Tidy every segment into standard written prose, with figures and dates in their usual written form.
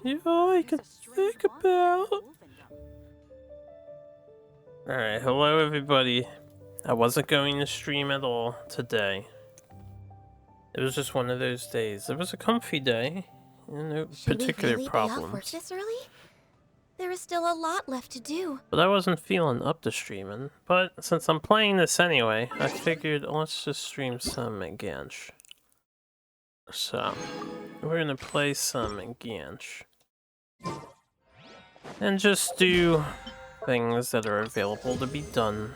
I can think about. Alright, hello everybody. I wasn't going to stream at all today. It was just one of those days. It was a comfy day. No particular Should we really be off work problems. this early? There is still a lot left to do. But I wasn't feeling up to streaming. But since I'm playing this anyway, I figured let's just stream some Genshin. So, we're gonna play some Genshin. And just do things that are available to be done.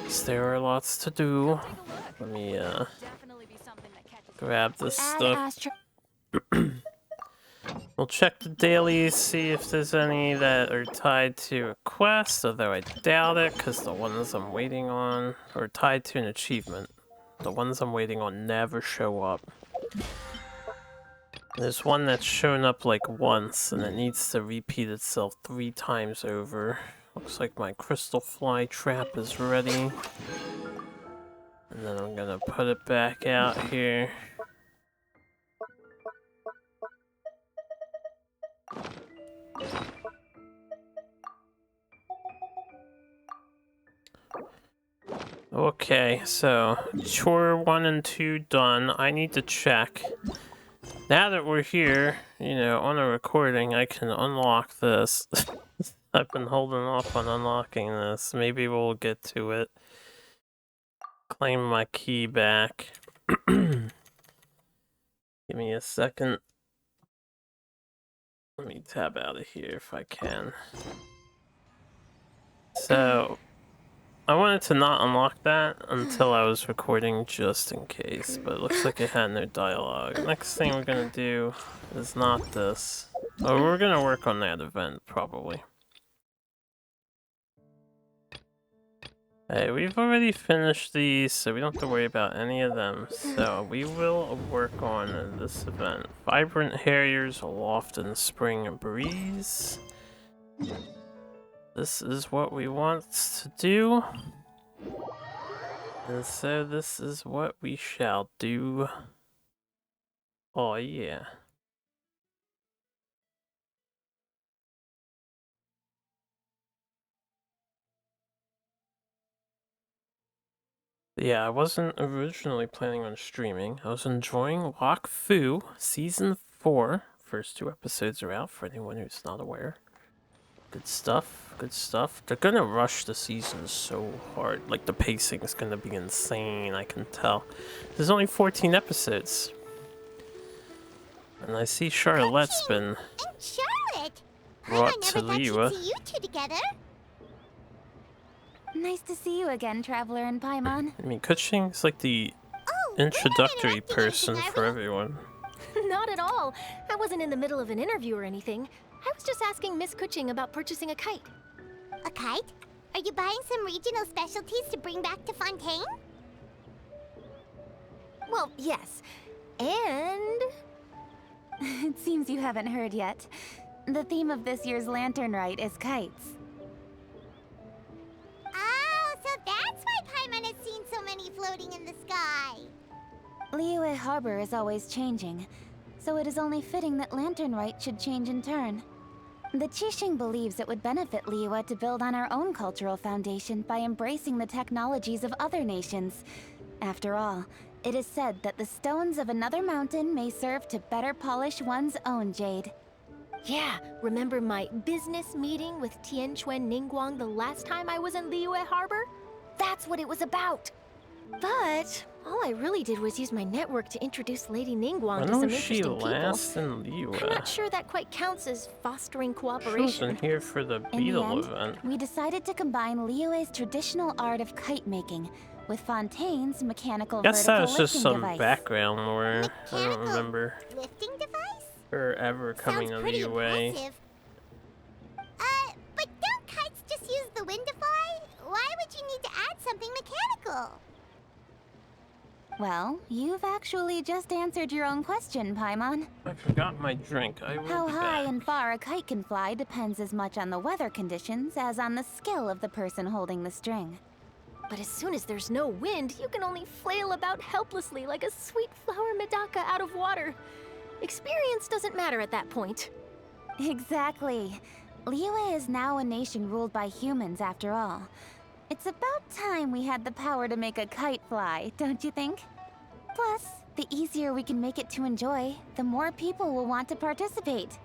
So there are lots to do. Let me grab this stuff. We'll check the dailies, see if there's any that are tied to a quest, although I doubt it, because the ones I'm waiting on are tied to an achievement. The ones I'm waiting on never show up. There's one that's shown up like once, and it needs to repeat itself 3 times over. Looks like my crystal fly trap is ready. And then I'm gonna put it back out here. Okay, so chore 1 and 2 done. I need to check. Now that we're here, you know, on a recording, I can unlock this. I've been holding off on unlocking this. Maybe we'll get to it. Claim my key back. Give me a second. Let me tab out of here if I can. So, I wanted to not unlock that until I was recording just in case, but it looks like it had no dialogue. Next thing we're gonna do is not this. Oh, we're gonna work on that event, probably. Hey, we've already finished these, so we don't have to worry about any of them. So, we will work on this event. Vibrant Harriers aloft in spring breeze. This is what we want to do. And so this is what we shall do. Oh yeah. Yeah, I wasn't originally planning on streaming. I was enjoying Wak Fu Season 4. First 2 episodes are out for anyone who's not aware. Good stuff, good stuff. They're gonna rush the season so hard. Like, the pacing is gonna be insane, I can tell. There's only 14 episodes. And I see Charlotte's been brought to Liyue. You two together. Nice to see you again, Traveler and Paimon. I mean, Kuching's like the introductory person for everyone. Not at all. I wasn't in the middle of an interview or anything. I was just asking Miss Kuching about purchasing a kite. A kite? Are you buying some regional specialties to bring back to Fontaine? Well, yes. And... It seems you haven't heard yet. The theme of this year's Lantern Rite is kites. Oh, so that's why Paimon has seen so many floating in the sky. Liyue Harbor is always changing, so it is only fitting that Lantern Rite should change in turn. The Qixing believes it would benefit Liyue to build on our own cultural foundation by embracing the technologies of other nations. After all, it is said that the stones of another mountain may serve to better polish one's own jade. yeah, remember my business meeting with Tianquan Ningguang the last time I was in Liyue Harbor? That's what it was about. But all I really did was use my network to introduce Lady Ningguang When to some was she interesting people. last in Liyue? I'm not sure that quite counts as fostering She cooperation. wasn't here for the In the Beetle end, event. we decided to combine Liyue's traditional art of kite making with Fontaine's mechanical Guess that vertical was just lifting some device. background lore. I don't Mechanical remember lifting device? her ever coming Sounds to pretty Liyue. impressive. But don't kites just use the wind to fly? Why would you need to add something mechanical? Well, you've actually just answered your own question, Paimon. I forgot my drink. I will How be high back. and far a kite can fly depends as much on the weather conditions as on the skill of the person holding the string. But as soon as there's no wind, you can only flail about helplessly like a sweet flower medaka out of water. Experience doesn't matter at that point. Exactly. Liyue is now a nation ruled by humans, after all. It's about time we had the power to make a kite fly, don't you think? Plus, the easier we can make it to enjoy, the more people will want to participate.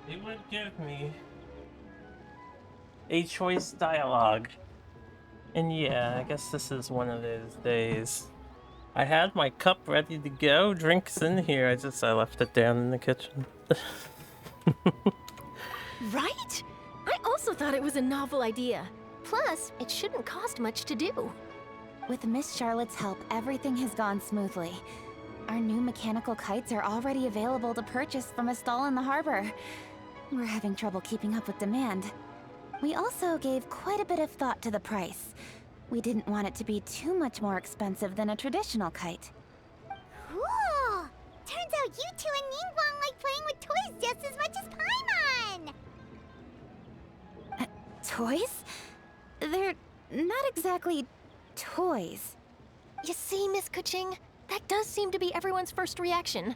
It would give me a choice dialogue. And yeah, I guess this is one of those days. I had my cup ready to go, drinks in here, I left it down in the kitchen. Right? I also thought it was a novel idea. Plus, it shouldn't cost much to do. With Miss Charlotte's help, everything has gone smoothly. Our new mechanical kites are already available to purchase from a stall in the harbor. We're having trouble keeping up with demand. We also gave quite a bit of thought to the price. We didn't want it to be too much more expensive than a traditional kite. Cool! Turns out you two and Ningguang like playing with toys just as much as Paimon! Toys? They're not exactly toys. You see, Miss Kuching, that does seem to be everyone's first reaction.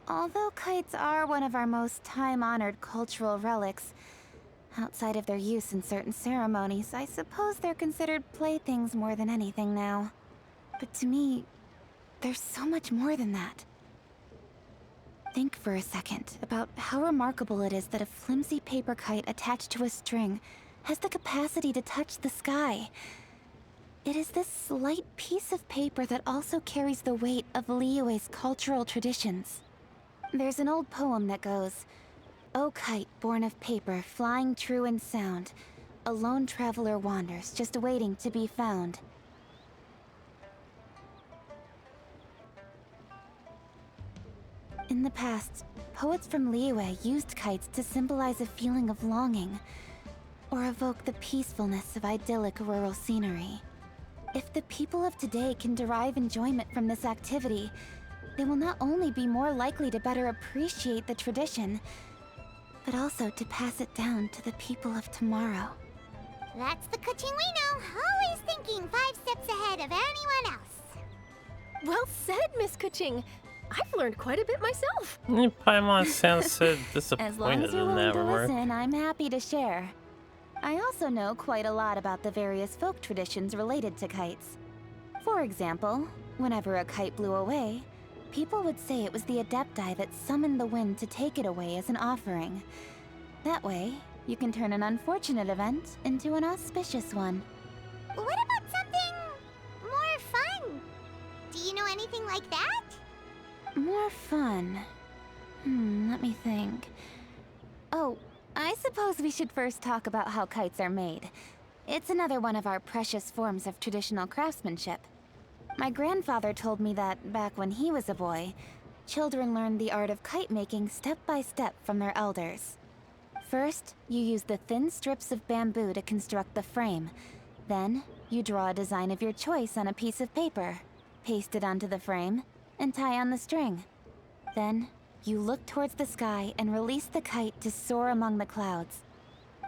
Although kites are one of our most time-honored cultural relics, outside of their use in certain ceremonies, I suppose they're considered playthings more than anything now. But to me, there's so much more than that. Think for a second about how remarkable it is that a flimsy paper kite attached to a string has the capacity to touch the sky. It is this slight piece of paper that also carries the weight of Liyue's cultural traditions. There's an old poem that goes, "O kite born of paper, flying true in sound, a lone traveler wanders, just waiting to be found." In the past, poets from Liyue used kites to symbolize a feeling of longing, or evoke the peacefulness of idyllic rural scenery. If the people of today can derive enjoyment from this activity, they will not only be more likely to better appreciate the tradition, but also to pass it down to the people of tomorrow. That's the Kuching we know, always thinking 5 steps ahead of anyone else. Well said, Miss Kuching. I've learned quite a bit myself. Paimon sounds so As long disappointed as you're in willing that to remark. listen, I'm happy to share. I also know quite a lot about the various folk traditions related to kites. For example, whenever a kite blew away, people would say it was the Adepti that summoned the wind to take it away as an offering. That way, you can turn an unfortunate event into an auspicious one. What about something more fun? Do you know anything like that? More fun. Let me think. Oh, I suppose we should first talk about how kites are made. It's another one of our precious forms of traditional craftsmanship. My grandfather told me that, back when he was a boy, children learned the art of kite making step by step from their elders. First, you use the thin strips of bamboo to construct the frame. Then, you draw a design of your choice on a piece of paper, paste it onto the frame, and tie on the string. Then, you look towards the sky and release the kite to soar among the clouds.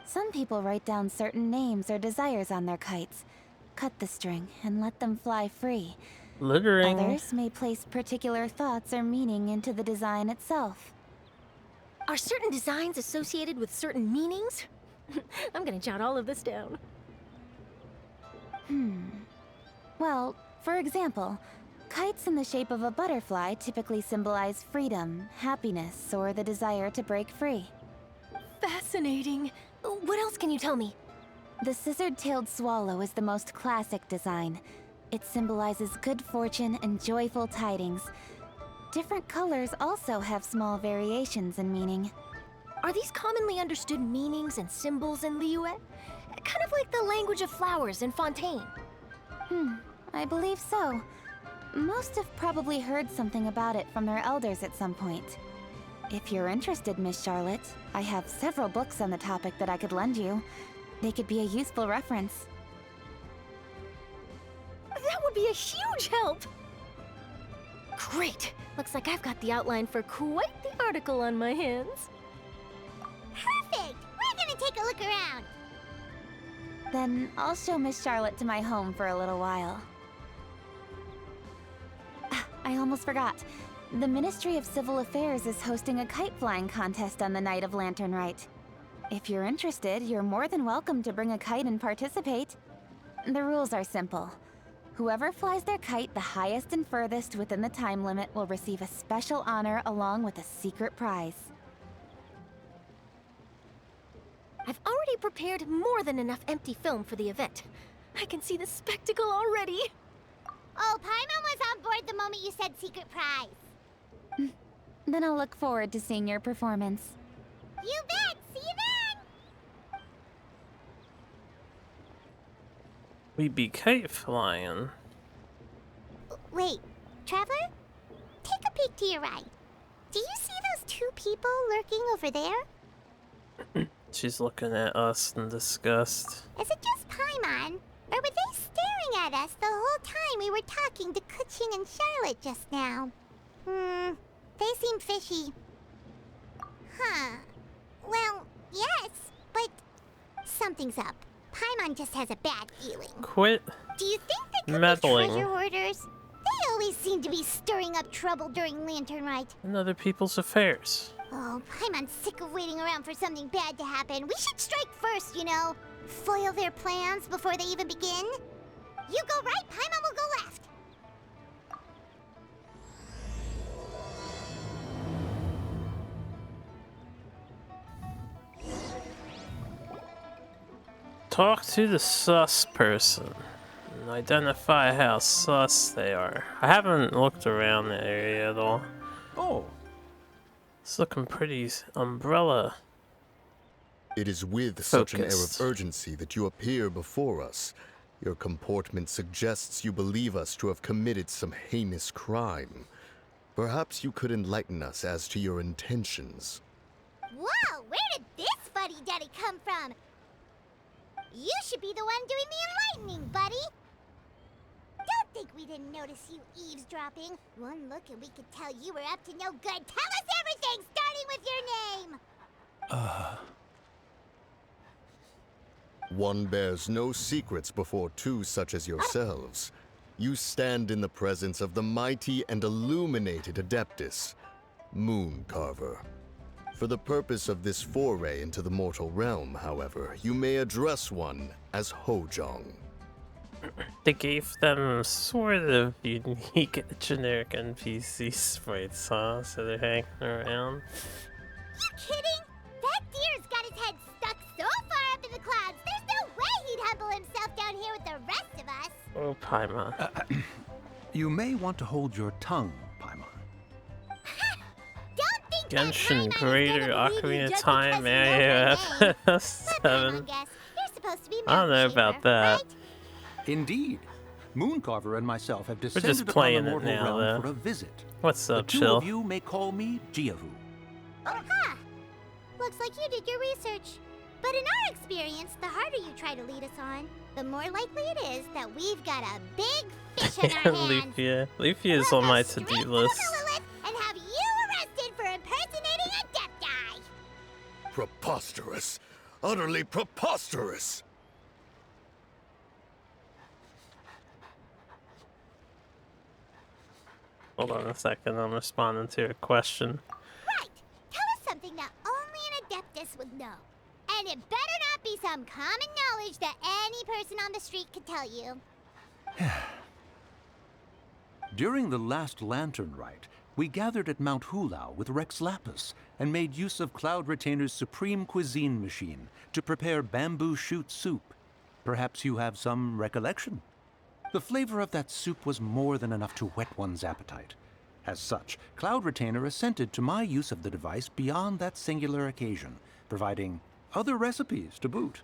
Some people write down certain names or desires on their kites, cut the string, and let them fly free. Littering. Others may place particular thoughts or meaning into the design itself. Are certain designs associated with certain meanings? I'm gonna jot all of this down. Well, for example, kites in the shape of a butterfly typically symbolize freedom, happiness, or the desire to break free. Fascinating. What else can you tell me? The scissored-tailed swallow is the most classic design. It symbolizes good fortune and joyful tidings. Different colors also have small variations in meaning. Are these commonly understood meanings and symbols in Liyue? Kind of like the language of flowers in Fontaine. I believe so. Most have probably heard something about it from their elders at some point. If you're interested, Miss Charlotte, I have several books on the topic that I could lend you. They could be a useful reference. That would be a huge help! Great! Looks like I've got the outline for quite the article on my hands. Perfect! We're gonna take a look around. Then I'll show Miss Charlotte to my home for a little while. I almost forgot. The Ministry of Civil Affairs is hosting a kite flying contest on the night of Lantern Rite. If you're interested, you're more than welcome to bring a kite and participate. The rules are simple. Whoever flies their kite the highest and furthest within the time limit will receive a special honor along with a secret prize. I've already prepared more than enough empty film for the event. I can see the spectacle already. Oh, Paimon was on board the moment you said secret prize. Then I'll look forward to seeing your performance. You bet! See you then! We be kite flying. Wait, Traveler? Take a peek to your right. Do you see those two people lurking over there? She's looking at us in disgust. Is it just Paimon? Or were they staring at us the whole time we were talking to Kuching and Charlotte just now? They seem fishy. Huh. Well, yes, but something's up. Paimon just has a bad feeling. Quit Do you think they could meddling be treasure hoarders? They always seem to be stirring up trouble during Lantern Rite. in other people's affairs. Oh, Paimon's sick of waiting around for something bad to happen. We should strike first, you know. Foil their plans before they even begin. You go right, Paimon will go left. Talk to the sus person and identify how sus they are. I haven't looked around the area at all. Oh, It's looking pretty umbrella. It is with such an air of Focused. urgency that you appear before us. Your comportment suggests you believe us to have committed some heinous crime. Perhaps you could enlighten us as to your intentions. Whoa, where did this fuddy-duddy come from? You should be the one doing the enlightening, buddy. Don't think we didn't notice you eavesdropping. One look and we could tell you were up to no good. Tell us everything, starting with your name. One bears no secrets before two such as yourselves. You stand in the presence of the mighty and illuminated Adeptus, Moon Carver. For the purpose of this foray into the mortal realm, however, you may address one as Hojong. They gave them sort of unique generic NPC sprites, huh? So they're hanging around. You kidding? That deer's got his head stuck so far up in the clouds, there's no way he'd humble himself down here with the rest of us. Oh, Paimon. you may want to hold your tongue, Paimon. Don't think that Genshin Paimon is Greater gonna believe you Ocarina of just Time because you know her name. AF But 7. Paimon, guess you're supposed to be I don't know Moon about Shaper, that. right? Indeed. Mooncarver and myself have descended just upon playing the it mortal now, realm though. for a visit. What's The up, two chill? of you may call me Jiahu. Aha! Looks like you did your research. But in our experience, the harder you try to lead us on, the more likely it is that we've got a big fish in our hands. Leafia. Leafia is We'll on go my straight to-do to list. the Lilith and have you arrested for impersonating a Adepti. Preposterous! Utterly preposterous! Hold on a second, I'm responding to a question. Right. Tell us something that only an Adeptus would know. And it better not be some common knowledge that any person on the street could tell you. During the last Lantern Rite, we gathered at Mount Hulao with Rex Lapis and made use of Cloud Retainer's supreme cuisine machine to prepare bamboo shoot soup. Perhaps you have some recollection? The flavor of that soup was more than enough to whet one's appetite. As such, Cloud Retainer assented to my use of the device beyond that singular occasion, providing other recipes to boot.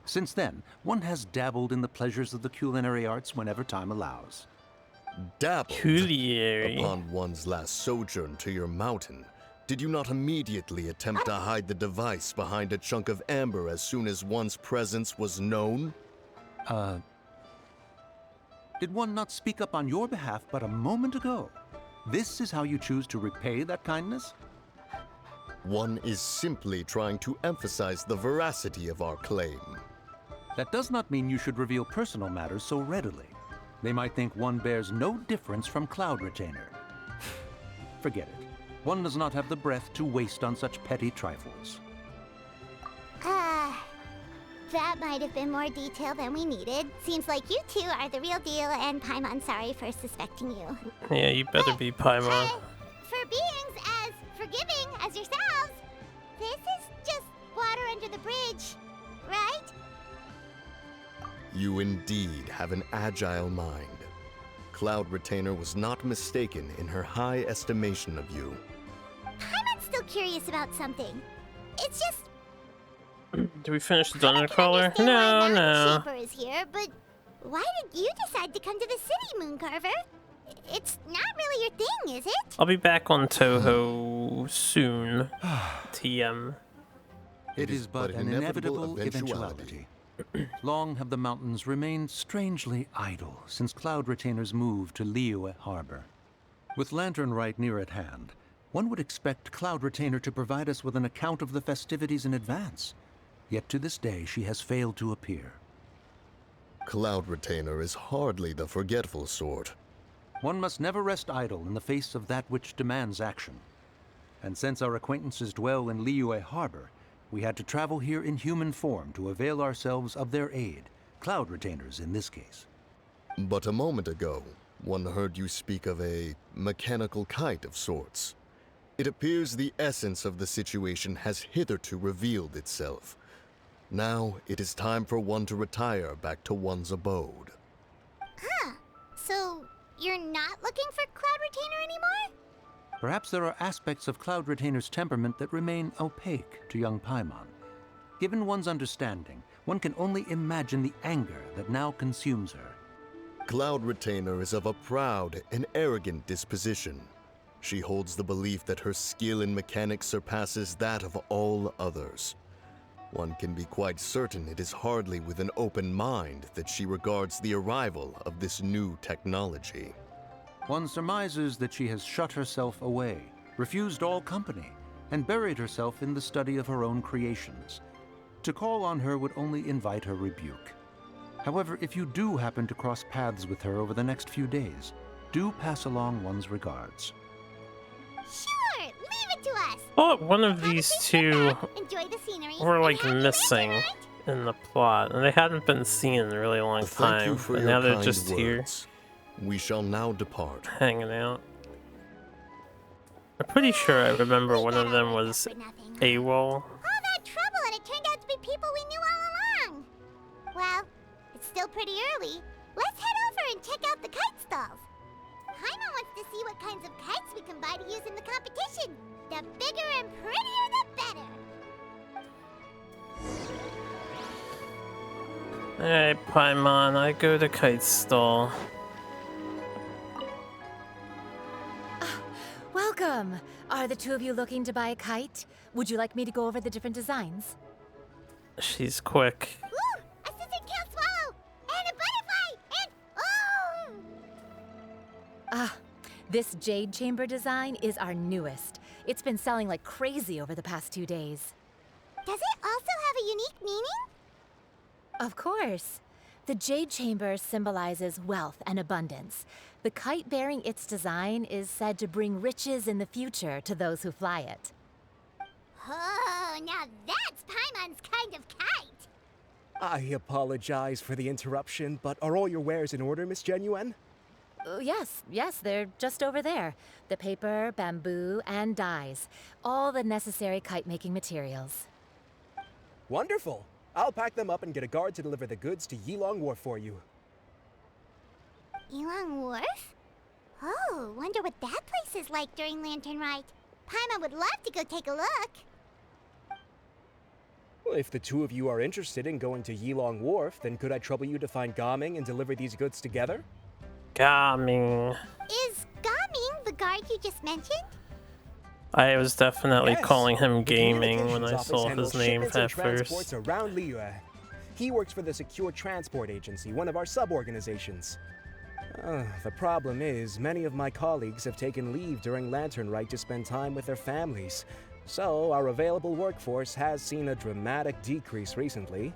Since then, one has dabbled in the pleasures of the culinary arts whenever time allows. Dabbled. Culiary. Upon one's last sojourn to your mountain, did you not immediately attempt to hide the device behind a chunk of amber as soon as one's presence was known? Did one not speak up on your behalf but a moment ago? This is how you choose to repay that kindness? One is simply trying to emphasize the veracity of our claim. That does not mean you should reveal personal matters so readily. They might think one bears no difference from Cloud Retainer. Forget it. One does not have the breath to waste on such petty trifles. That might have been more detail than we needed. Seems like you two are the real deal, and Paimon, sorry for suspecting you. Yeah, you better be Paimon. For beings as forgiving as yourselves, this is just water under the bridge, right? You indeed have an agile mind. Cloud Retainer was not mistaken in her high estimation of you. Paimon's still curious about something. It's just Do we finish the dungeon I can crawler? understand why No, Mountain no. Shaper is here, but why did you decide to come to the city, Mooncarver? It's not really your thing, is it? I'll be back on Toho soon. TM. It is but an inevitable eventuality. Long have the mountains remained strangely idle since Cloud Retainer's move to Liyue Harbor. With Lantern Rite near at hand, one would expect Cloud Retainer to provide us with an account of the festivities in advance. Yet to this day, she has failed to appear. Cloud Retainer is hardly the forgetful sort. One must never rest idle in the face of that which demands action. And since our acquaintances dwell in Liyue Harbor, we had to travel here in human form to avail ourselves of their aid, Cloud Retainers in this case. But a moment ago, one heard you speak of a mechanical kite of sorts. It appears the essence of the situation has hitherto revealed itself. Now it is time for one to retire back to one's abode. So, you're not looking for Cloud Retainer anymore? Perhaps there are aspects of Cloud Retainer's temperament that remain opaque to young Paimon. Given one's understanding, one can only imagine the anger that now consumes her. Cloud Retainer is of a proud and arrogant disposition. She holds the belief that her skill in mechanics surpasses that of all others. One can be quite certain it is hardly with an open mind that she regards the arrival of this new technology. One surmises that she has shut herself away, refused all company, and buried herself in the study of her own creations. To call on her would only invite her rebuke. However, if you do happen to cross paths with her over the next few days, do pass along one's regards. Sure, leave it to us. Thought one of Have a these seat, two sit back, enjoy the scenery, were and like happy missing Lantern Rite. in the plot, and they hadn't been seen in a really long Thank time. you for But your now they're kind just here, words. We shall now depart. hanging out. I'm pretty sure I remember one of them was AWOL. All that trouble, and it turned out to be people we knew all along. Well, it's still pretty early. Let's head over and check out the kite stalls. Paimon wants to see what kinds of kites we can buy to use in the competition. The bigger and prettier, the better. Alright, Paimon, I go to Kite Stall. Welcome! Are the two of you looking to buy a kite? Would you like me to go over the different designs? She's quick. Ooh, a scissor tail swallow, and a butterfly, and oh! This jade chamber design is our newest. It's been selling like crazy over the past 2 days. Does it also have a unique meaning? Of course. The jade chamber symbolizes wealth and abundance. The kite bearing its design is said to bring riches in the future to those who fly it. Oh, now that's Paimon's kind of kite. I apologize for the interruption, but are all your wares in order, Miss Genuine? Yes, they're just over there. The paper, bamboo, and dyes. All the necessary kite-making materials. Wonderful! I'll pack them up and get a guard to deliver the goods to Yilong Wharf for you. Yilong Wharf? Oh, wonder what that place is like during Lantern Rite. Paimon would love to go take a look. Well, if the two of you are interested in going to Yilong Wharf, then could I trouble you to find Gaming and deliver these goods together? Gaming. Is Gaming the guard you just mentioned? I was definitely Yes, calling him the gaming when communications I office saw handles his name shipments at and transports first. around Liyue. He works for the Secure Transport Agency, one of our sub-organizations. The problem is, many of my colleagues have taken leave during Lantern Rite to spend time with their families. So, our available workforce has seen a dramatic decrease recently.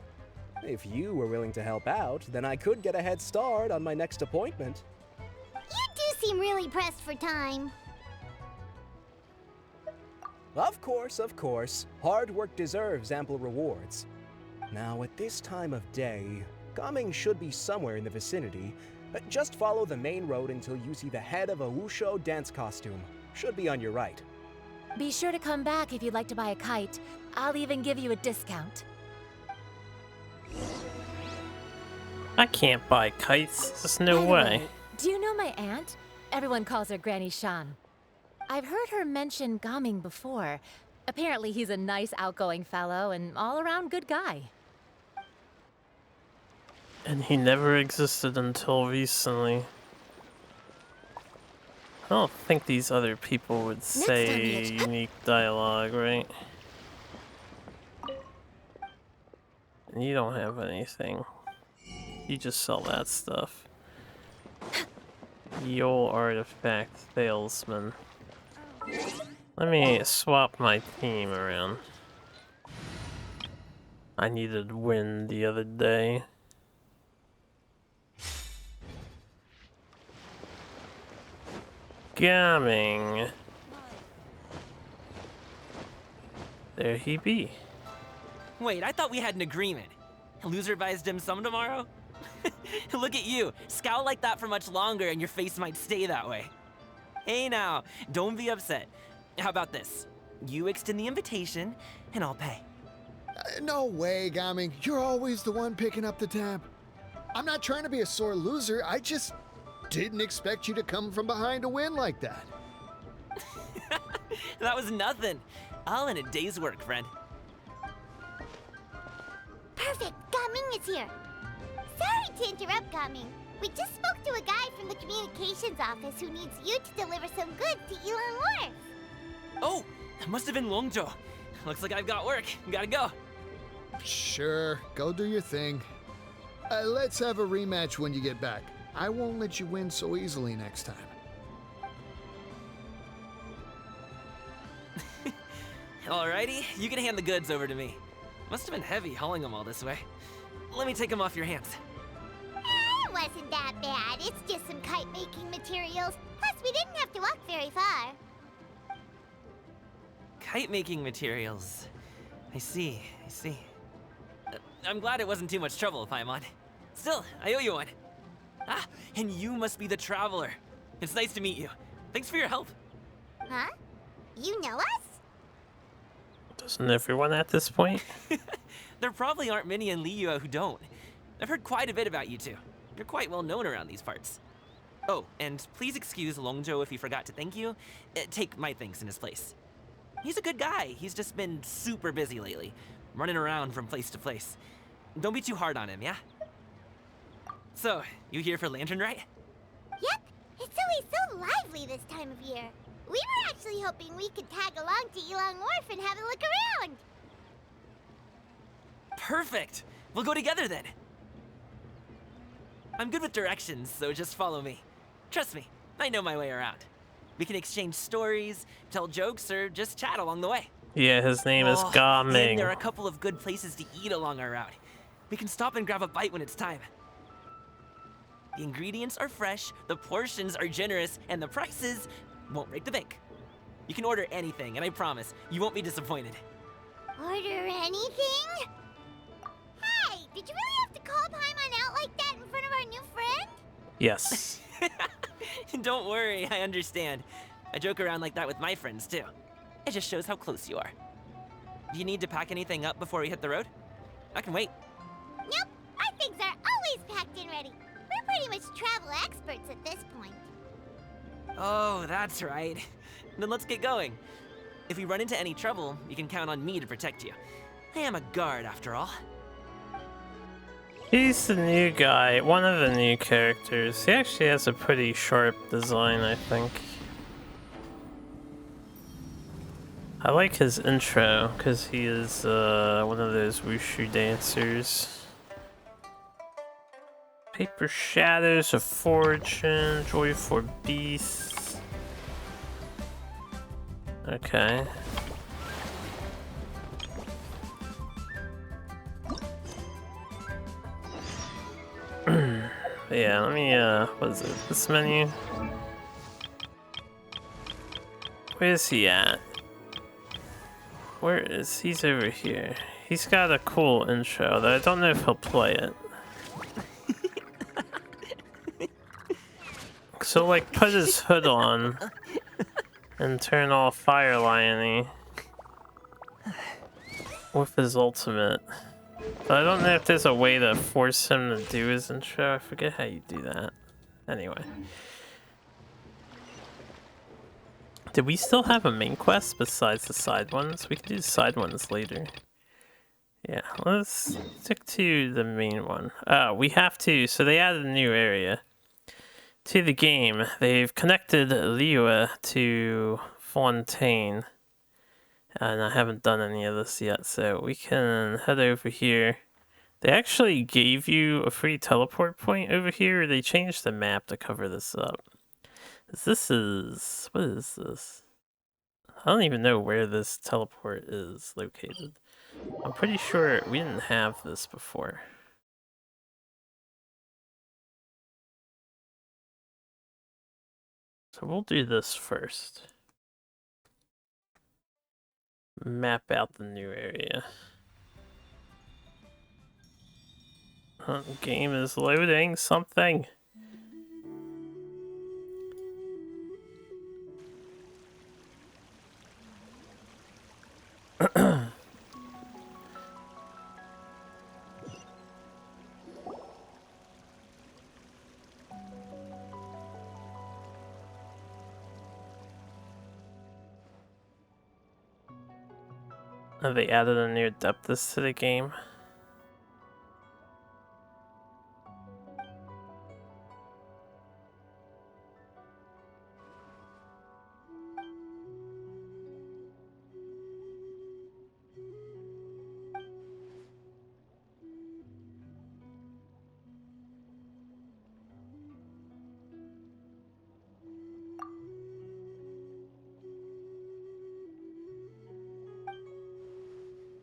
If you were willing to help out, then I could get a head start on my next appointment. You do seem really pressed for time. Of course, of course. Hard work deserves ample rewards. Now, at this time of day, Gaming should be somewhere in the vicinity. Just follow the main road until you see the head of a Wushu dance costume. Should be on your right. Be sure to come back if you'd like to buy a kite. I'll even give you a discount. I can't buy kites. There's no By the way. Do you know my aunt? Everyone calls her Granny Shan. I've heard her mention Gaming before. Apparently he's a nice, outgoing fellow and all-around good guy. And he never existed until recently. I don't think these other people would time say you- unique dialogue, right? And you don't have anything. You just sell that stuff. The old artifact salesman. Let me swap my team around. I needed wind the other day. Gaming. There he be. Wait, I thought we had an agreement. Loser buys dim sum tomorrow? Look at you. Scowl like that for much longer and your face might stay that way. Hey now, don't be upset. How about this? You extend the invitation and I'll pay. No way, Gaming. You're always the one picking up the tab. I'm not trying to be a sore loser. I just didn't expect you to come from behind to win like that. That was nothing. All in a day's work, friend. Perfect, Gaming is here. Sorry to interrupt, Gaming. We just spoke to a guy from the communications office who needs you to deliver some goods to Elon Wharf. Oh, that must have been Longzhou. Looks like I've got work. Gotta go. Sure, go do your thing. Let's have a rematch when you get back. I won't let you win so easily next time. Alrighty, you can hand the goods over to me. Must have been heavy hauling them all this way. Let me take them off your hands. It wasn't that bad. It's just some kite-making materials. Plus, we didn't have to walk very far. Kite-making materials. I see. I'm glad it wasn't too much trouble, Paimon. Still, I owe you one. Ah, and you must be the traveler. It's nice to meet you. Thanks for your help. Huh? You know us? Doesn't everyone at this point? There probably aren't many in Liyue who don't. I've heard quite a bit about you two. You're quite well known around these parts. Oh, and please excuse Longzhou if he forgot to thank you. Take my thanks in his place. He's a good guy. He's just been super busy lately, running around from place to place. Don't be too hard on him, yeah? So, you here for Lantern Rite? Yep. It's always so lively this time of year. We were actually hoping we could tag along to Elon Wharf and have a look around. Perfect! We'll go together then. I'm good with directions, so just follow me. Trust me, I know my way around. We can exchange stories, tell jokes, or just chat along the way. Yeah, his name is And Gaming. there are a couple of good places to eat along our route. We can stop and grab a bite when it's time. The ingredients are fresh, the portions are generous, and the prices won't break the bank. You can order anything, and I promise, you won't be disappointed. Order anything? Hey, did you really have to call Paimon out like that in front of our new friend? Yes. Don't worry, I understand. I joke around like that with my friends, too. It just shows how close you are. Do you need to pack anything up before we hit the road? I can wait. Nope, our things are always packed and ready. We're pretty much travel experts at this point. Oh, that's right. Then let's get going. If we run into any trouble, you can count on me to protect you. I am a guard, after all. He's the new guy, one of the new characters. He actually has a pretty sharp design, I think. I like his intro, because he is one of those wushu dancers. Paper Shadows of Fortune, Joy for Beasts. Okay. Yeah, let me, what is it? This menu? Where is he at? Where is he's over here. He's got a cool intro, though I don't know if he'll play it. So, like, put his hood on and turn all Fire Lion-y with his ultimate. But I don't know if there's a way to force him to do his intro. I forget how you do that. Anyway. Did we still have a main quest besides the side ones? We can do the side ones later. Yeah, let's stick to the main one. We have to, so they added a new area to the game. They've connected Liyue to Fontaine. And I haven't done any of this yet, so we can head over here. They actually gave you a free teleport point over here. They changed the map to cover this up. This is... what is this? I don't even know where this teleport is located. I'm pretty sure we didn't have this before. So we'll do this first. Map out the new area. Game is loading something. Have they added a new Adeptus to the game?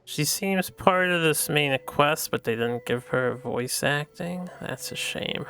She seems part of this main quest, but they didn't give her voice acting. That's a shame.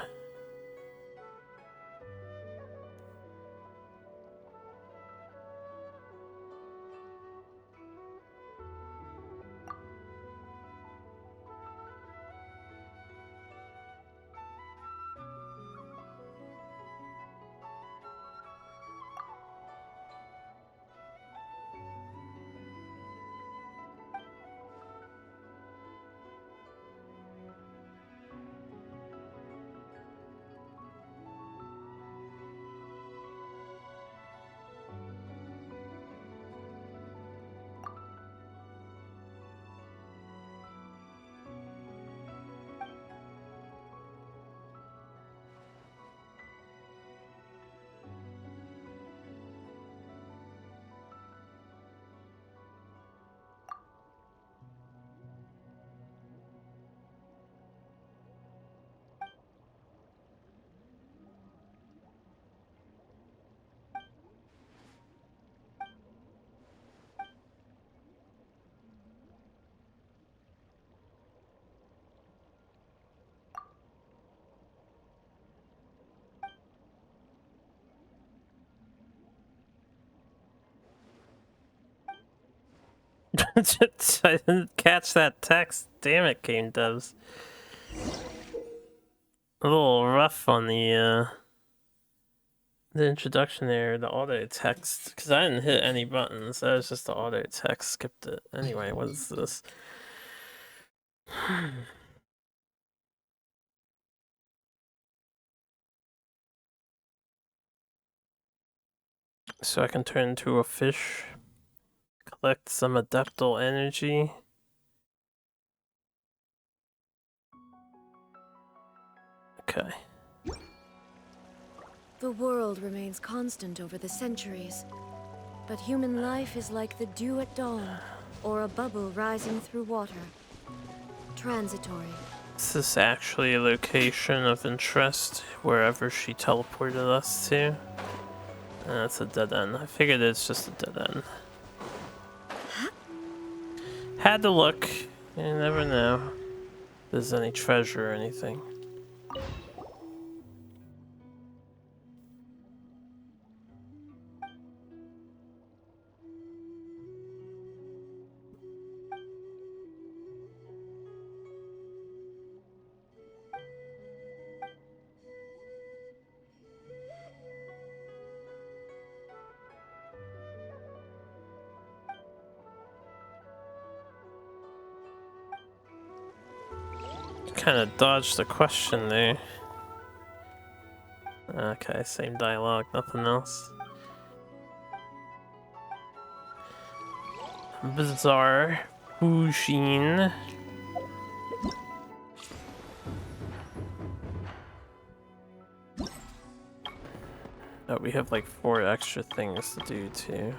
I didn't catch that text. Damn it, game devs. A little rough on the introduction there, the auto text, because I didn't hit any buttons. That was just the auto text. Skipped it. Anyway, what is this? So I can turn into a fish, collect some adeptal energy. Okay. The world remains constant over the centuries, but human life is like the dew at dawn, or a bubble rising through water. Transitory. Is this actually a location of interest wherever she teleported us to? That's a dead end. I figured it's just a dead end. Had to look. You never know if there's any treasure or anything. Kind of dodged the question there. Okay, same dialogue, nothing else. Bizarre Fushin. Oh, we have like 4 extra things to do too.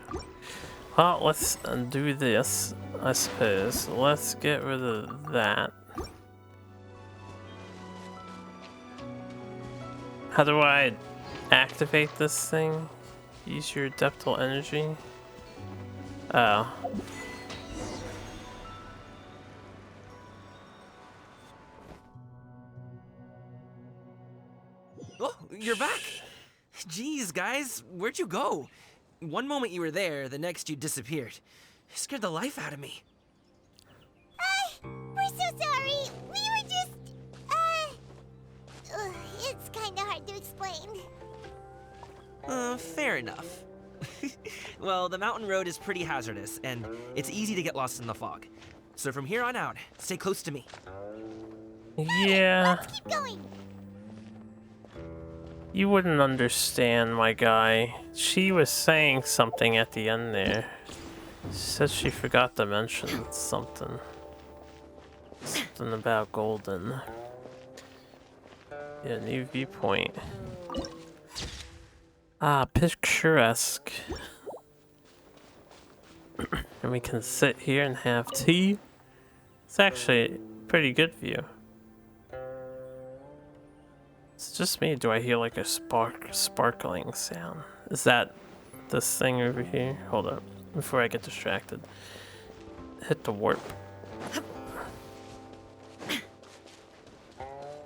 Well, let's do this, I suppose. Let's get rid of that. How do I activate this thing? Use your adeptal energy? Oh. Oh, you're back! Jeez, guys, where'd you go? One moment you were there, the next you disappeared. You scared the life out of me. We're so sorry. We were just, it's kinda hard to explain. Fair enough. Well, the mountain road is pretty hazardous, and it's easy to get lost in the fog. So from here on out, stay close to me. Yeah. Let's keep going. You wouldn't understand, my guy. She was saying something at the end there. She said she forgot to mention something. Something about golden. Yeah, new viewpoint. Ah, picturesque. And we can sit here and have tea. It's actually a pretty good view. It's just me. Do I hear like a sparkling sound? Is that this thing over here? Hold up, before I get distracted. Hit the warp.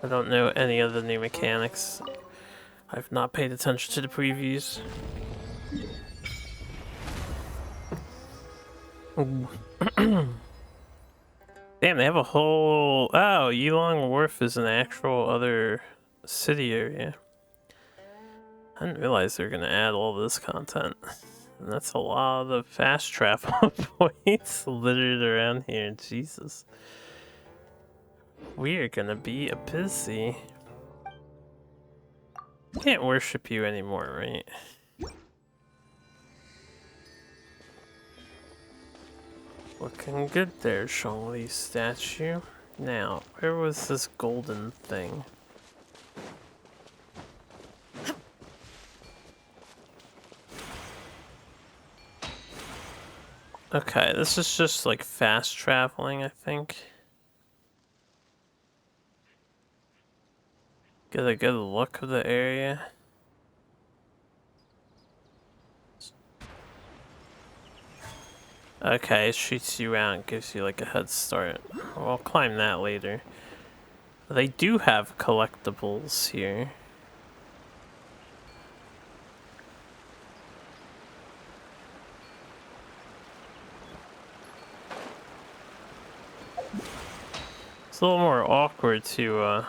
I don't know any of the new mechanics. I've not paid attention to the previews. Damn, they have a whole... Oh, Yilong Wharf is an actual other city area. I didn't realize they were going to add all this content. And that's a lot of fast travel points littered around here. Jesus. We are going to be busy. Can't worship you anymore, right? Looking good there, Zhongli statue. Now, where was this golden thing? Okay, this is just like fast traveling, I think. Get a good look of the area. Okay, it shoots you out and gives you like a head start. Well, I'll climb that later. They do have collectibles here. It's a little more awkward to,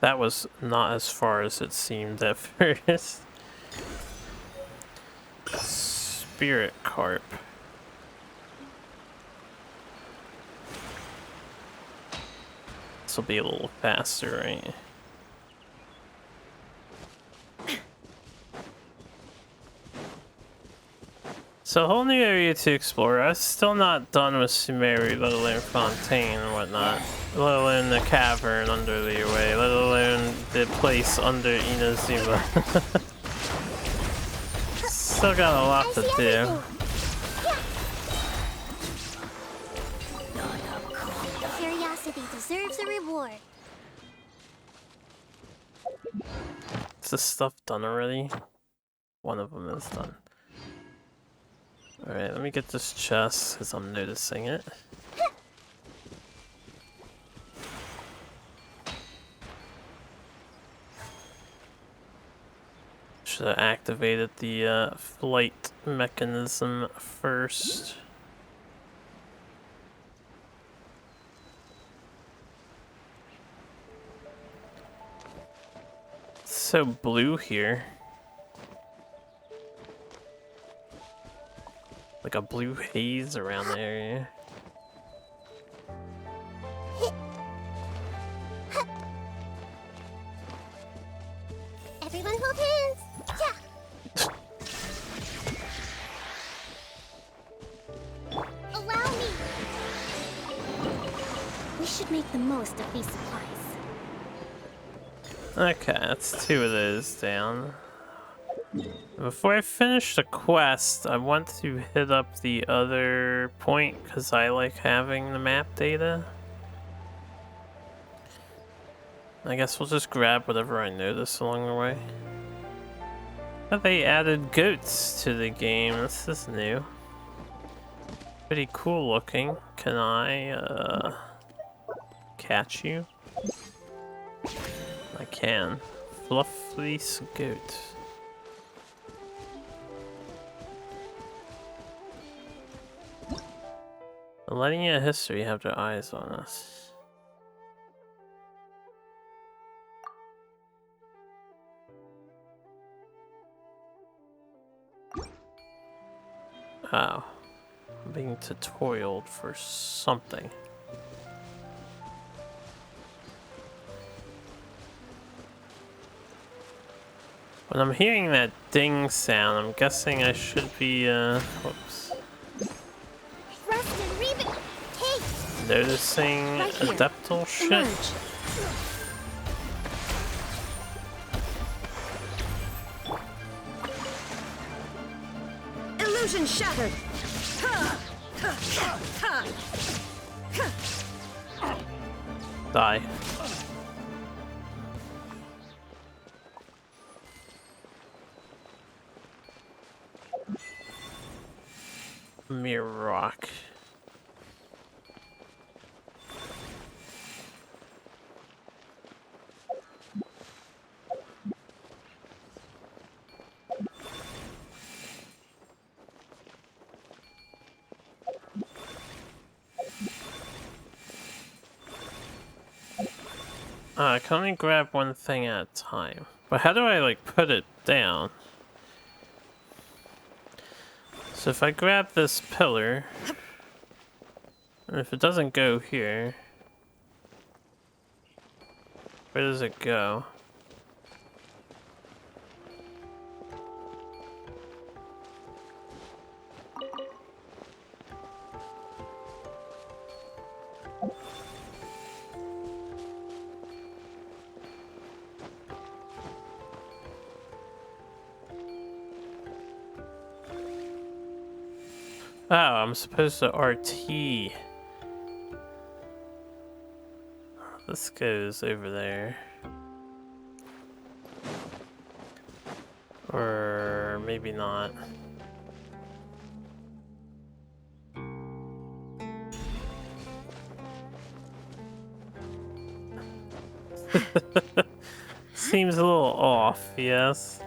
That was not as far as it seemed at first. Spirit carp. This will be a little faster, right? So a whole new area to explore. I'm still not done with Sumeru, let alone Fontaine and whatnot. Let alone the cavern under Liyue, let alone the place under Inazuma. Still got a lot to do. Curiosity deserves a reward. Is this stuff done already? One of them is done. Alright, let me get this chest because I'm noticing it. Should have activated the flight mechanism first. It's so blue here. Like a blue haze around the area. Everyone hold hands. Allow me. We should make the most of these supplies. Okay, that's 2 of those down. Before I finish the quest, I want to hit up the other point because I like having the map data. I guess we'll just grab whatever I notice along the way. But they added goats to the game. This is new. Pretty cool looking. Can I catch you? I can. Fluff fleece goat. Millennia history have their eyes on us. Oh. I'm being tutorialed for something. When I'm hearing that ding sound, I'm guessing I should be, whoops. Noticing Right here. adeptal shit. Emerge. Illusion shattered. Die. Mere rock. I can only grab one thing at a time. But how do I, like, put it down? So if I grab this pillar, and if it doesn't go here, where does it go? Oh, I'm supposed to RT. This goes over there. Or maybe not. Seems a little off, yes.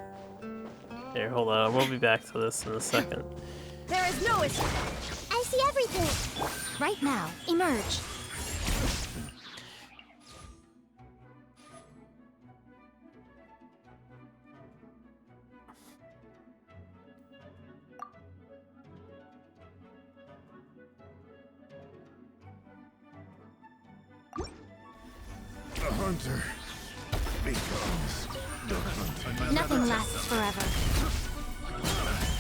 Here, hold on. We'll be back to this in a second. There is no escape. I see everything. Right now, emerge. The hunter becomes the hunted. Nothing lasts forever.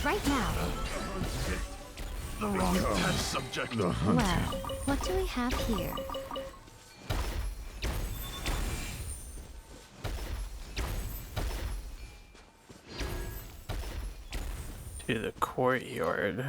right now. The wrong test subject. Well, what do we have here? To the courtyard.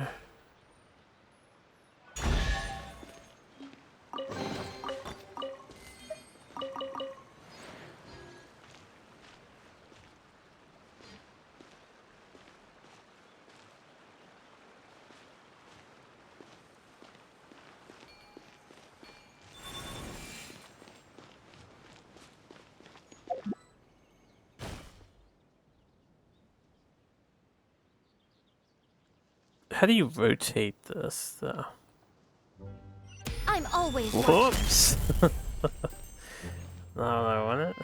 How do you rotate this, though? I'm always Whoops! Not what I wanted.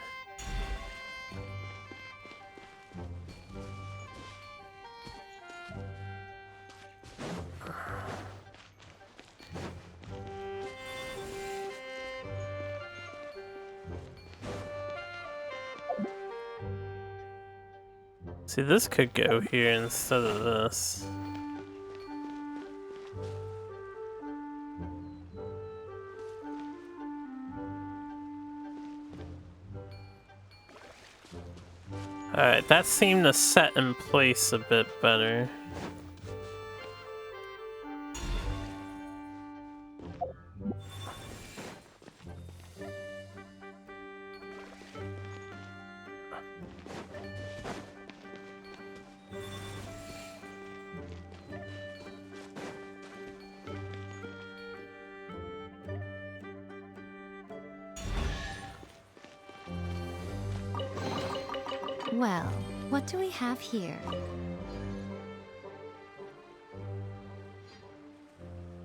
See, this could go here instead of this. Alright, that seemed to set in place a bit better. Well, what do we have here?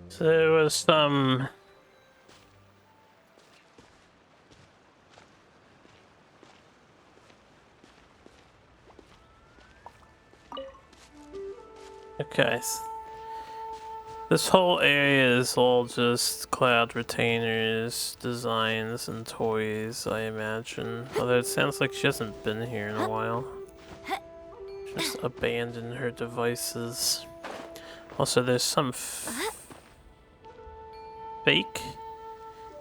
So there was some... Okay. This whole area is all just cloud retainers, designs, and toys, I imagine. Although it sounds like she hasn't been here in a while. Just abandoned her devices. Also, there's some fake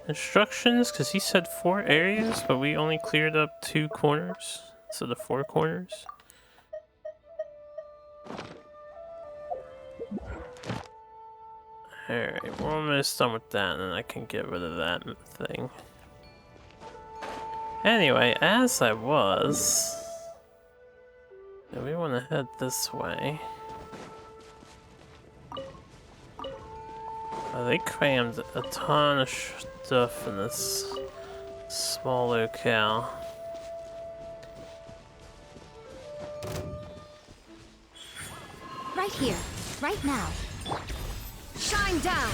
instructions, because he said 4 areas, but we only cleared up 2 corners. So the 4 corners. Alright, we're almost done with that, and then I can get rid of that thing. Anyway, as I was... yeah, we want to head this way. They crammed a ton of stuff in this small locale. Right here, right now. Shine down!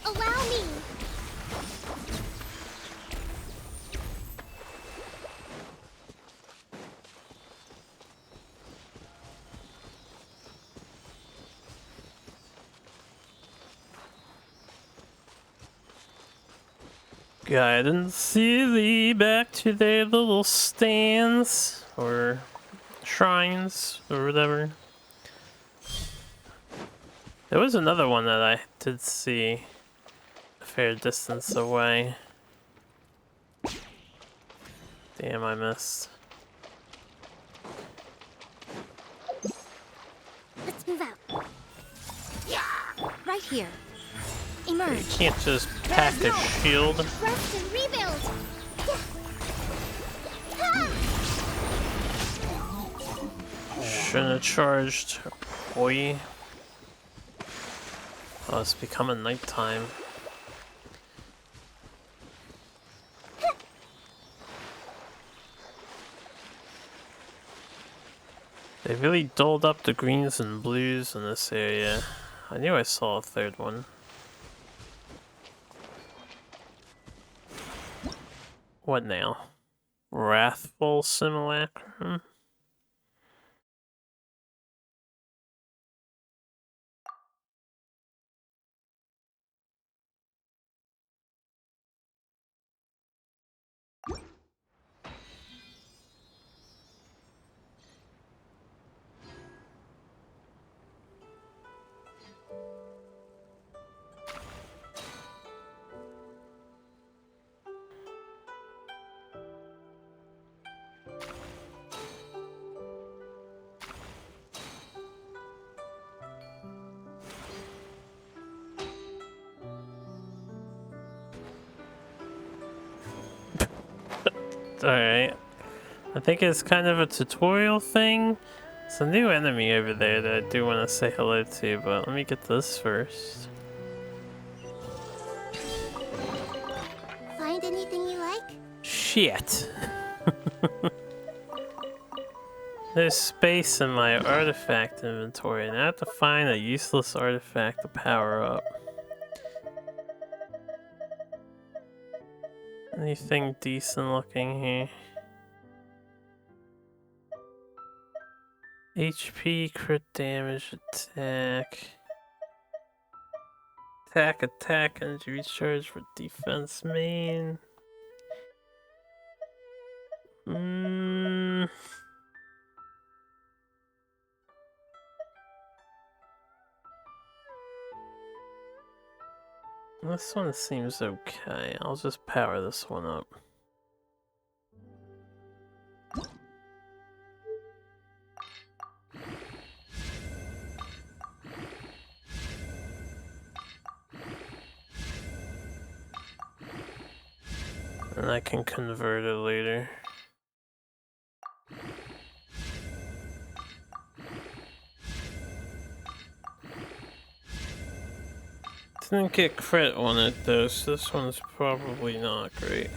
Allow me! Guidance thee back to their little stands, or shrines, or whatever. There was another one that I did see a fair distance away. Damn, I missed. Let's move out. Right here. You Emerge. can't just pack a shield. Rest and rebuild. Shouldn't have charged. Boy. Oh, it's becoming nighttime. They really doled up the greens and blues in this area. I knew I saw a third one. What now? Wrathful Simulacrum? Alright. I think it's kind of a tutorial thing. It's a new enemy over there that I do want to say hello to, but let me get this first. Find anything you like? Shit! There's space in my artifact inventory, and I have to find a useless artifact to power up. Anything decent looking here? HP, crit damage, attack. Attack, energy recharge for defense main. This one seems okay. I'll just power this one up. And I can convert it later. Didn't get crit on it though, so this one's probably not great.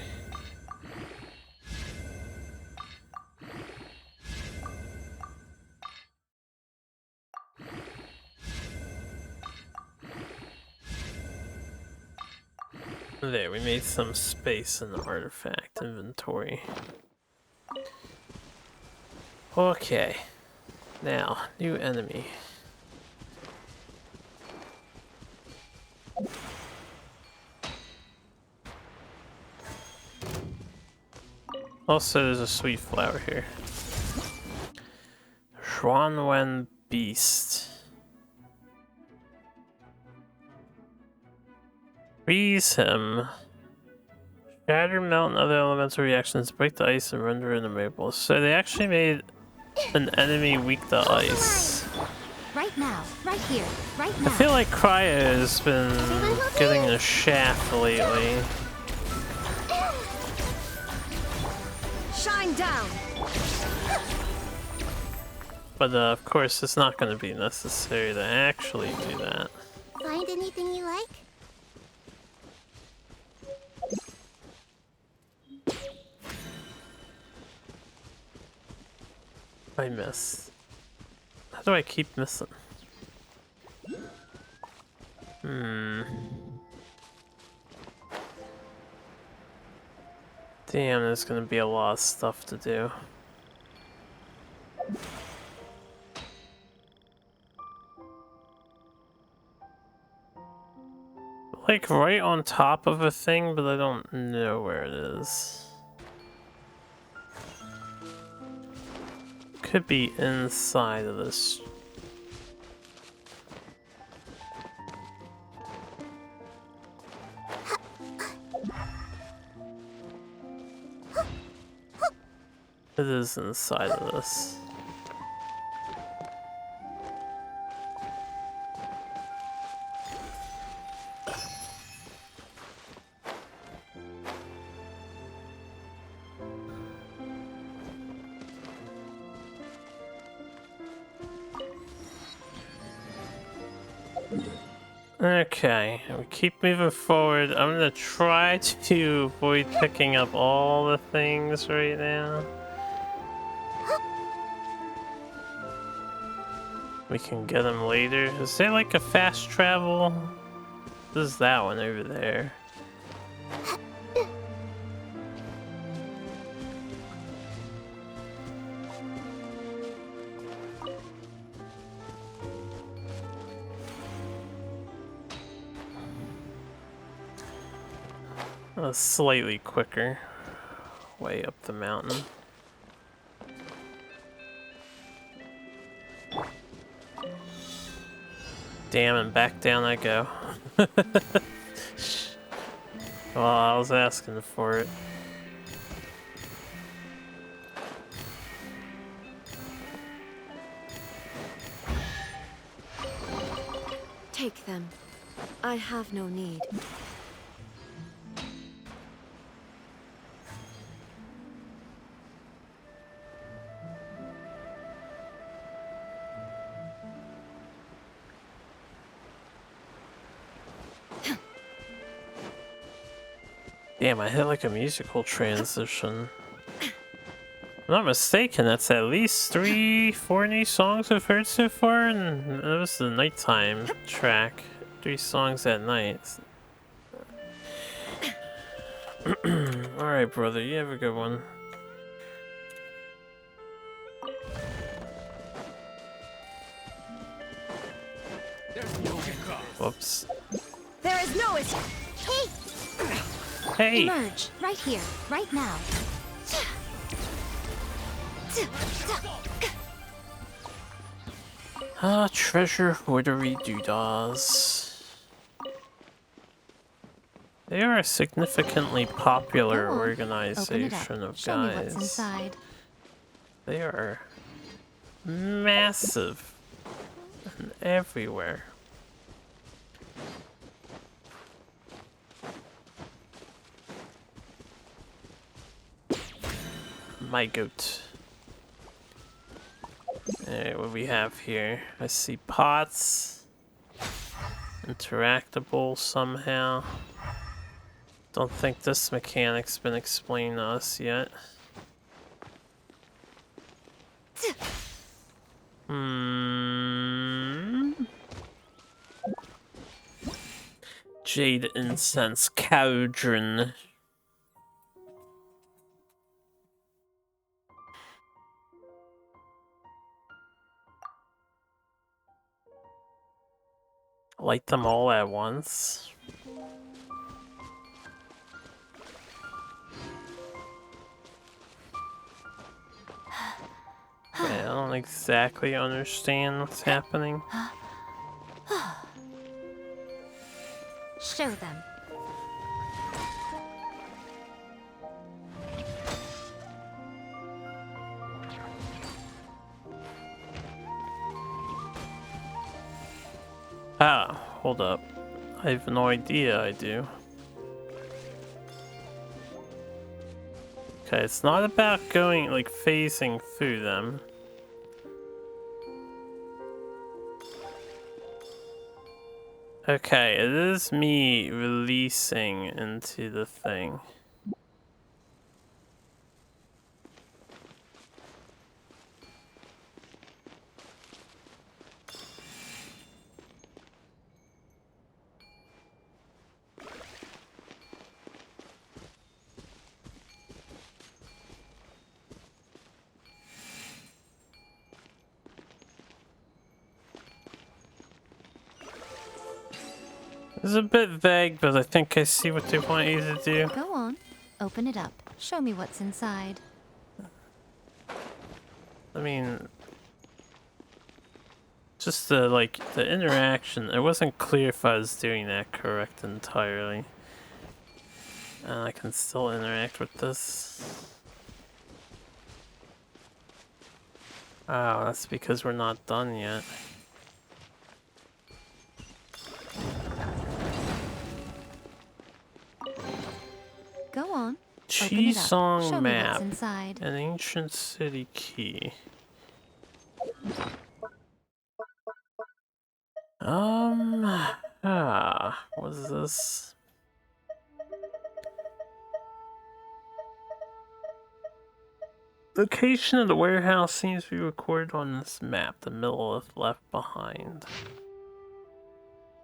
There, we made some space in the artifact inventory. Okay, now, new enemy. Also, there's a sweet flower here. Xuanwen Beast. Freeze him. Shatter, melt, and other elemental reactions. Break the ice and render it immovable. So they actually made an enemy weak to ice. Right now, right here, right now. I feel like Cryo has been getting a shaft lately. Shine down. But of course, it's not going to be necessary to actually do that. Find anything you like? I miss. How do I keep missing? Damn, there's gonna be a lot of stuff to do. Like right on top of a thing, but I don't know where it is. Could be inside of this. It is inside of this. Okay, we keep moving forward. I'm gonna try to avoid picking up all the things right now. We can get them later. Is there like a fast travel? This is that one over there. A slightly quicker way up the mountain. Damn, and back down I go. Well, I was asking for it. Take them. I have no need. Damn, I hit like a musical transition. If I'm not mistaken, that's at least 4 new songs I've heard so far, and that was the nighttime track. 3 songs at night. Alright, brother, you have a good one. Whoops. There is no escape. Hey! Emerge right here, right now. Ah, treasure hoardery doodahs. They are a significantly popular Go on, organization of Show me what's guys. inside. They are massive and everywhere. My goat. Alright, what we have here? I see pots. Interactable somehow. Don't think this mechanic's been explained to us yet. Jade incense cauldron. Light them all at once. Okay, I don't exactly understand what's happening. Show them. Ah, hold up. I have no idea I do. Okay, it's not about going, like, phasing through them. Okay, it is me releasing into the thing. It's a bit vague, but I think I see what they want you to do. Go on. Open it up. Show me what's inside. I mean, just the interaction. It wasn't clear if I was doing that correct entirely. And I can still interact with this. Oh, that's because we're not done yet. Go on. Chisong Show me map. what's inside. An ancient city key. What is this? Location of the warehouse seems to be recorded on this map. The middle is left behind.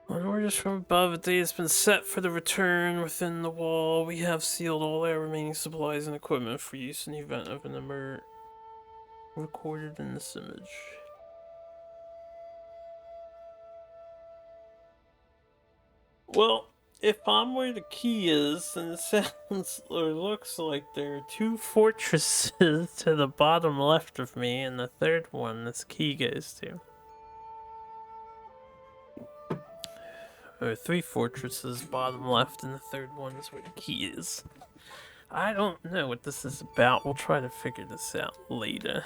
When orders from above, a date has been set for the return within the wall. We have sealed all our remaining supplies and equipment for use in the event of an emergency. Recorded in this image. Well, if I'm where the key is, then it sounds or looks like there are 2 fortresses to the bottom left of me, and the third one this key goes to. There are 3 fortresses bottom left, and the third one is where the key is. I don't know what this is about. We'll try to figure this out later.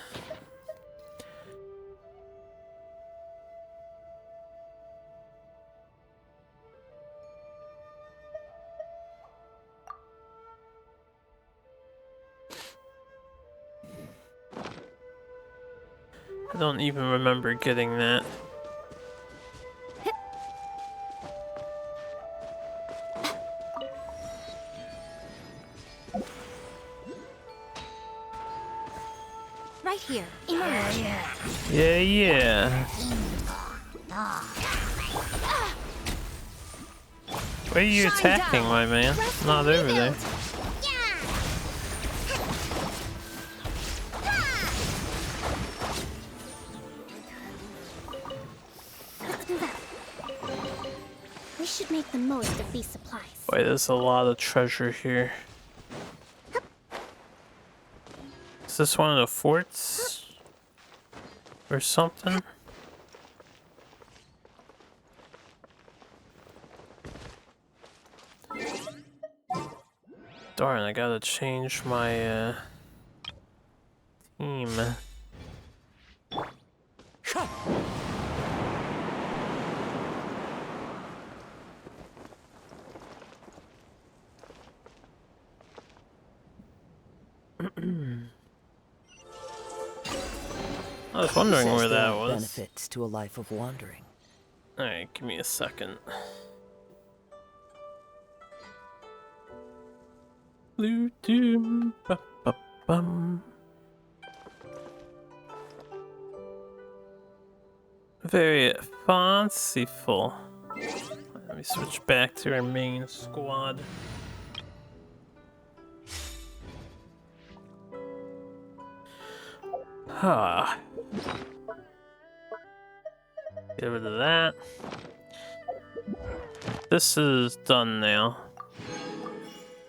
I don't even remember getting that. Right here, emerge. Yeah, yeah. Where are you attacking, my man? Not over there. We should make the most of these supplies. Boy, there's a lot of treasure here. Is this one of the forts? Or something? Darn, I gotta change my team. I was wondering where that was. Benefits to a life of wandering. Alright, give me a second. Very fanciful. Let me switch back to our main squad. Ah. Get rid of that. This is done now.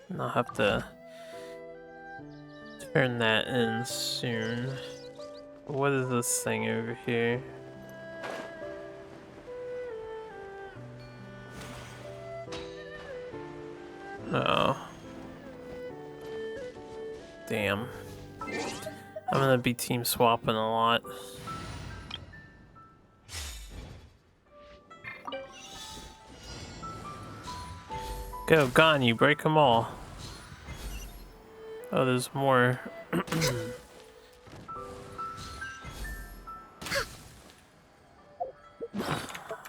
And I'll have to turn that in soon. What is this thing over here? Oh. Damn. I'm gonna be team swapping a lot. Go, gone, you break them all. Oh, there's more.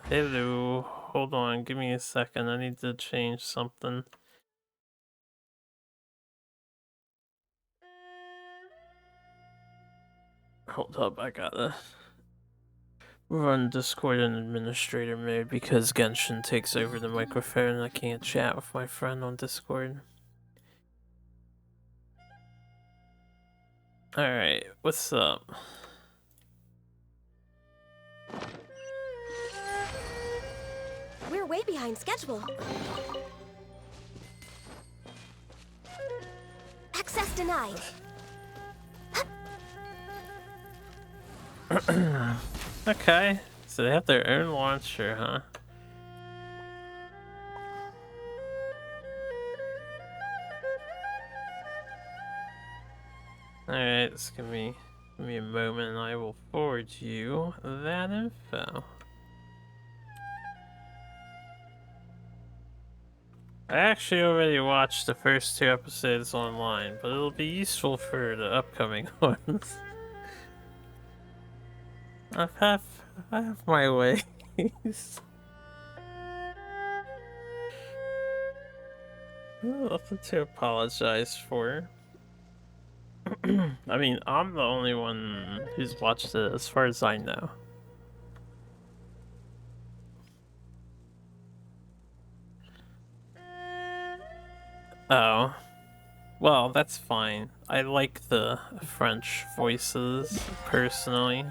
Hello. Hold on, give me a second. I need to change something. Hold up, I gotta run Discord in administrator mode because Genshin takes over the microphone and I can't chat with my friend on Discord. Alright, what's up? We're way behind schedule. Access denied. Okay, so they have their own launcher, huh? Alright, just give me a moment and I will forward you that info. I actually already watched the first 2 episodes online, but it'll be useful for the upcoming ones. I have my ways. Nothing to apologize for. I mean, I'm the only one who's watched it as far as I know. Oh. Well, that's fine. I like the French voices, personally.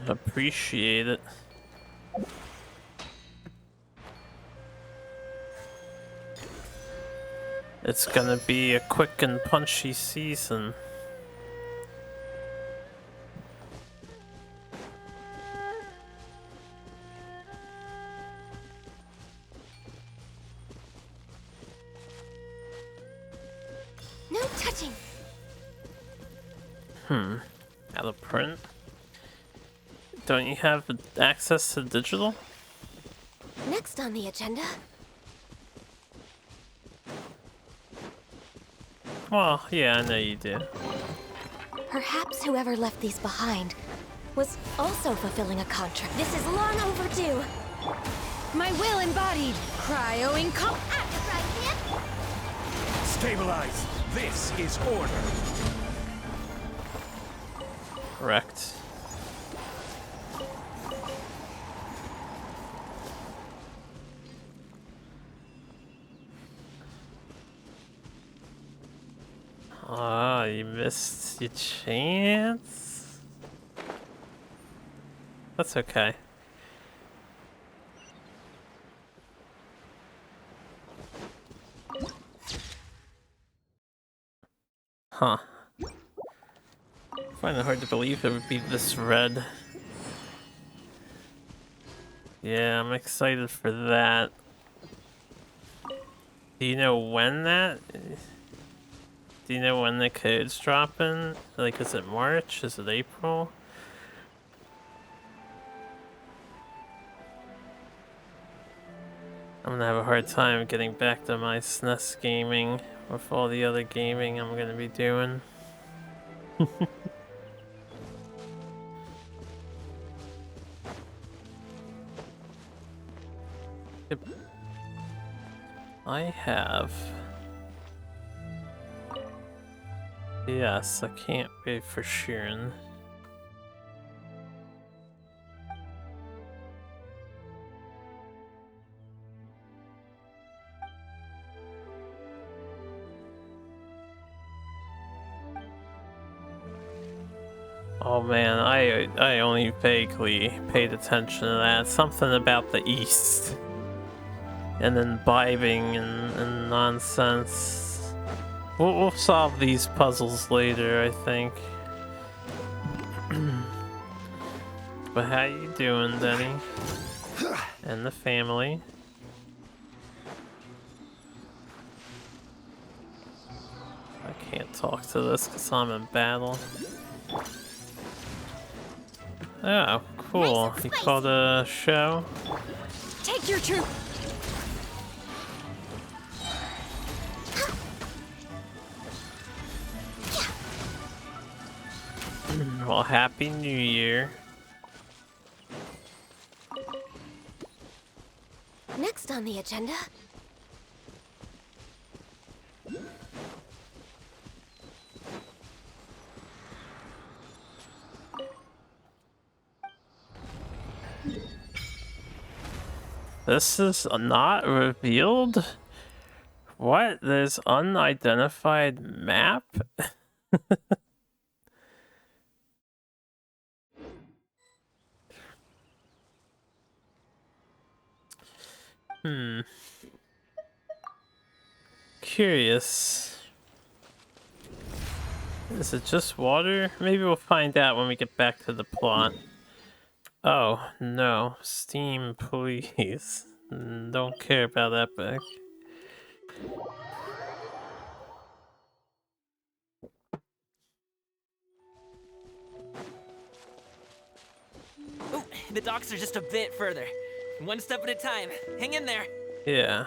Appreciate it. It's gonna be a quick and punchy season. No touching. Out of print? Don't you have access to digital? Next on the agenda. Well, yeah, I know you do. Perhaps whoever left these behind was also fulfilling a contract. This is long overdue. My will embodied. Cryo-incom. Stabilize. This is order. Correct. Ah, you missed your chance. That's okay. Huh. I find it hard to believe it would be this red. Yeah, I'm excited for that. Do you know when that? Do you know when the code's dropping? Like, is it March? Is it April? I'm gonna have a hard time getting back to my SNES gaming with all the other gaming I'm gonna be doing. Yep. I have. Yes, I can't be for sure. Oh man, I only vaguely paid attention to that. Something about the East. And then imbibing and nonsense. We'll solve these puzzles later, I think. But how you doing, Denny? And the family? I can't talk to this because I'm in battle. Oh, cool. You called a show? Take your troop. Well, Happy New Year. Next on the agenda. This is not revealed? What? There's unidentified map? Curious. Is it just water? Maybe we'll find out when we get back to the plot. Oh, no. Steam, please. Don't care about Epic. Oh, the docks are just a bit further. One step at a time. Hang in there. Yeah.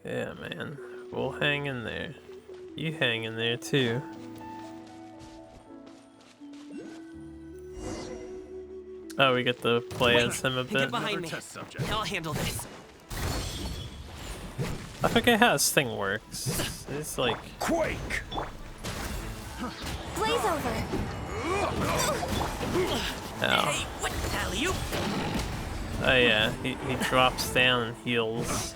Yeah, man. We'll hang in there. You hang in there, too. Oh, we get to play as him a bit. Get behind me. I'll handle this. I forget how this thing works. It's like... Quake! Blaze over. Oh. Hey, what the hell, you? Oh yeah, he drops down and heals.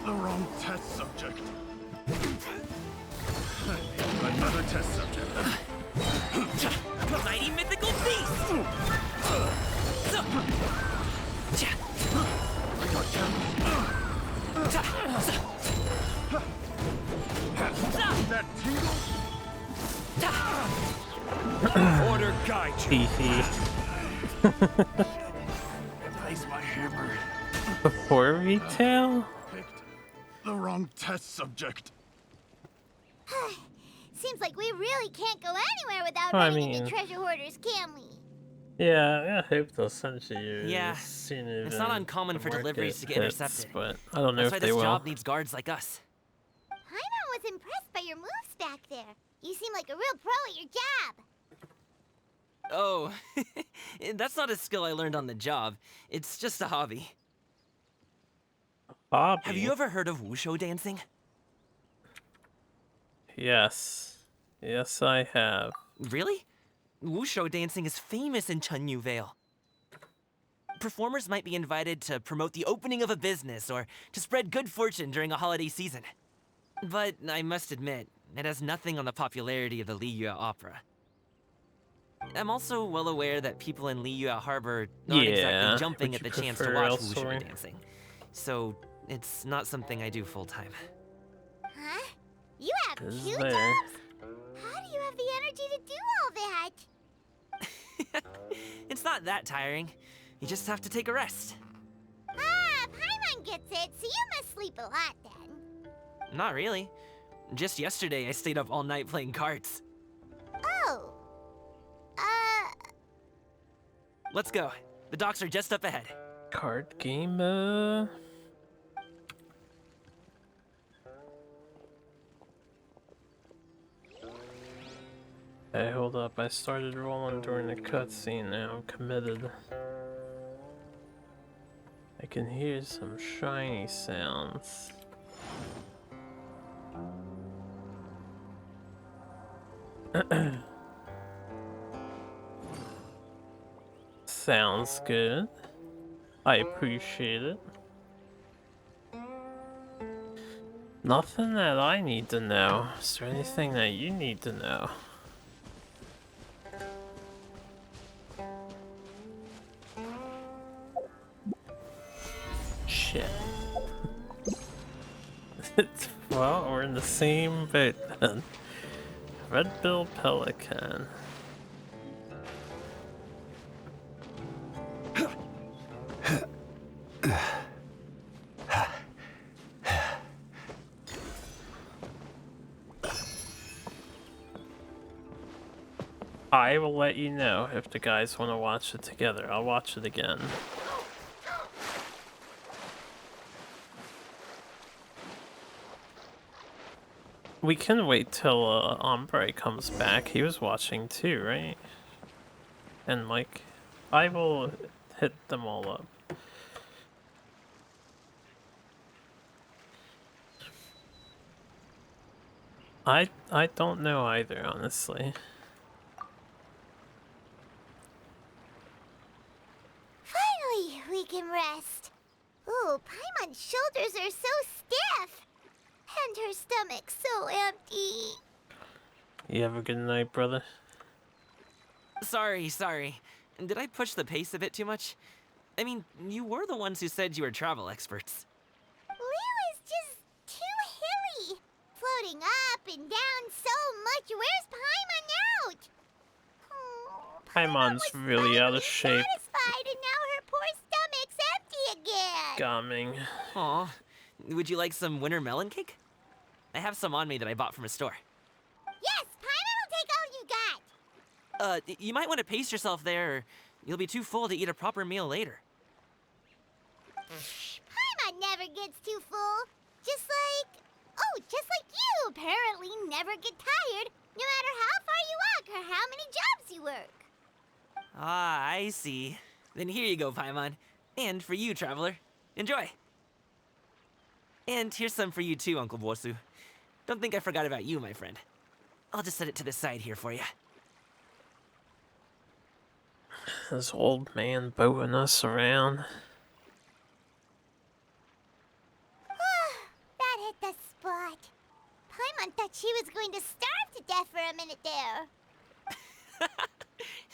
The wrong test subject. Another test subject. Mighty mythical beast! That tingle? Order guide you. Place my hammer. Before retail? Picked the wrong test subject. Seems like we really can't go anywhere without Well, I running mean- into treasure hoarders, can we? Yeah, I hope they'll send to you Yeah, as soon as it's not uncommon for deliveries to get hits, intercepted. but I don't know That's why if they this will. job needs guards like us. Paimon was impressed by your moves back there. You seem like a real pro at your job. Oh, that's not a skill I learned on the job. It's just a hobby. Hobby? Have you ever heard of wushu dancing? Yes. Yes, I have. Really? Wushu dancing is famous in Chunyu Vale. Performers might be invited to promote the opening of a business or to spread good fortune during a holiday season. But I must admit, it has nothing on the popularity of the Liyue Opera. I'm also well aware that people in Liyue Harbor aren't exactly jumping at the chance to watch wushu dancing. So, it's not something I do full-time. Huh? You have Is two there. jobs? How do you have the energy to do all that? It's not that tiring. You just have to take a rest. Ah, Paimon gets it, so you must sleep a lot then. Not really. Just yesterday, I stayed up all night playing cards. Oh. Let's go. The docks are just up ahead. Card game, Hey, hold up. I started rolling during the cutscene now. I'm committed. I can hear some shiny sounds. Sounds good. I appreciate it. Nothing that I need to know. Is there anything that you need to know? Shit. Well, we're in the same boat then. Red-billed pelican. I will let you know if the guys want to watch it together. I'll watch it again. We can wait till Ombre comes back. He was watching too, right? And Mike. I will hit them all up. I don't know either, honestly. Finally, we can rest. Ooh, Paimon's shoulders are so stiff. And her stomach's so empty. You have a good night, brother. Sorry. Did I push the pace a bit too much? I mean, you were the ones who said you were travel experts. Liu is just too hilly. Floating up and down so much. Where's Paimon out? Oh, Paimon's really out of shape. satisfied, and now her poor stomach's empty again. Gumming. Aw. Would you like some winter melon cake? I have some on me that I bought from a store. Yes, Paimon will take all you got. You might want to pace yourself there, or you'll be too full to eat a proper meal later. Paimon never gets too full. Just like you apparently never get tired, no matter how far you walk or how many jobs you work. Ah, I see. Then here you go, Paimon. And for you, traveler. Enjoy. And here's some for you too, Uncle Bosu. Don't think I forgot about you, my friend. I'll just set it to the side here for you. This old man boating us around. That hit the spot. Paimon thought she was going to starve to death for a minute there.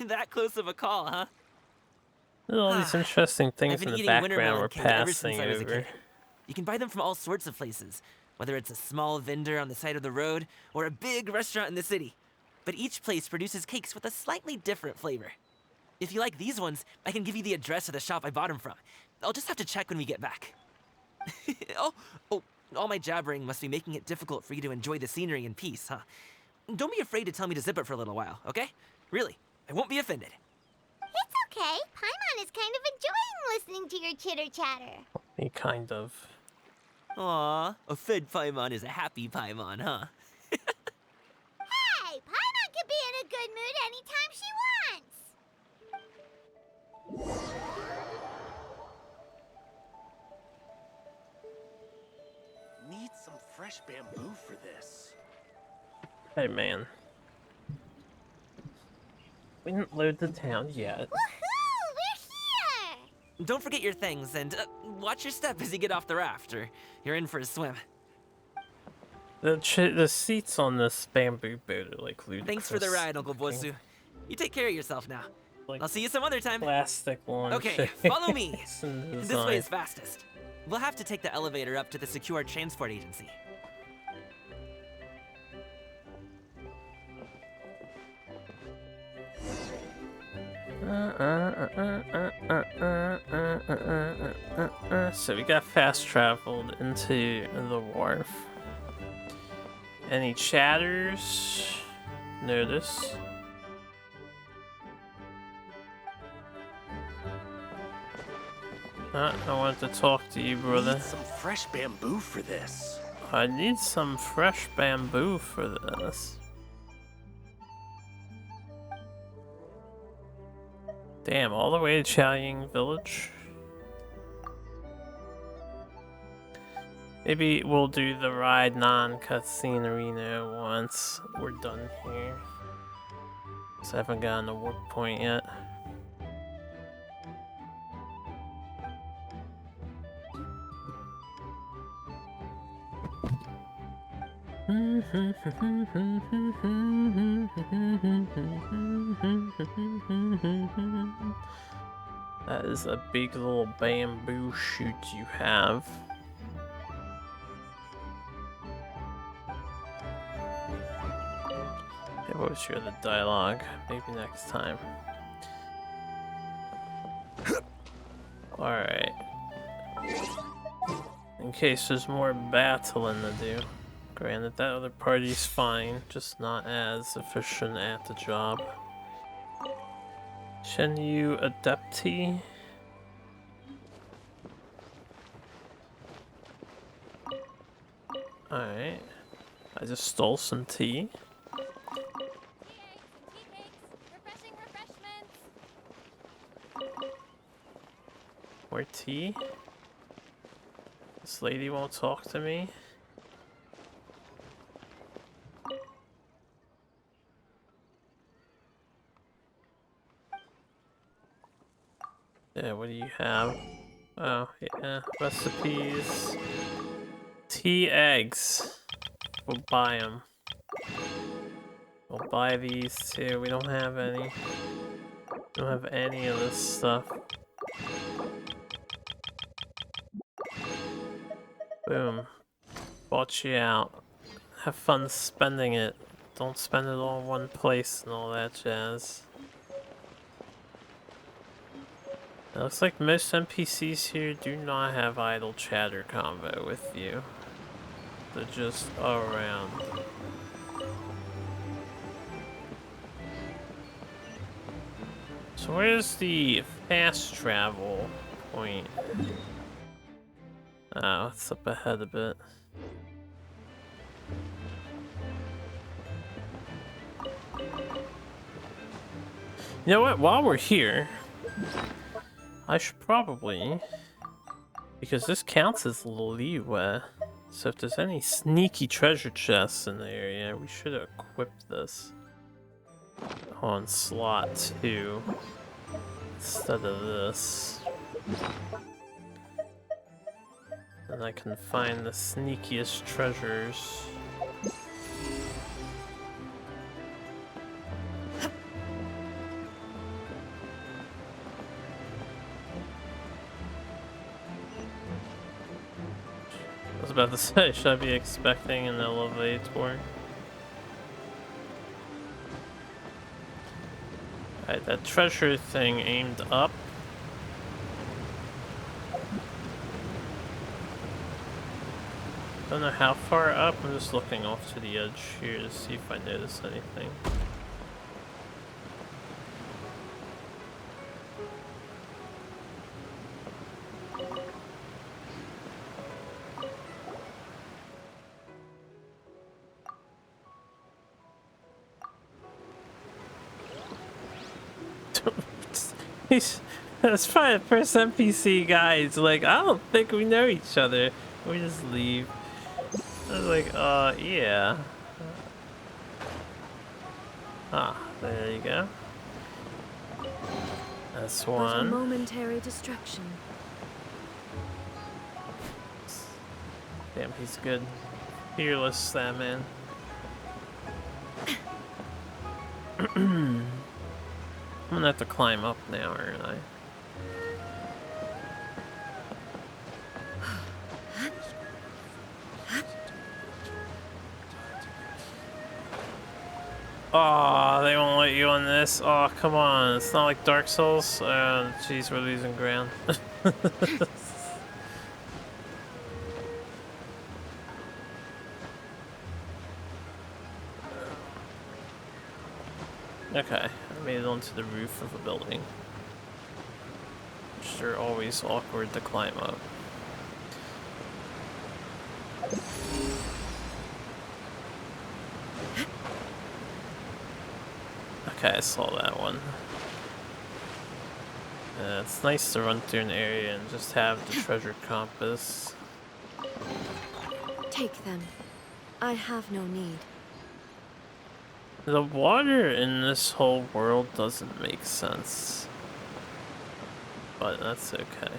That close of a call, huh? All these interesting things I've been in the eating winter background melon we're cake ever passing since I was a over. kid. You can buy them from all sorts of places, whether it's a small vendor on the side of the road or a big restaurant in the city. But each place produces cakes with a slightly different flavor. If you like these ones, I can give you the address of the shop I bought them from. I'll just have to check when we get back. Oh, all my jabbering must be making it difficult for you to enjoy the scenery in peace, huh? Don't be afraid to tell me to zip it for a little while, okay? Really, I won't be offended. It's okay. Paimon is kind of enjoying listening to your chitter-chatter. He kind of. Aw, a fed Paimon is a happy Paimon, huh? Hey, Paimon can be in a good mood anytime she wants. Need some fresh bamboo for this. Hey, man. We didn't load the town yet. Woohoo! We're here! Don't forget your things, and watch your step as you get off the raft, or you're in for a swim. The seats on this bamboo boat are like ludicrous. Thanks for the ride, Uncle Bosu. You take care of yourself now. Like I'll see you some other time. Plastic one. Okay, follow me. This way is fastest. We'll have to take the elevator up to the secure transport agency. So we got fast traveled into the wharf. Any chatters? Notice. I want to talk to you, brother. Need some fresh bamboo for this. I need some fresh bamboo for this. Damn, all the way to Chaoying Village? Maybe we'll do the ride non-cutscene arena once we're done here. Cause I haven't gotten the warp point yet. That is a big little bamboo shoot you have. Okay, what was your other dialogue? Maybe next time. Alright. In case there's more battling to do. Granted, that other party's fine, just not as efficient at the job. Shenyu Adepti? Alright. I just stole some tea. More tea? This lady won't talk to me? Yeah, what do you have? Oh, yeah, recipes. Tea eggs. We'll buy them. We'll buy these too. We don't have any. We don't have any of this stuff. Boom. Bought you out. Have fun spending it. Don't spend it all in one place and all that jazz. It looks like most NPCs here do not have idle chatter convo with you. They're just around. So where's the fast travel point? Oh, it's up ahead a bit. You know what? While we're here, I should probably, because this counts as Liyue, so if there's any sneaky treasure chests in the area, we should equip this on slot 2 instead of this. And I can find the sneakiest treasures. I was about to say, should I be expecting an elevator? Alright, that treasure thing aimed up. Don't know how far up, I'm just looking off to the edge here to see if I notice anything. That's probably the first NPC guy. It's like, I don't think we know each other. We just leave. I was like, yeah. Ah, there you go. That's But a one. momentary distraction. Damn, he's good. Fearless, that man. I'm gonna have to climb up now, aren't I? Oh, they won't let you on this. Oh, come on. It's not like Dark Souls. Jeez, we're losing ground. Okay, I made it onto the roof of a building. Which are always awkward to climb up. Okay, I saw that one. It's nice to run through an area and just have the treasure compass. Take them. I have no need. The water in this whole world doesn't make sense. But that's okay.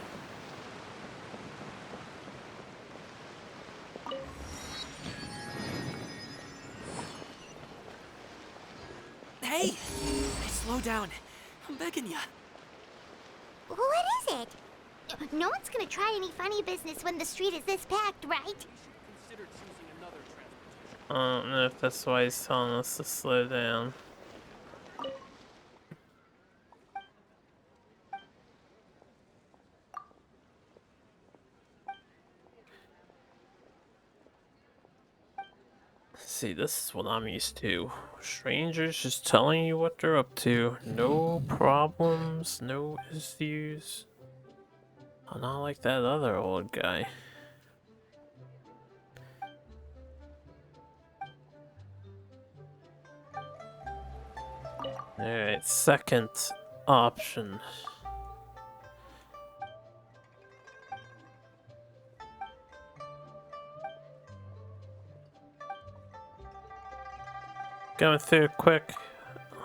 Hey! Slow down. I'm begging ya. What is it? No one's gonna try any funny business when the street is this packed, right? I don't know if that's why he's telling us to slow down. See, this is what I'm used to. Strangers just telling you what they're up to. No problems, no issues. I'm not like that other old guy. Alright, second option. Going through quick,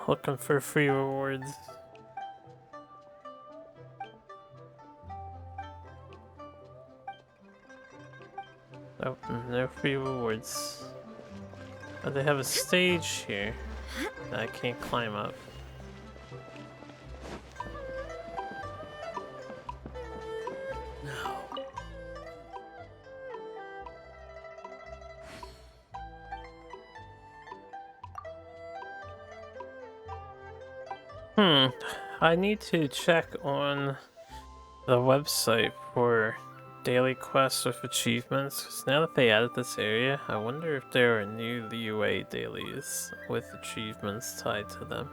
looking for free rewards. Nope, no free rewards. But they have a stage here that I can't climb up. I need to check on the website for daily quests with achievements, because now that they added this area, I wonder if there are new Liyue dailies with achievements tied to them.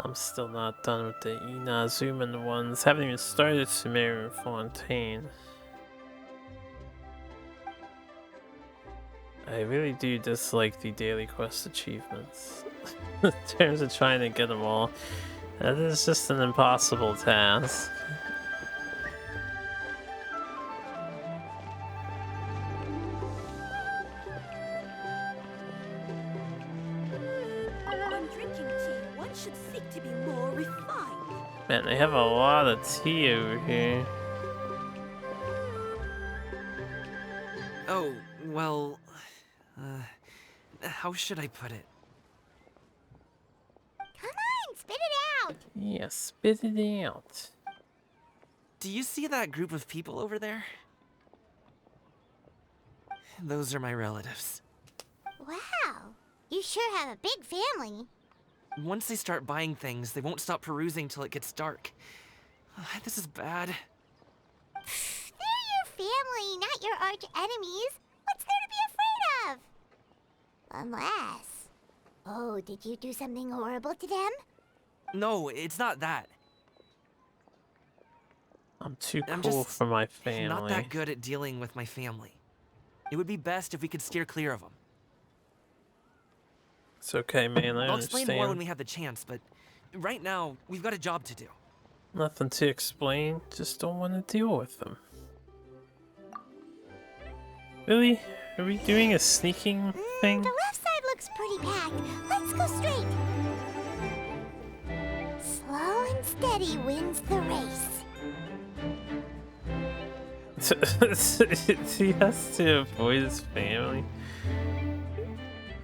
I'm still not done with the Inazuman ones. Haven't even started Sumerian Fontaine. I really do dislike the daily quest achievements. In terms of trying to get them all. That is just an impossible task. When drinking tea, one should seek to be more refined. Man, they have a lot of tea over here. Oh, well... how should I put it? Come on, spit it out! Yeah, spit it out. Do you see that group of people over there? Those are my relatives. Wow, you sure have a big family. Once they start buying things, they won't stop perusing till it gets dark. This is bad. They're your family, not your arch enemies. What's there to be afraid of? Unless... Oh, did you do something horrible to them? No, it's not that. I'm too I'm cool just for my family. not that good at dealing with my family. It would be best if we could steer clear of them. It's okay, man. I I'll explain understand. more when we have the chance, but right now, we've got a job to do. Nothing to explain, just don't want to deal with them. Really? Are we doing a sneaking thing? The left side looks pretty packed. Let's go straight. Slow and steady wins the race. He has to avoid his family.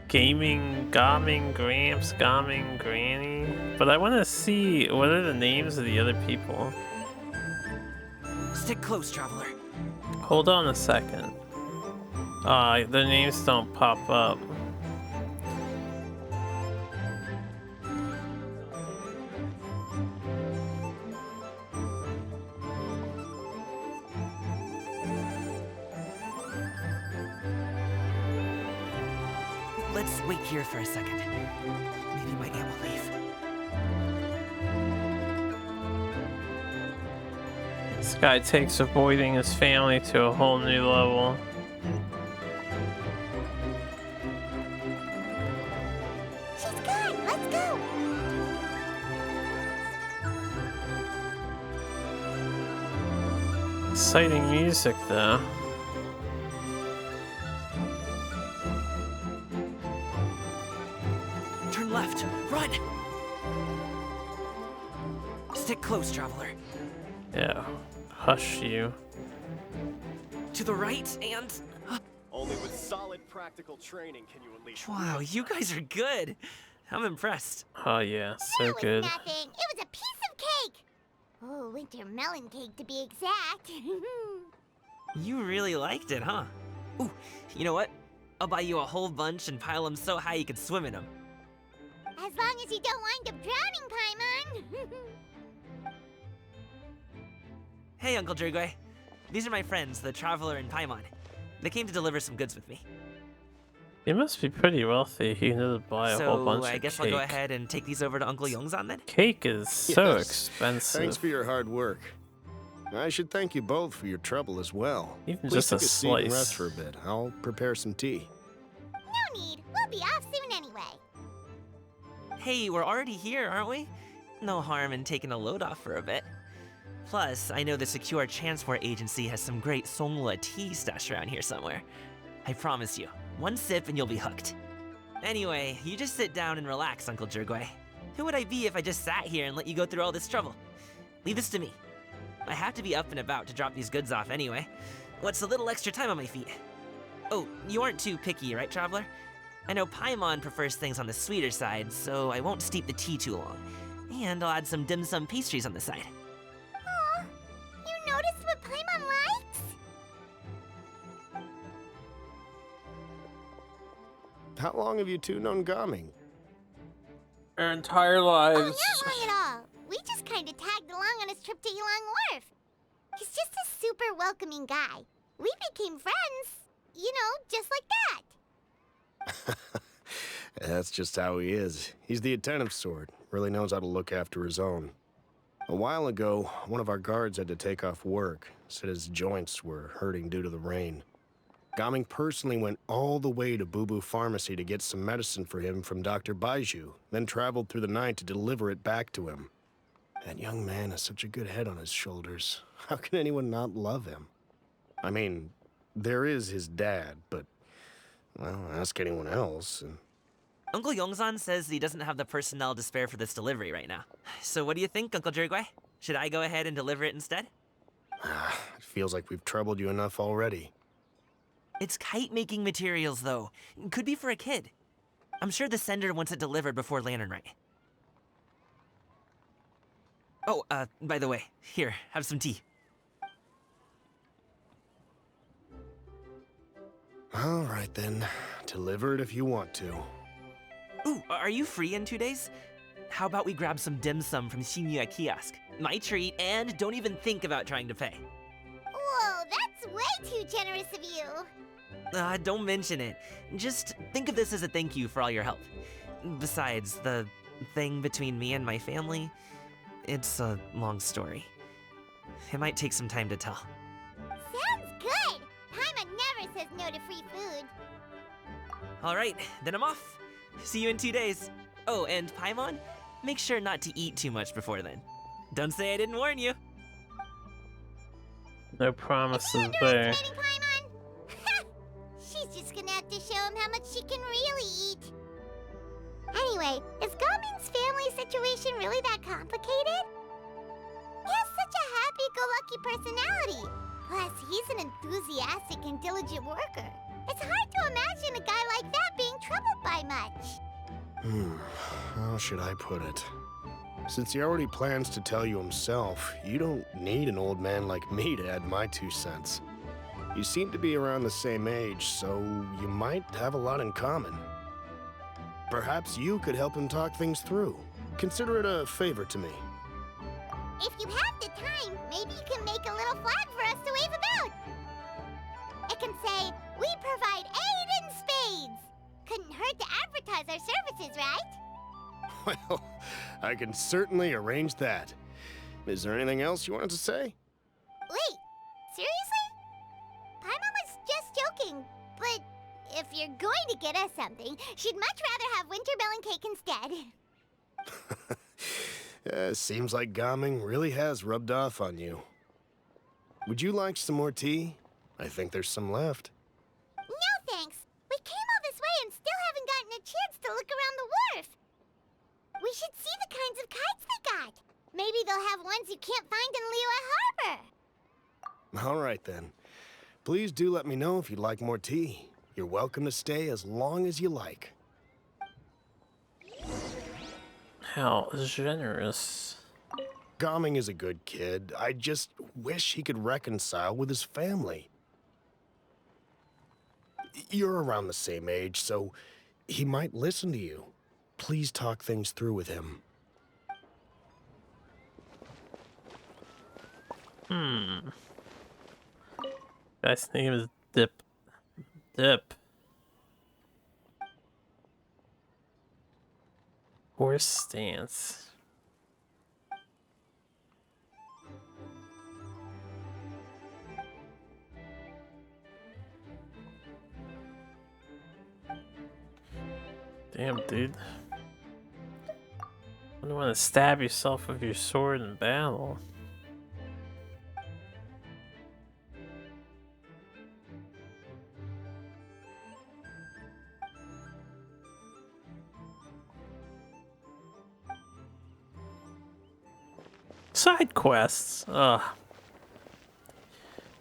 Gaming, Gramps, Granny. But I want to see what are the names of the other people. Stick close, traveler. Hold on a second. Their names don't pop up. Let's wait here for a second. Maybe my aunt will leave. This guy takes avoiding his family to a whole new level. She's gone. Let's go. Exciting music though. Turn left. Run! Stick close, traveler. Yeah. Hush you. To the right and... Only with solid practical training can you unleash. Wow, you guys are good. I'm impressed. Oh yeah, so That was good. nothing. It was a piece of cake. Oh, winter melon cake to be exact. You really liked it, huh? Ooh, you know what? I'll buy you a whole bunch and pile them so high you could swim in them. As long as you don't wind up drowning, Paimon. Hey, Uncle Jirgwe. These are my friends, the Traveler and Paimon. They came to deliver some goods with me. You must be pretty wealthy. You can just buy a whole bunch So, I of guess cake. I'll go ahead and take these over to Uncle Yongzan then? Cake is so Yes. expensive. Thanks for your hard work. I should thank you both for your trouble as well. Even Please just a take seat and slice. rest for a bit. I'll prepare some tea. No need. We'll be off soon anyway. Hey, we're already here, aren't we? No harm in taking a load off for a bit. Plus, I know the Secure Transport Agency has some great Songhua tea stashed around here somewhere. I promise you, one sip and you'll be hooked. Anyway, you just sit down and relax, Uncle Jirgwe. Who would I be if I just sat here and let you go through all this trouble? Leave this to me. I have to be up and about to drop these goods off anyway. What's a little extra time on my feet? Oh, you aren't too picky, right, Traveler? I know Paimon prefers things on the sweeter side, so I won't steep the tea too long. And I'll add some dim sum pastries on the side. Aw, you noticed what Paimon likes? How long have you two known Gaming? Our entire Oh, lives. not long at all. We just kind of tagged along on his trip to Yulong Wharf. He's just a super welcoming guy. We became friends. You know, just like that. That's just how he is. He's the attentive sort. Really knows how to look after his own. A while ago, one of our guards had to take off work. Said his joints were hurting due to the rain. Gaming personally went all the way to Boo Boo Pharmacy to get some medicine for him from Dr. Baiju, then traveled through the night to deliver it back to him. That young man has such a good head on his shoulders. How can anyone not love him? I mean, there is his dad, but, well, ask anyone else, and... Uncle Yongzan says he doesn't have the personnel to spare for this delivery right now. So what do you think, Uncle Jirgwe? Should I go ahead and deliver it instead? It feels like we've troubled you enough already. It's kite-making materials, though. Could be for a kid. I'm sure the sender wants it delivered before Lantern Rite. Oh, by the way, here, have some tea. All right, then. Deliver it if you want to. Ooh, are you free in 2 days? How about we grab some dim sum from Shinya Kiosk? My treat, and don't even think about trying to pay. Whoa, that's way too generous of you. Don't mention it. Just think of this as a thank you for all your help. Besides, the thing between me and my family, it's a long story. It might take some time to tell. Sounds good. Paimon never says no to free food. Alright, then I'm off. See you in 2 days. Oh, and Paimon, make sure not to eat too much before then. Don't say I didn't warn you. No promises there. Underestimating Paimon? She's just gonna have to show him how much she can really eat. Anyway, is Gaming's family situation really that complicated? He has such a happy-go-lucky personality. Plus, he's an enthusiastic and diligent worker. It's hard to imagine a guy like that being troubled by much. How should I put it? Since he already plans to tell you himself, you don't need an old man like me to add my 2 cents. You seem to be around the same age, so you might have a lot in common. Perhaps you could help him talk things through. Consider it a favor to me. If you have the time, maybe you can make a little flag for us to wave about. It can say, "We provide aid in spades." Couldn't hurt to advertise our services, right? Well, I can certainly arrange that. Is there anything else you wanted to say? Wait, seriously? Paimon was just joking, but if you're going to get us something, she'd much rather have wintermelon cake instead. Seems like Gaming really has rubbed off on you. Would you like some more tea? I think there's some left. No thanks. We came all this way and still haven't gotten a chance to look around the wharf. We should see the kinds of kites they got. Maybe they'll have ones you can't find in Liyue Harbor. All right, then. Please do let me know if you'd like more tea. You're welcome to stay as long as you like. How generous. Gaming is a good kid. I just wish he could reconcile with his family. You're around the same age, so he might listen to you. Please talk things through with him. Guy's name is Dip. Dip. Horse stance. Damn, dude. You don't want to stab yourself with your sword in battle. Side quests. Ugh.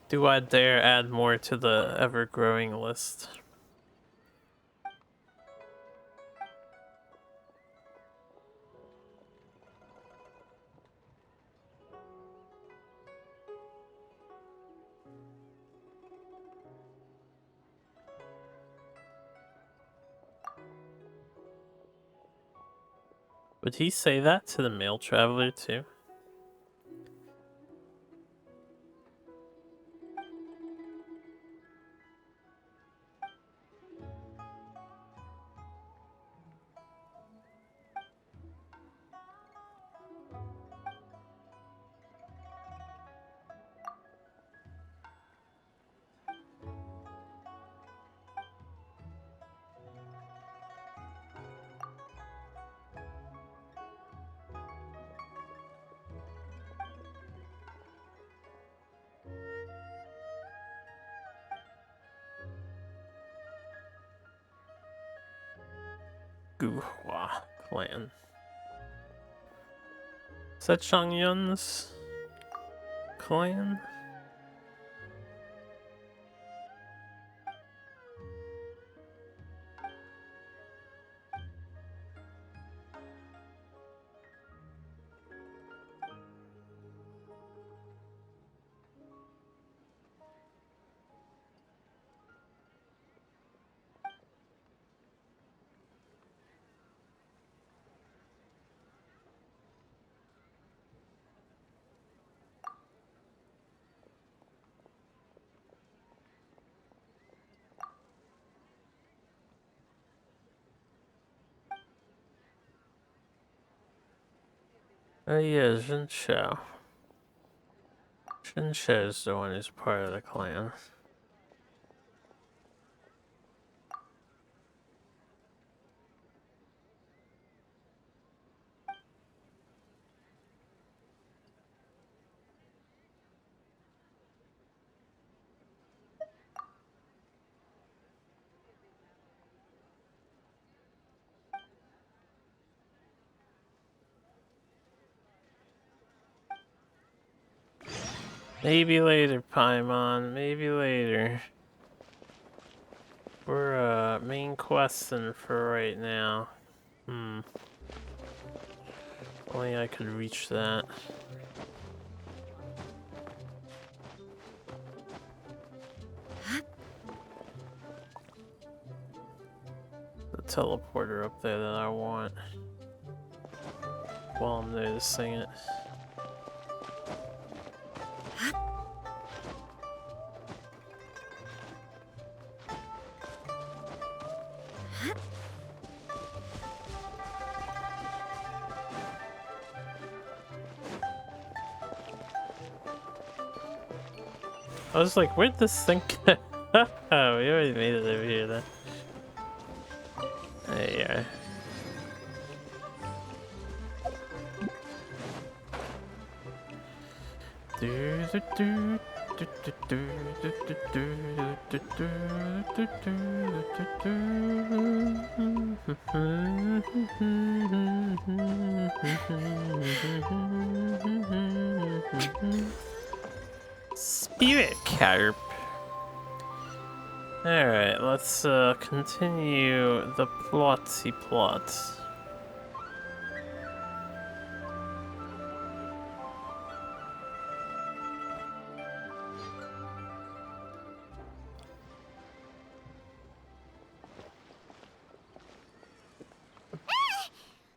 Do I dare add more to the ever-growing list? Would he say that to the male traveler too? Guhua clan. Is that Changyun's clan? Oh yeah, Zhenshou. Zhenshou's the one who's part of the clan. Maybe later, Paimon. Maybe later. We're main questing for right now. Only I could reach that. The teleporter up there that I want. While I'm noticing it. I was like, where'd this thing go? Oh, we already made it over here then. There you are. Spirit carp. Alright, let's continue the plotty plot.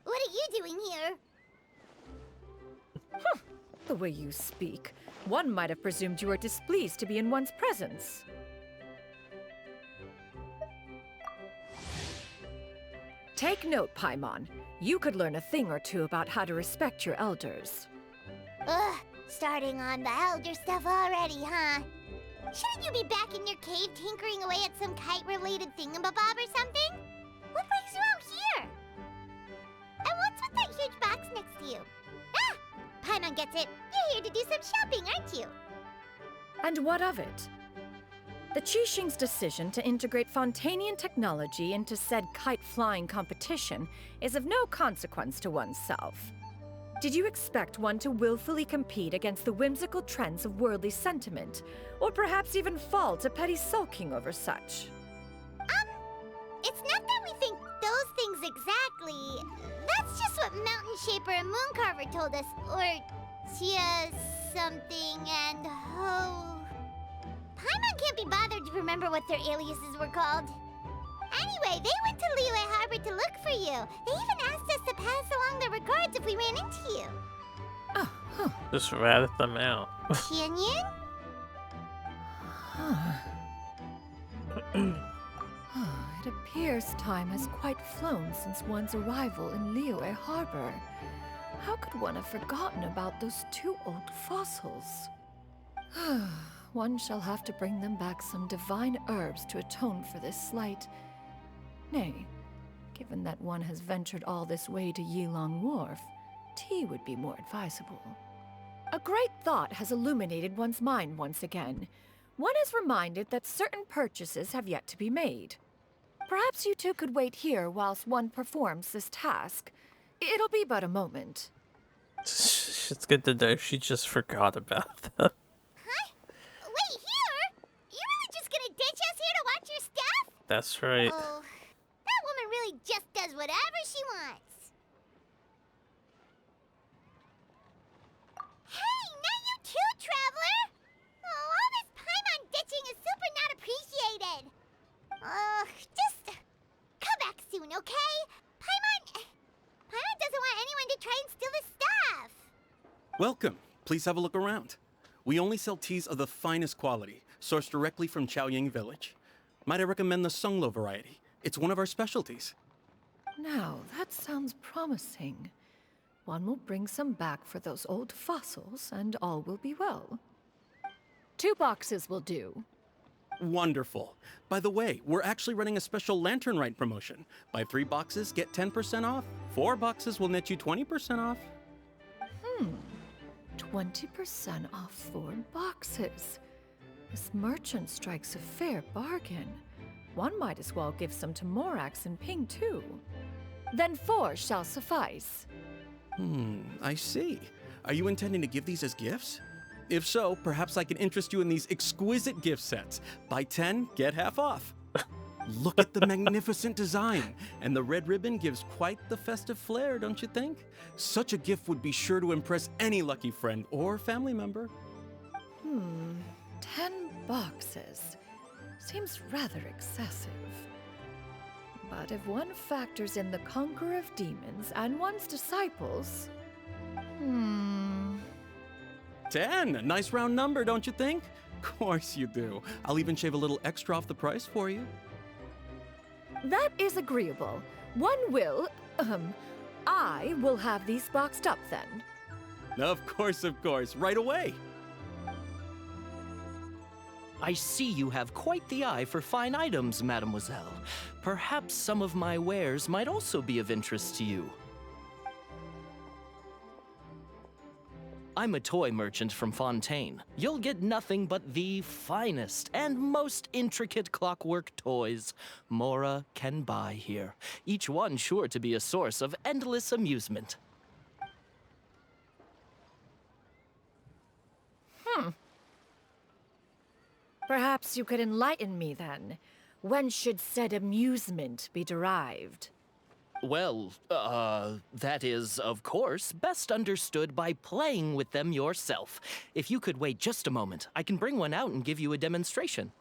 What are you doing here? The way you speak, one might have presumed you were displeased to be in one's presence. Take note, Paimon. You could learn a thing or two about how to respect your elders. Ugh, starting on the elder stuff already, huh? Shouldn't you be back in your cave tinkering away at some kite-related thingamabob or something? What brings you out here? And what's with that huge box next to you? Ah! Paimon gets it. You're here to do some shopping, aren't you? And what of it? The Qixing's decision to integrate Fontanian technology into said kite-flying competition is of no consequence to oneself. Did you expect one to willfully compete against the whimsical trends of worldly sentiment, or perhaps even fall to petty sulking over such? It's not that we think those things exactly. That's just what Mountain Shaper and Mooncarver told us, or Tia something and Ho. Paimon can't be bothered to remember what their aliases were called. Anyway, they went to Liyue Harbor to look for you. They even asked us to pass along their regards if we ran into you. Oh, huh. Just ratted them out. Tianyin? It appears time has quite flown since one's arrival in Liyue Harbor. How could one have forgotten about those two old fossils? One shall have to bring them back some divine herbs to atone for this slight. Nay, given that one has ventured all this way to Yilong Wharf, tea would be more advisable. A great thought has illuminated one's mind once again. One is reminded that certain purchases have yet to be made. Perhaps you two could wait here whilst one performs this task. It'll be but a moment. It's good to know she just forgot about them. Huh? Wait, here? You really just gonna ditch us here to watch your stuff? That's right. Oh, that woman really just does whatever she wants. Hey, not you too, Traveler! Oh, all this Paimon ditching is super not appreciated. Just come back soon, okay? Paimon doesn't want anyone to try and steal his stuff. Welcome. Please have a look around. We only sell teas of the finest quality, sourced directly from Chaoying Village. Might I recommend the Sunglo variety? It's one of our specialties. Now, that sounds promising. One will bring some back for those old fossils, and all will be well. 2 boxes will do. Wonderful. By the way, we're actually running a special Lantern Rite promotion. Buy 3 boxes, get 10% off. 4 boxes will net you 20% off. 20% off 4 boxes. This merchant strikes a fair bargain. One might as well give some to Morax and Ping too. Then 4 shall suffice. I see. Are you intending to give these as gifts? If so, perhaps I can interest you in these exquisite gift sets. Buy 10, get half off. Look at the magnificent design, and the red ribbon gives quite the festive flair, don't you think? Such a gift would be sure to impress any lucky friend or family member. 10 boxes. Seems rather excessive. But if one factors in the conqueror of demons and one's disciples... 10! A nice round number, don't you think? Of course you do. I'll even shave a little extra off the price for you. That is agreeable. One will, I will have these boxed up then. Of course, right away. I see you have quite the eye for fine items, mademoiselle. Perhaps some of my wares might also be of interest to you. I'm a toy merchant from Fontaine. You'll get nothing but the finest and most intricate clockwork toys Mora can buy here. Each one sure to be a source of endless amusement. Perhaps you could enlighten me then. When should said amusement be derived? Well, that is, of course, best understood by playing with them yourself. If you could wait just a moment, I can bring one out and give you a demonstration.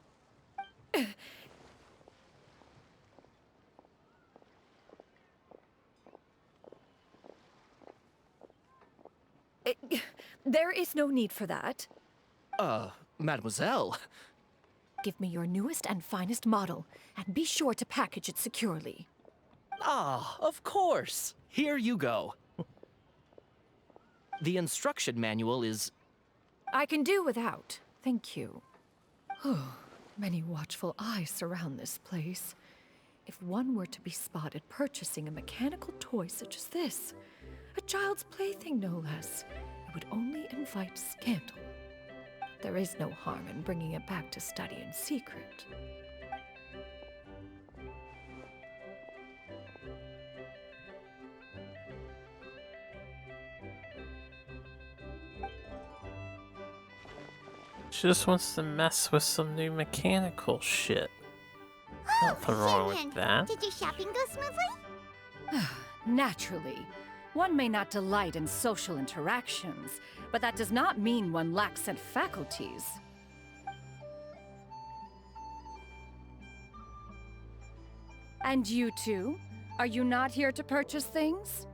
There is no need for that. Mademoiselle. Give me your newest and finest model, and be sure to package it securely. Ah, of course. Here you go. The instruction manual is... I can do without, thank you. Many watchful eyes surround this place. If one were to be spotted purchasing a mechanical toy such as this, a child's plaything no less, it would only invite scandal. There is no harm in bringing it back to study in secret. She just wants to mess with some new mechanical shit. Nothing wrong with that. Did your shopping go smoothly? Naturally. One may not delight in social interactions, but that does not mean one lacks said faculties. And you two? Are you not here to purchase things?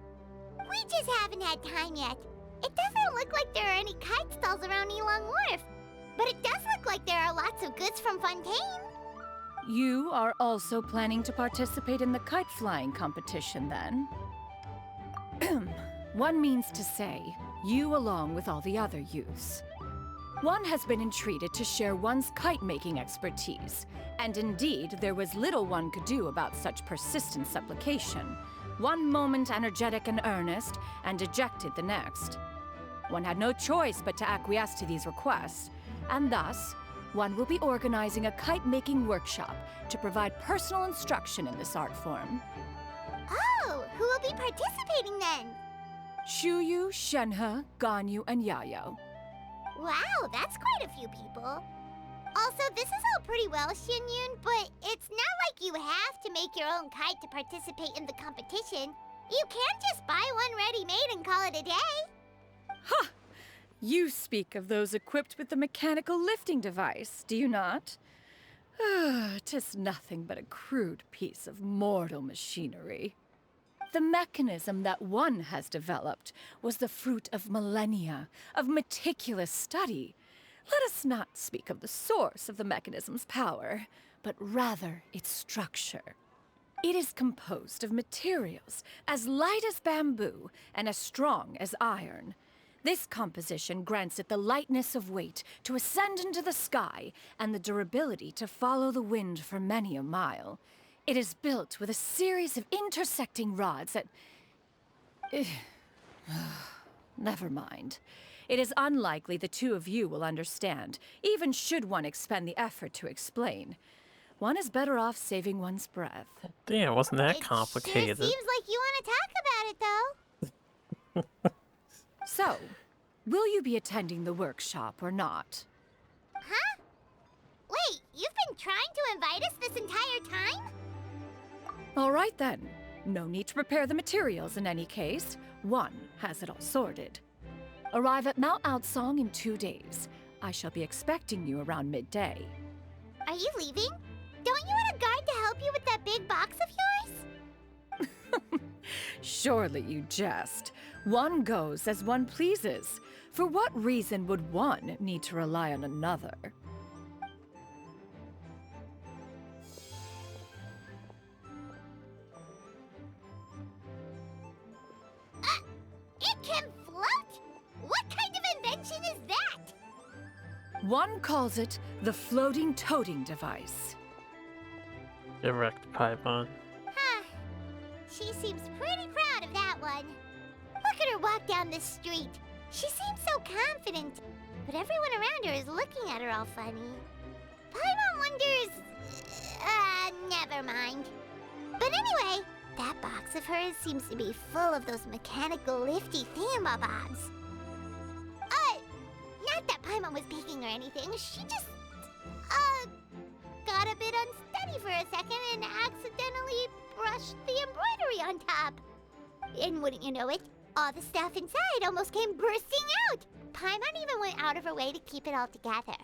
We just haven't had time yet. It doesn't look like there are any kite stalls around Elong Wharf, but it does look like there are lots of goods from Fontaine. You are also planning to participate in the kite flying competition, then? One means to say, you along with all the other youths. One has been entreated to share one's kite-making expertise, and indeed, there was little one could do about such persistent supplication. One moment energetic and earnest, and dejected the next. One had no choice but to acquiesce to these requests, and thus, one will be organizing a kite-making workshop to provide personal instruction in this art form. Oh, who will be participating then? Shuyu, Shenhe, Ganyu, and Yayo. Wow, that's quite a few people. Also, this is all pretty well, Xinyun, but it's not like you have to make your own kite to participate in the competition. You can just buy one ready-made and call it a day. Ha! You speak of those equipped with the mechanical lifting device, do you not? 'Tis nothing but a crude piece of mortal machinery. The mechanism that one has developed was the fruit of millennia of meticulous study. Let us not speak of the source of the mechanism's power, but rather its structure. It is composed of materials as light as bamboo and as strong as iron. This composition grants it the lightness of weight to ascend into the sky and the durability to follow the wind for many a mile. It is built with a series of intersecting rods that... Never mind. It is unlikely the two of you will understand, even should one expend the effort to explain. One is better off saving one's breath. Yeah, it wasn't that complicated. Sure seems like you want to talk about it, though. So, Will you be attending the workshop or not? Huh? Wait, you've been trying to invite us this entire time? All right then. No need to prepare the materials in any case. One has it all sorted. Arrive at Mount Outsong in 2 days. I shall be expecting you around midday. Are you leaving? Don't you want a guard to help you with that big box of yours? Surely you jest. One goes as one pleases. For what reason would one need to rely on another? It can float? What kind of invention is that? One calls it the floating toting device. Direct Paimon. Huh. She seems pretty proud of that one. Look at her walk down the street. She seems so confident, but everyone around her is looking at her all funny. Paimon wonders... never mind. But anyway, that box of hers seems to be full of those mechanical lifty thingamabobs. Not that Paimon was peeking or anything, she just... got a bit unsteady for a second and accidentally brushed the embroidery on top. And wouldn't you know it, all the stuff inside almost came bursting out. Paimon even went out of her way to keep it all together.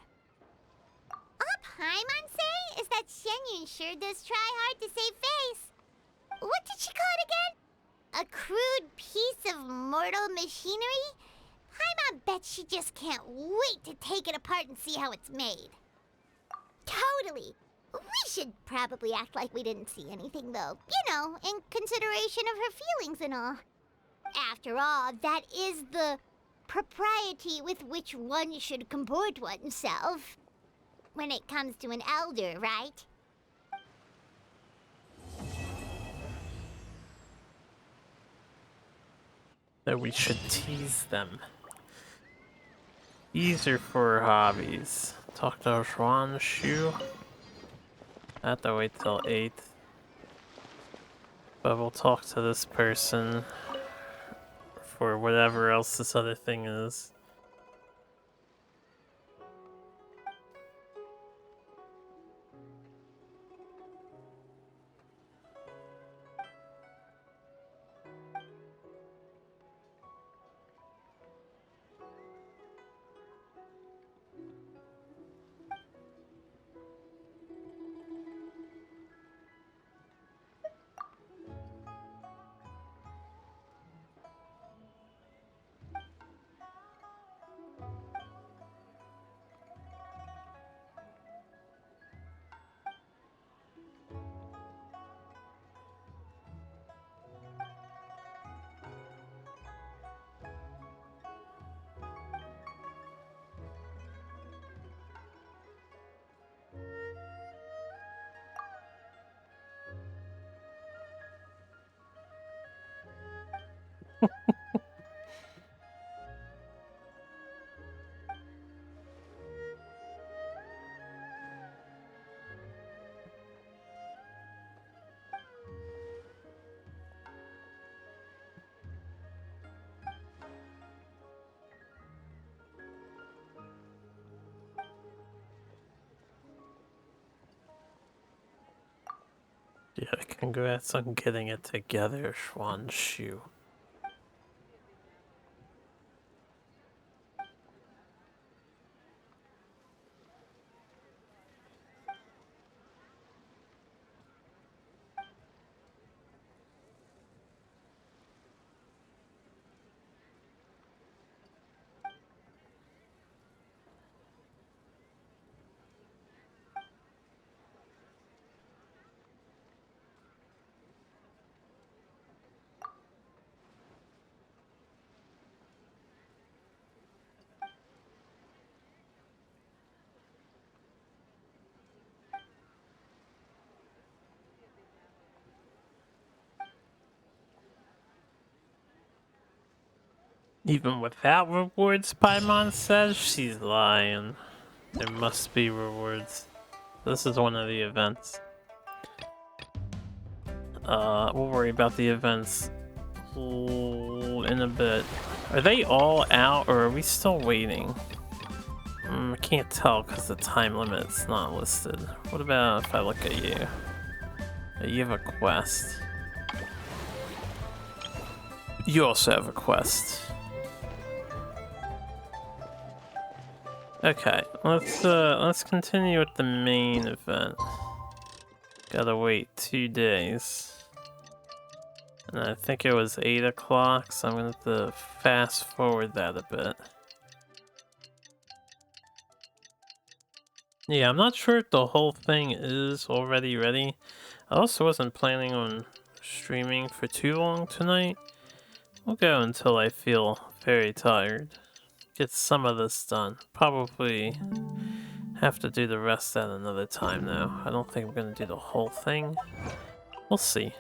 All Paimon say is that Shenyun sure does try hard to save face. What did she call it again? A crude piece of mortal machinery? Paimon bets she just can't wait to take it apart and see how it's made. Totally. We should probably act like we didn't see anything, though. You know, in consideration of her feelings and all. After all, that is the propriety with which one should comport oneself. When it comes to an elder, right? That we should tease them. Easier for hobbies. Talk to Xuan Shu. I have to wait till 8. But we'll talk to this person for whatever else this other thing is. Yeah, congrats on getting it together, Xuan Shu. Even without rewards, Paimon says she's lying. There must be rewards. This is one of the events. We'll worry about the events in a bit. Are they all out or are we still waiting? I can't tell because the time limit's not listed. What about if I look at you? You have a quest. You also have a quest. Okay, let's continue with the main event. Gotta wait 2 days. And I think it was 8 o'clock, so I'm gonna have to fast forward that a bit. Yeah, I'm not sure if the whole thing is already ready. I also wasn't planning on streaming for too long tonight. We'll go until I feel very tired. Get some of this done. Probably have to do the rest at another time though. I don't think I'm gonna do the whole thing. We'll see.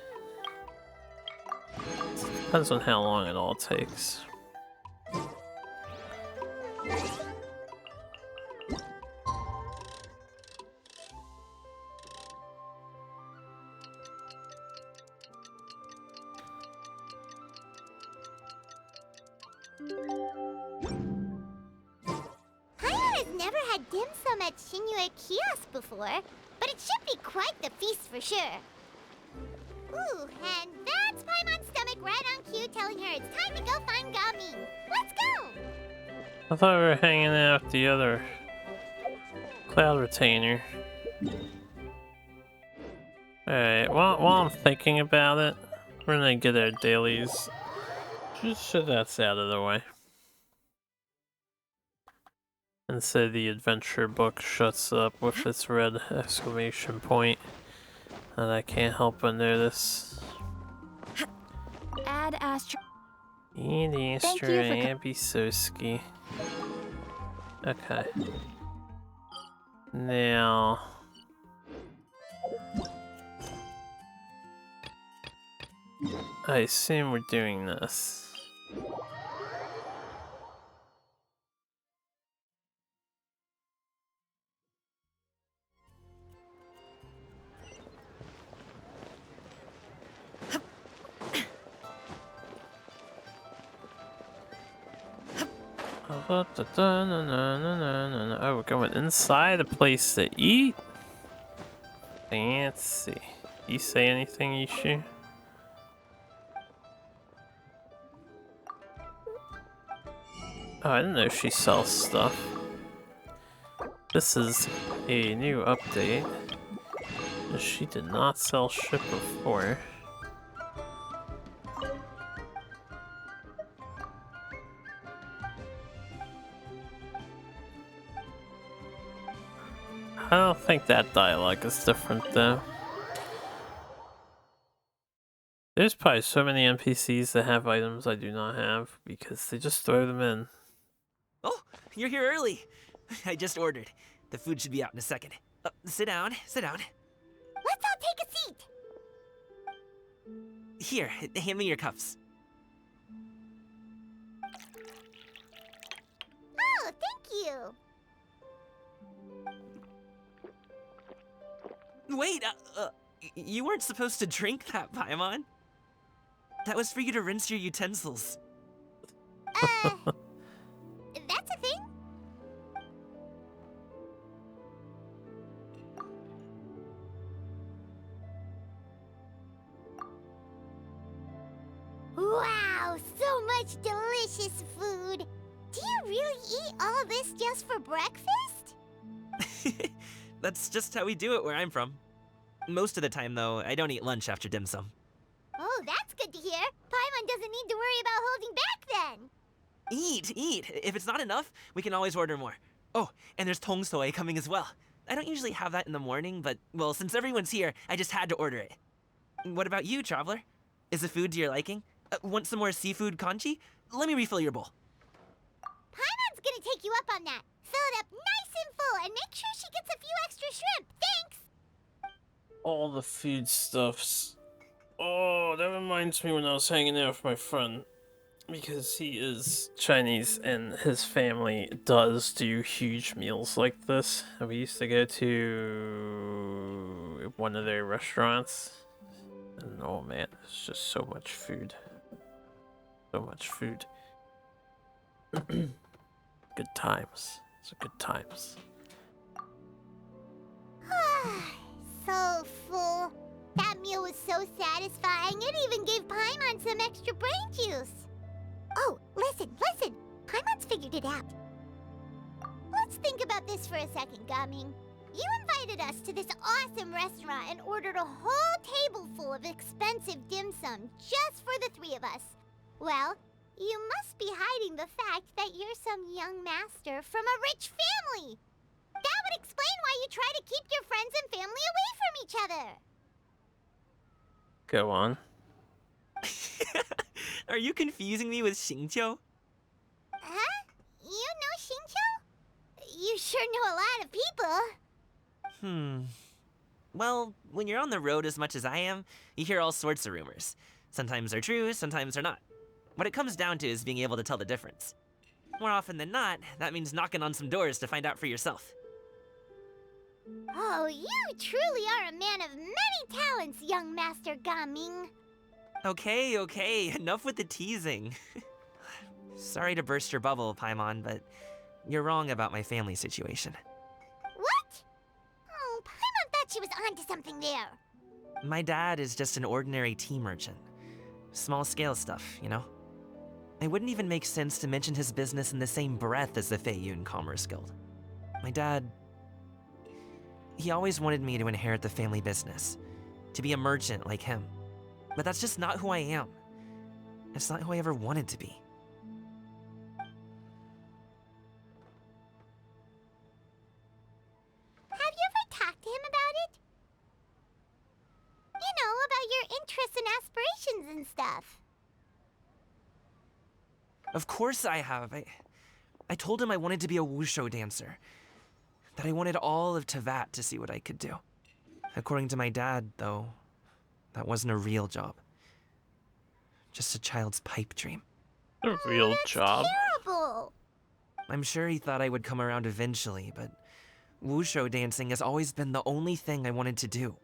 Depends on how long it all takes. Paimon has never had dim sum at Shinue Kiosk before, but it should be quite the feast for sure. Ooh, and that's Paimon's stomach right on cue telling her it's time to go find Gaming. Let's go! I thought we were hanging out with the other cloud retainer. Alright, while I'm thinking about it, we're gonna get our dailies. Just so that's out of the way. And so the adventure book shuts up with its red exclamation point that I can't help but notice. Add Astro. And Astro Abisoski. Okay. Now. I assume we're doing this. Oh, we're going inside a place to eat? Fancy. You say anything, Ishu? Oh, I didn't know she sells stuff. This is a new update. She did not sell shit before. I don't think that dialogue is different though. There's probably so many NPCs that have items I do not have because they just throw them in. Oh, you're here early. I just ordered. The food should be out in a second. Sit down, sit down. Let's all take a seat! Here, hand me your cups. Oh, thank you! Wait, you weren't supposed to drink that, Paimon. That was for you to rinse your utensils. That's a thing? Wow, so much delicious food! Do you really eat all this just for breakfast? That's just how we do it where I'm from. Most of the time, though, I don't eat lunch after dim sum. Oh, that's good to hear. Paimon doesn't need to worry about holding back then. Eat, eat. If it's not enough, we can always order more. Oh, and there's tong soy coming as well. I don't usually have that in the morning, but, well, since everyone's here, I just had to order it. What about you, traveler? Is the food to your liking? Want some more seafood congee? Let me refill your bowl. Paimon's gonna take you up on that. Fill it up nice and full and make sure she gets a few extra shrimp. Thanks! All the foodstuffs. Oh, that reminds me when I was hanging out with my friend. Because he is Chinese and his family does do huge meals like this. And we used to go to one of their restaurants. And oh man, it's just so much food. So much food. Good times. Those are good times. So full. That meal was so satisfying, it even gave Paimon some extra brain juice. Oh, listen. Paimon's figured it out. Let's think about this for a second, Gaming. You invited us to this awesome restaurant and ordered a whole table full of expensive dim sum just for the three of us. Well, you must be hiding the fact that you're some young master from a rich family. That would explain why you try to keep your friends and family away from each other. Go on. Are you confusing me with Xingqiu? Huh? You know Xingqiu? You sure know a lot of people. Well, when you're on the road as much as I am, you hear all sorts of rumors. Sometimes they're true, sometimes they're not. What it comes down to is being able to tell the difference. More often than not, that means knocking on some doors to find out for yourself. Oh, you truly are a man of many talents, young Master Gaming. Okay, enough with the teasing. Sorry to burst your bubble, Paimon, but you're wrong about my family situation. What? Oh, Paimon thought she was onto something there. My dad is just an ordinary tea merchant. Small scale stuff, you know? It wouldn't even make sense to mention his business in the same breath as the Feiyun Commerce Guild. My dad... he always wanted me to inherit the family business, to be a merchant like him. But that's just not who I am. It's not who I ever wanted to be. Have you ever talked to him about it? You know, about your interests and aspirations and stuff. Of course I have. I told him I wanted to be a wushu dancer. That I wanted all of Tevat to see what I could do. According to my dad, though, that wasn't a real job. Just a child's pipe dream. A real job? Terrible! I'm sure he thought I would come around eventually, but wushu dancing has always been the only thing I wanted to do.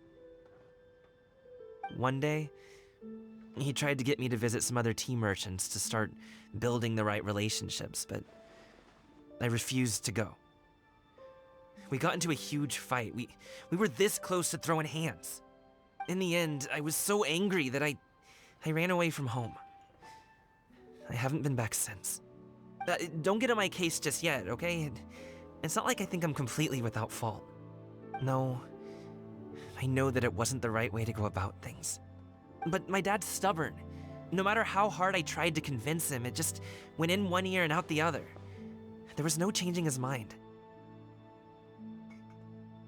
One day, he tried to get me to visit some other tea merchants to start building the right relationships, but I refused to go. We got into a huge fight. We were this close to throwing hands. In the end, I was so angry that I ran away from home. I haven't been back since. Don't get on my case just yet, okay? It's not like I think I'm completely without fault. No, I know that it wasn't the right way to go about things. But my dad's stubborn. No matter how hard I tried to convince him, it just went in one ear and out the other. There was no changing his mind.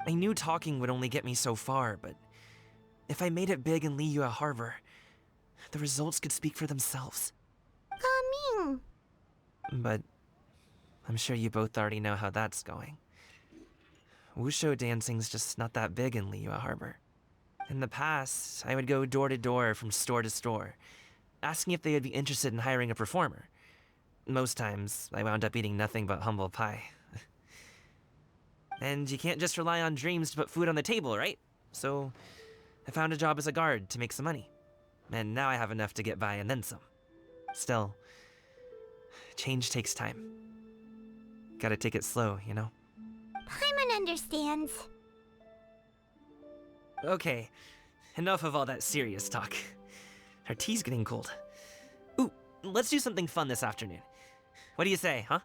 I knew talking would only get me so far, but if I made it big in Liyue Harbor, the results could speak for themselves. Gaming. But I'm sure you both already know how that's going. Wushu dancing's just not that big in Liyue Harbor. In the past, I would go door to door from store to store, asking if they would be interested in hiring a performer. Most times, I wound up eating nothing but humble pie. And you can't just rely on dreams to put food on the table, right? So I found a job as a guard to make some money. And now I have enough to get by and then some. Still, change takes time. Gotta take it slow, you know? Paimon understands. Okay, enough of all that serious talk. Our tea's getting cold. Ooh, let's do something fun this afternoon. What do you say, huh?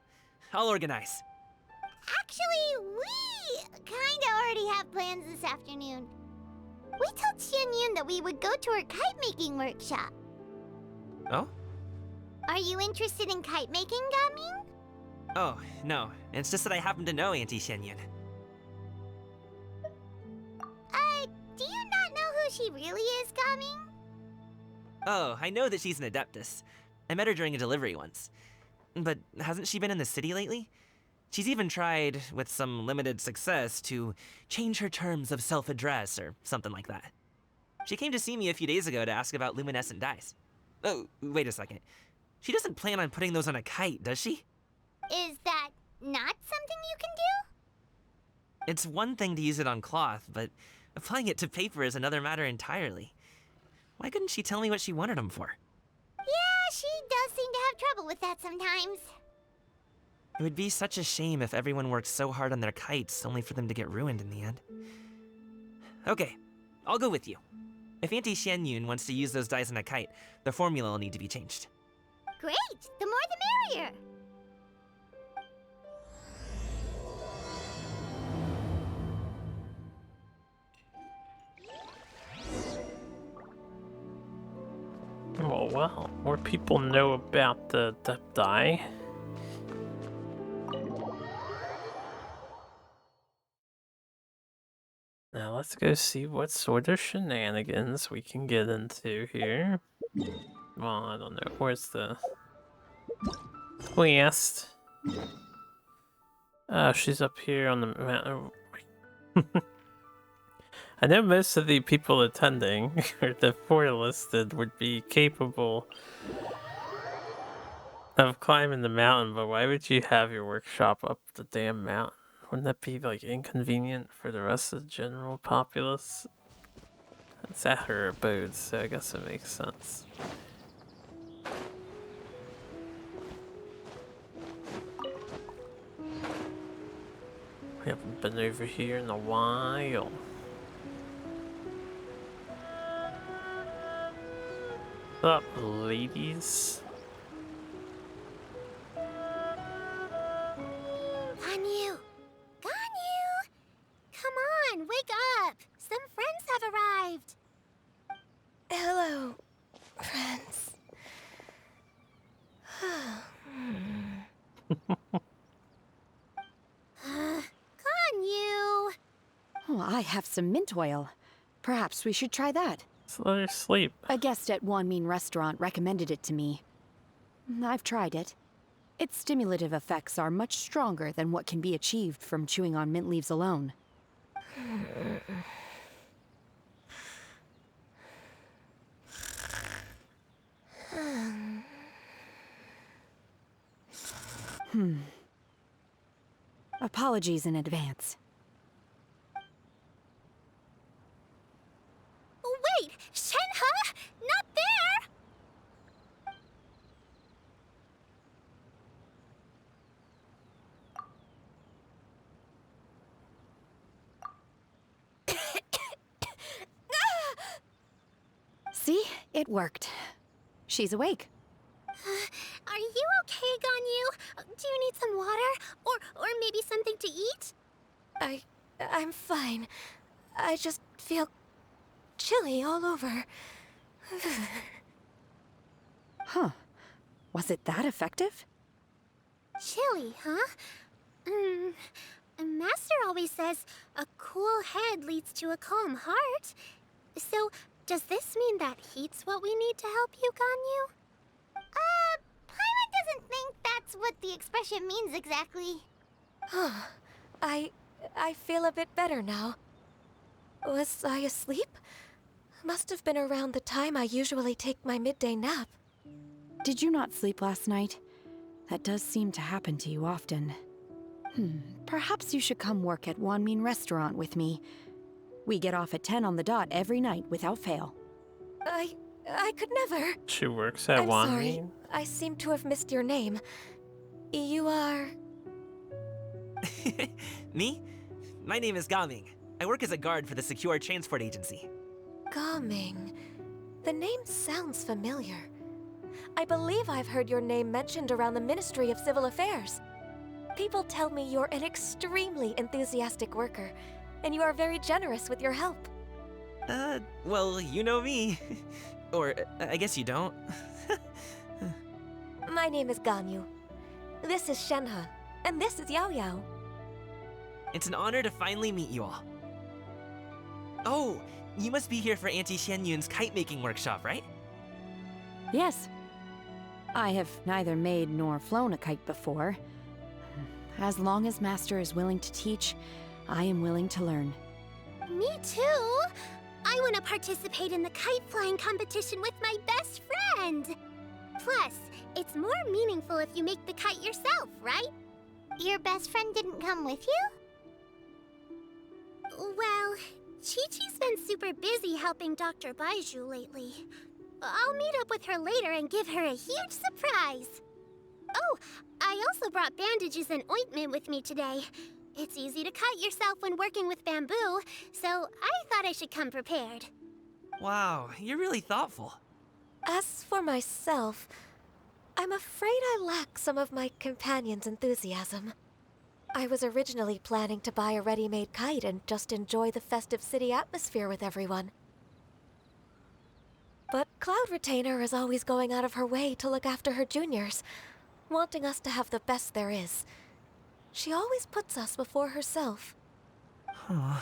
I'll organize. Actually, we kinda already have plans this afternoon. We told Xianyun that we would go to her kite-making workshop. Oh? Are you interested in kite-making, Gaming? Oh, no. It's just that I happen to know Auntie Xianyun. Do you not know who she really is, Gaming? Oh, I know that she's an adeptus. I met her during a delivery once. But hasn't she been in the city lately? She's even tried, with some limited success, to change her terms of self-address or something like that. She came to see me a few days ago to ask about luminescent dyes. Oh, wait a second. She doesn't plan on putting those on a kite, does she? Is that not something you can do? It's one thing to use it on cloth, but applying it to paper is another matter entirely. Why couldn't she tell me what she wanted them for? Yeah, she does seem with that sometimes. It would be such a shame if everyone worked so hard on their kites only for them to get ruined in the end. Okay, I'll go with you. If Auntie Xianyun wants to use those dies on a kite, the formula will need to be changed. Great! The more the merrier! Oh well, more people know about the die. Now let's go see what sort of shenanigans we can get into here. Well, I don't know. Where's the quest? Oh, she's up here on the mountain. I know most of the people attending, or the 4 listed, would be capable of climbing the mountain, but why would you have your workshop up the damn mountain? Wouldn't that be, like, inconvenient for the rest of the general populace? It's at her abode, so I guess it makes sense. We haven't been over here in a while. What's up, ladies? Ganyu! Ganyu! Come on, wake up! Some friends have arrived! Hello, friends. Ganyu! Oh, I have some mint oil. Perhaps we should try that. Let's let her sleep. A guest at Wanmin Restaurant recommended it to me. I've tried it. Its stimulative effects are much stronger than what can be achieved from chewing on mint leaves alone. Apologies in advance. Wait! Shenhe! Not there! See? It worked. She's awake. Are you okay, Ganyu? Do you need some water? Or maybe something to eat? I'm fine. I just feel chilly all over. Huh. Was it that effective? Chilly, huh? Master always says a cool head leads to a calm heart. So, does this mean that heat's what we need to help you, Ganyu? Paimon doesn't think that's what the expression means exactly. I feel a bit better now. Was I asleep? Must have been around the time I usually take my midday nap. Did you not sleep last night? That does seem to happen to you often. Perhaps you should come work at Wanmin Restaurant with me. We get off at 10 on the dot every night without fail. I could never. She works at I'm sorry. Wanmin. I seem to have missed your name. You are... Me? My name is Gaming. I work as a guard for the Secure Transport Agency. Gaming. The name sounds familiar. I believe I've heard your name mentioned around the Ministry of Civil Affairs. People tell me you're an extremely enthusiastic worker, and you are very generous with your help. Well, you know me. Or, I guess you don't. My name is Ganyu. This is Shenhe, and this is Yao Yao. It's an honor to finally meet you all. Oh, you must be here for Auntie Xianyun's kite-making workshop, right? Yes. I have neither made nor flown a kite before. As long as Master is willing to teach, I am willing to learn. Me too! I want to participate in the kite flying competition with my best friend! Plus, it's more meaningful if you make the kite yourself, right? Your best friend didn't come with you? Well, Chi-Chi's been super busy helping Dr. Baiju lately. I'll meet up with her later and give her a huge surprise. Oh, I also brought bandages and ointment with me today. It's easy to cut yourself when working with bamboo, so I thought I should come prepared. Wow, you're really thoughtful. As for myself, I'm afraid I lack some of my companion's enthusiasm. I was originally planning to buy a ready-made kite and just enjoy the festive city atmosphere with everyone. But Cloud Retainer is always going out of her way to look after her juniors, wanting us to have the best there is. She always puts us before herself. Huh.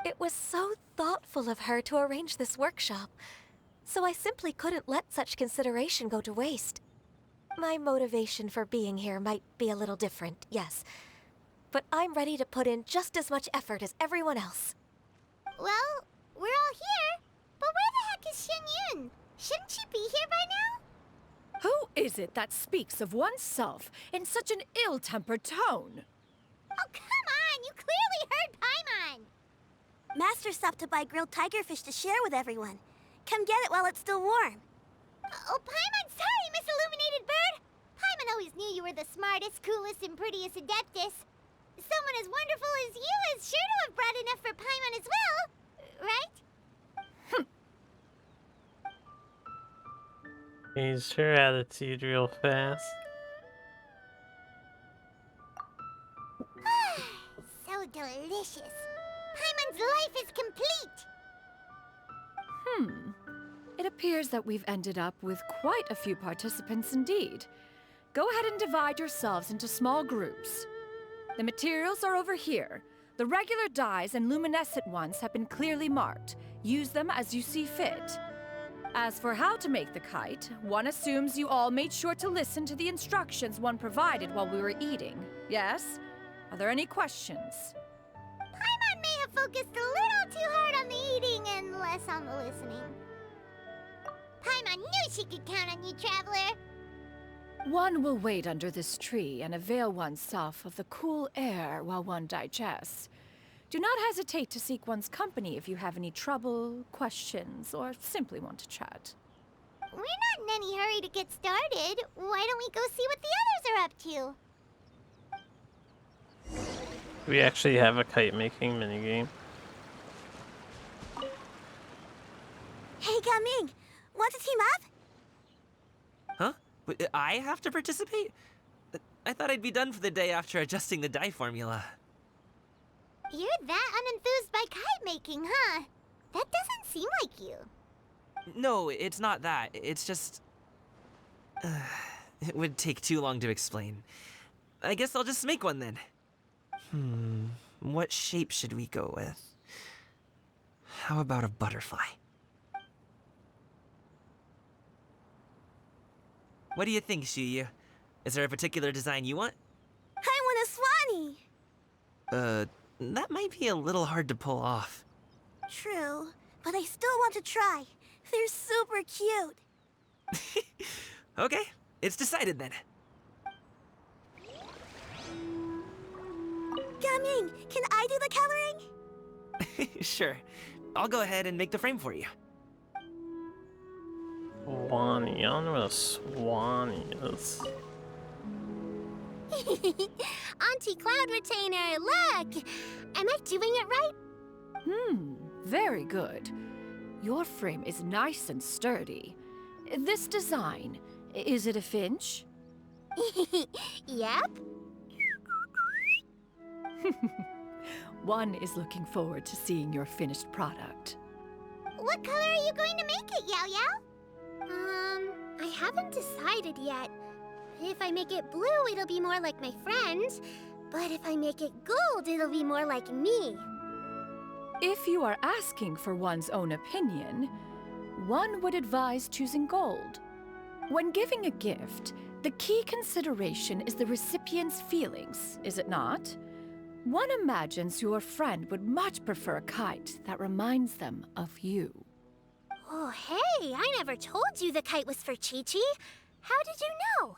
It was so thoughtful of her to arrange this workshop, so I simply couldn't let such consideration go to waste. My motivation for being here might be a little different, yes, but I'm ready to put in just as much effort as everyone else. Well, we're all here, but where the heck is Shen Yun? Shouldn't she be here by now? Who is it that speaks of oneself in such an ill-tempered tone? Oh, come on! You clearly heard Paimon! Master stopped to buy grilled tigerfish to share with everyone. Come get it while it's still warm. Oh, Paimon, sorry, Miss Illuminated Bird! Paimon always knew you were the smartest, coolest, and prettiest Adeptus. Someone as wonderful as you is sure to have brought enough for Paimon as well, right? Changed her attitude real fast. So delicious. Paimon's life is complete! It appears that we've ended up with quite a few participants indeed. Go ahead and divide yourselves into small groups. The materials are over here. The regular dyes and luminescent ones have been clearly marked. Use them as you see fit. As for how to make the kite, one assumes you all made sure to listen to the instructions one provided while we were eating. Yes? Are there any questions? Paimon may have focused a little too hard on the eating and less on the listening. Paimon knew she could count on you, Traveler! One will wait under this tree and avail oneself of the cool air while one digests. Do not hesitate to seek one's company if you have any trouble, questions, or simply want to chat. We're not in any hurry to get started. Why don't we go see what the others are up to? We actually have a kite making minigame. Hey, Gaming! Want to team up? Huh? But I have to participate? I thought I'd be done for the day after adjusting the dye formula. You're that unenthused by kite making, huh? That doesn't seem like you. No, it's not that. It's just... it would take too long to explain. I guess I'll just make one then. What shape should we go with? How about a butterfly? What do you think, Shuyu? Is there a particular design you want? I want a swanee! That might be a little hard to pull off. True, but I still want to try. They're super cute. Okay, it's decided then. Gaming, can I do the coloring? Sure. I'll go ahead and make the frame for you. Swanee, I don't know what a swanee is. Auntie Cloud Retainer, look! Am I doing it right? Very good. Your frame is nice and sturdy. This design, is it a finch? Yep. One is looking forward to seeing your finished product. What color are you going to make it, Yao Yao? I haven't decided yet. If I make it blue, it'll be more like my friends. But if I make it gold, it'll be more like me. If you are asking for one's own opinion, one would advise choosing gold. When giving a gift, the key consideration is the recipient's feelings, is it not? One imagines your friend would much prefer a kite that reminds them of you. Oh, hey, I never told you the kite was for Chi-Chi. How did you know?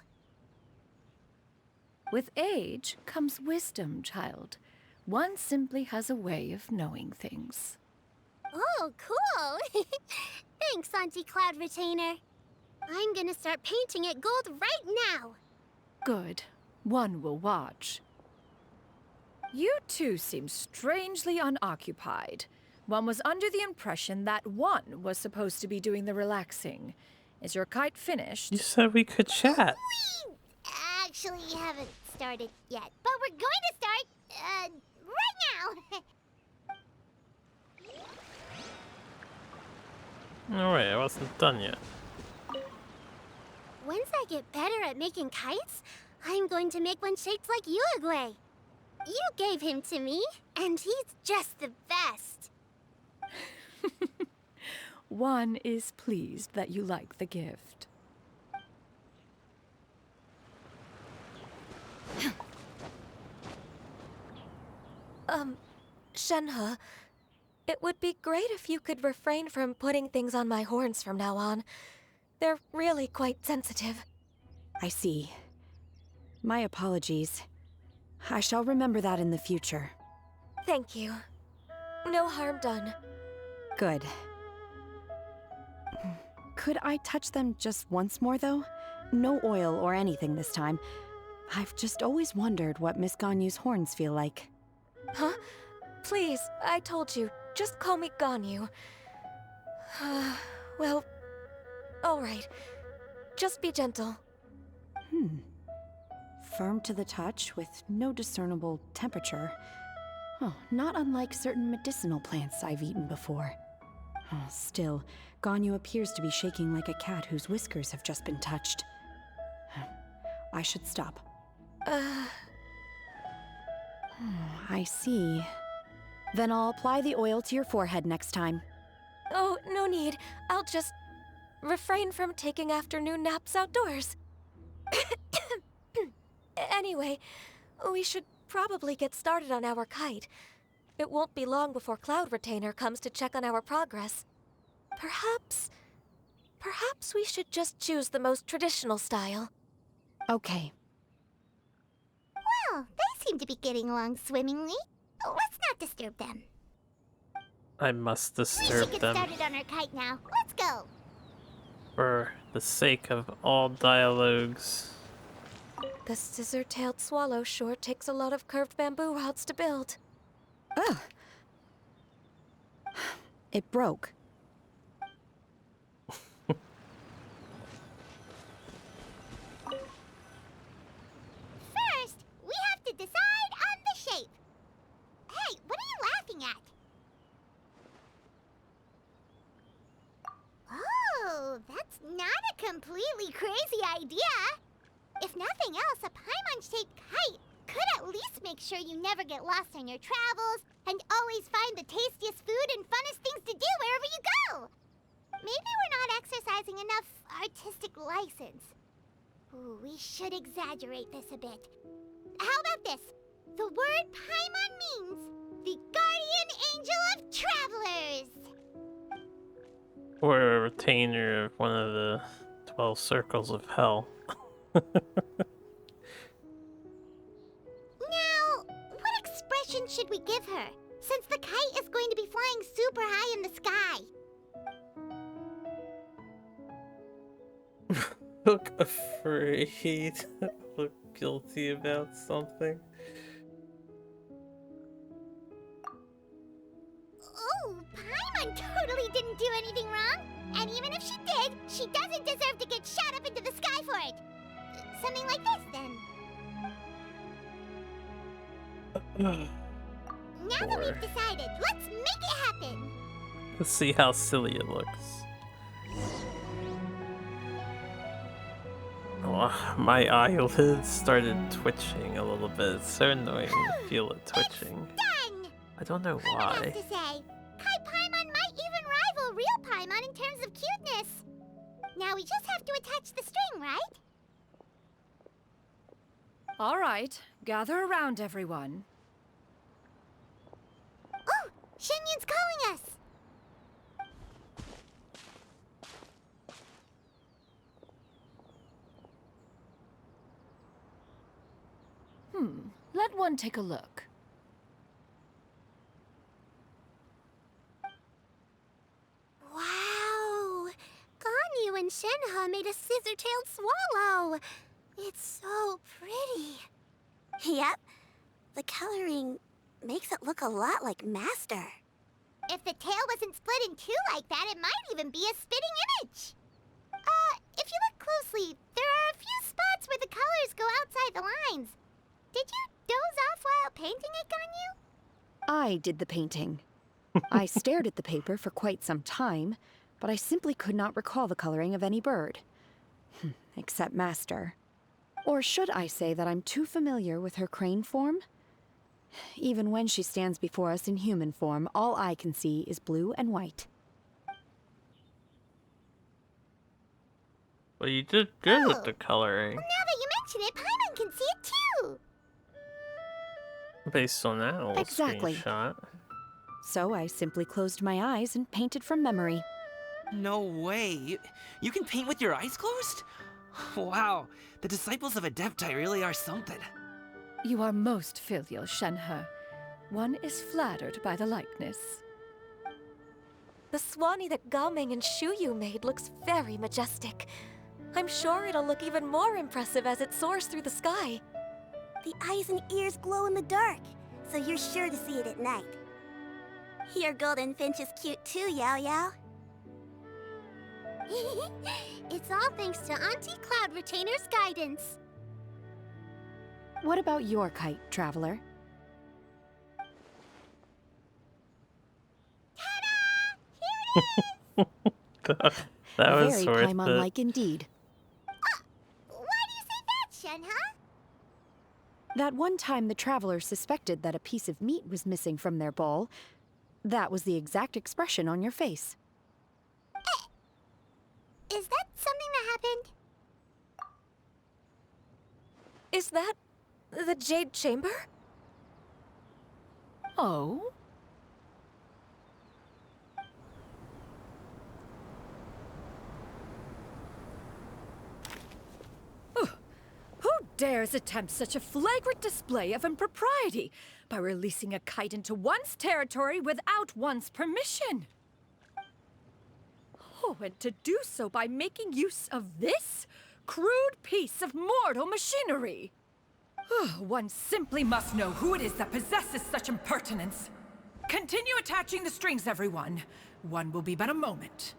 With age comes wisdom, child. One simply has a way of knowing things. Oh, cool. Thanks, Auntie Cloud Retainer. I'm gonna start painting it gold right now. Good. One will watch. You two seem strangely unoccupied. One was under the impression that one was supposed to be doing the relaxing. Is your kite finished? You said we could chat. We actually haven't started yet, but we're going to start, right now. Alright, I wasn't done yet. Once I get better at making kites, I'm going to make one shaped like Uruguay. You gave him to me, and he's just the best. One is pleased that you like the gift. Shenhe, it would be great if you could refrain from putting things on my horns from now on. They're really quite sensitive. I see. My apologies. I shall remember that in the future. Thank you. No harm done. Good. Could I touch them just once more, though? No oil or anything this time. I've just always wondered what Miss Ganyu's horns feel like. Huh? Please, I told you. Just call me Ganyu. Well, all right. Just be gentle. Firm to the touch with no discernible temperature. Oh, not unlike certain medicinal plants I've eaten before. Oh, still, Ganyu appears to be shaking like a cat whose whiskers have just been touched. I should stop. I see. Then I'll apply the oil to your forehead next time. Oh, no need. I'll just refrain from taking afternoon naps outdoors. Anyway, we should probably get started on our kite. It won't be long before Cloud Retainer comes to check on our progress. Perhaps we should just choose the most traditional style. Okay. Well, they seem to be getting along swimmingly. Let's not disturb them. I must We disturb should get them started on our kite now. Let's go. for the sake of all dialogues. The scissor-tailed swallow sure takes a lot of curved bamboo rods to build. Ugh. It broke. First, we have to decide on the shape. Hey, what are you laughing at? Oh, that's not a completely crazy idea. If nothing else, a paimon-shaped kite could at least make sure you never get lost on your travels and always find the tastiest food and funnest things to do wherever you go. Maybe we're not exercising enough artistic license. Ooh, we should exaggerate this a bit. How about this? The word paimon means the guardian angel of travelers. Or a retainer of one of the 12 circles of hell. Now, what expression should we give her, since the kite is going to be flying super high in the sky? Look afraid. Look guilty about something. Oh, Paimon totally didn't do anything wrong. And even if she did, she doesn't deserve to get shot up into the sky for it. Something like this, then. Now that we've decided, let's make it happen. Let's see how silly it looks. Oh, my eyelids started twitching a little bit. It's so annoying to feel it twitching. Done! I don't know I why. have to say, Kai Paimon might even rival real Paimon in terms of cuteness. Now we just have to attach the string, right? All right, gather around, everyone. Oh, Shenyun's calling us! Let one take a look. Wow! Ganyu and and Shenhe made a scissor-tailed swallow. It's so pretty. Yep. The coloring makes it look a lot like Master. If the tail wasn't split in two like that, it might even be a spitting image. If you look closely, there are a few spots where the colors go outside the lines. Did you doze off while painting it, Ganyu? I did the painting. I stared at the paper for quite some time, but I simply could not recall the coloring of any bird. Except Master. Or should I say that I'm too familiar with her crane form? Even when she stands before us in human form, all I can see is blue and white. Well, you did good with the coloring. Now that you mention it, Paimon can see it too. Based on that little Exactly. screenshot. So I simply closed my eyes and painted from memory. No way. You can paint with your eyes closed? Wow, the disciples of Adepti really are something. You are most filial, Shenhe. One is flattered by the likeness. The Swanee that Gaming and Shuyu made looks very majestic. I'm sure it'll look even more impressive as it soars through the sky. The eyes and ears glow in the dark, so you're sure to see it at night. Your golden finch is cute too, Yao Yao. It's all thanks to Auntie Cloud Retainer's guidance. What about your kite, Traveler? that was Very worth it. Paimon-like indeed. Why do you say that, Shenhe? That one time the Traveler suspected that a piece of meat was missing from their bowl, that was the exact expression on your face. Is that something that happened? Is that the Jade Chamber? Oh? Who dares attempt such a flagrant display of impropriety by releasing a kite into one's territory without one's permission? Oh, and to do so by making use of this crude piece of mortal machinery. One simply must know who it is that possesses such impertinence. Continue attaching the strings, everyone. One will be but a moment.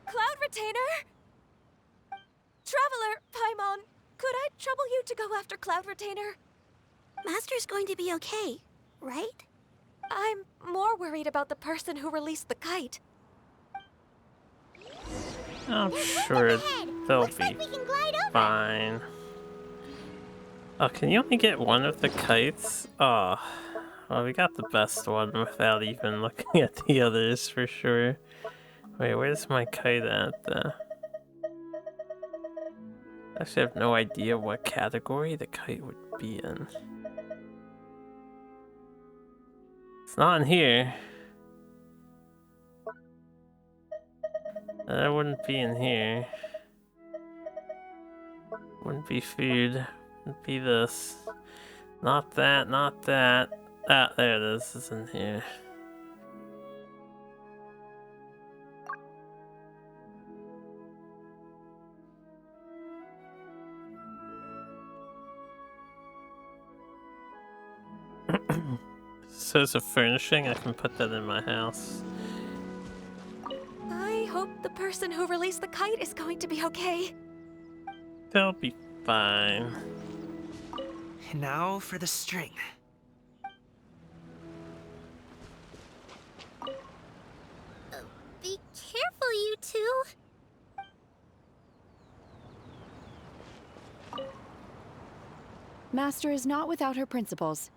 Cloud Retainer? Traveler, Paimon, could I trouble you to go after Cloud Retainer? Master's going to be okay, right? I'm more worried about the person who released the kite. I'm sure they'll be fine. Oh, can you only get one of the kites? Oh, well, we got the best one without even looking at the others for sure. Wait, where's my kite at? I actually have no idea what category the kite would be in. It's not in here. That wouldn't be in here. Wouldn't be food. Wouldn't be this. Not that, not that. Ah, there it is. It's in here. So it's a furnishing, I can put that in my house. I hope the person who released the kite is going to be okay. They'll be fine. And now for the string. Be careful, you two. Master is not without her principles.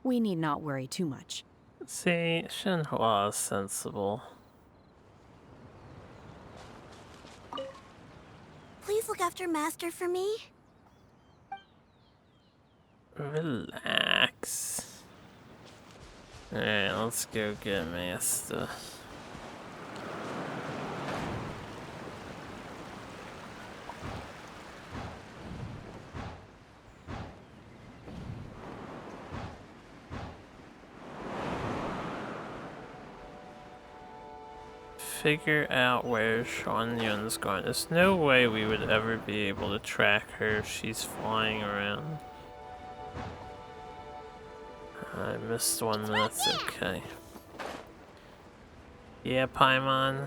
We need not worry too much. See, Shenhua is sensible. Please look after Master for me. Relax. Alright, let's go get Master. figure out where Sean Yun's going. There's no way we would ever be able to track her if she's flying around. I missed one, that's okay. Yeah, Paimon.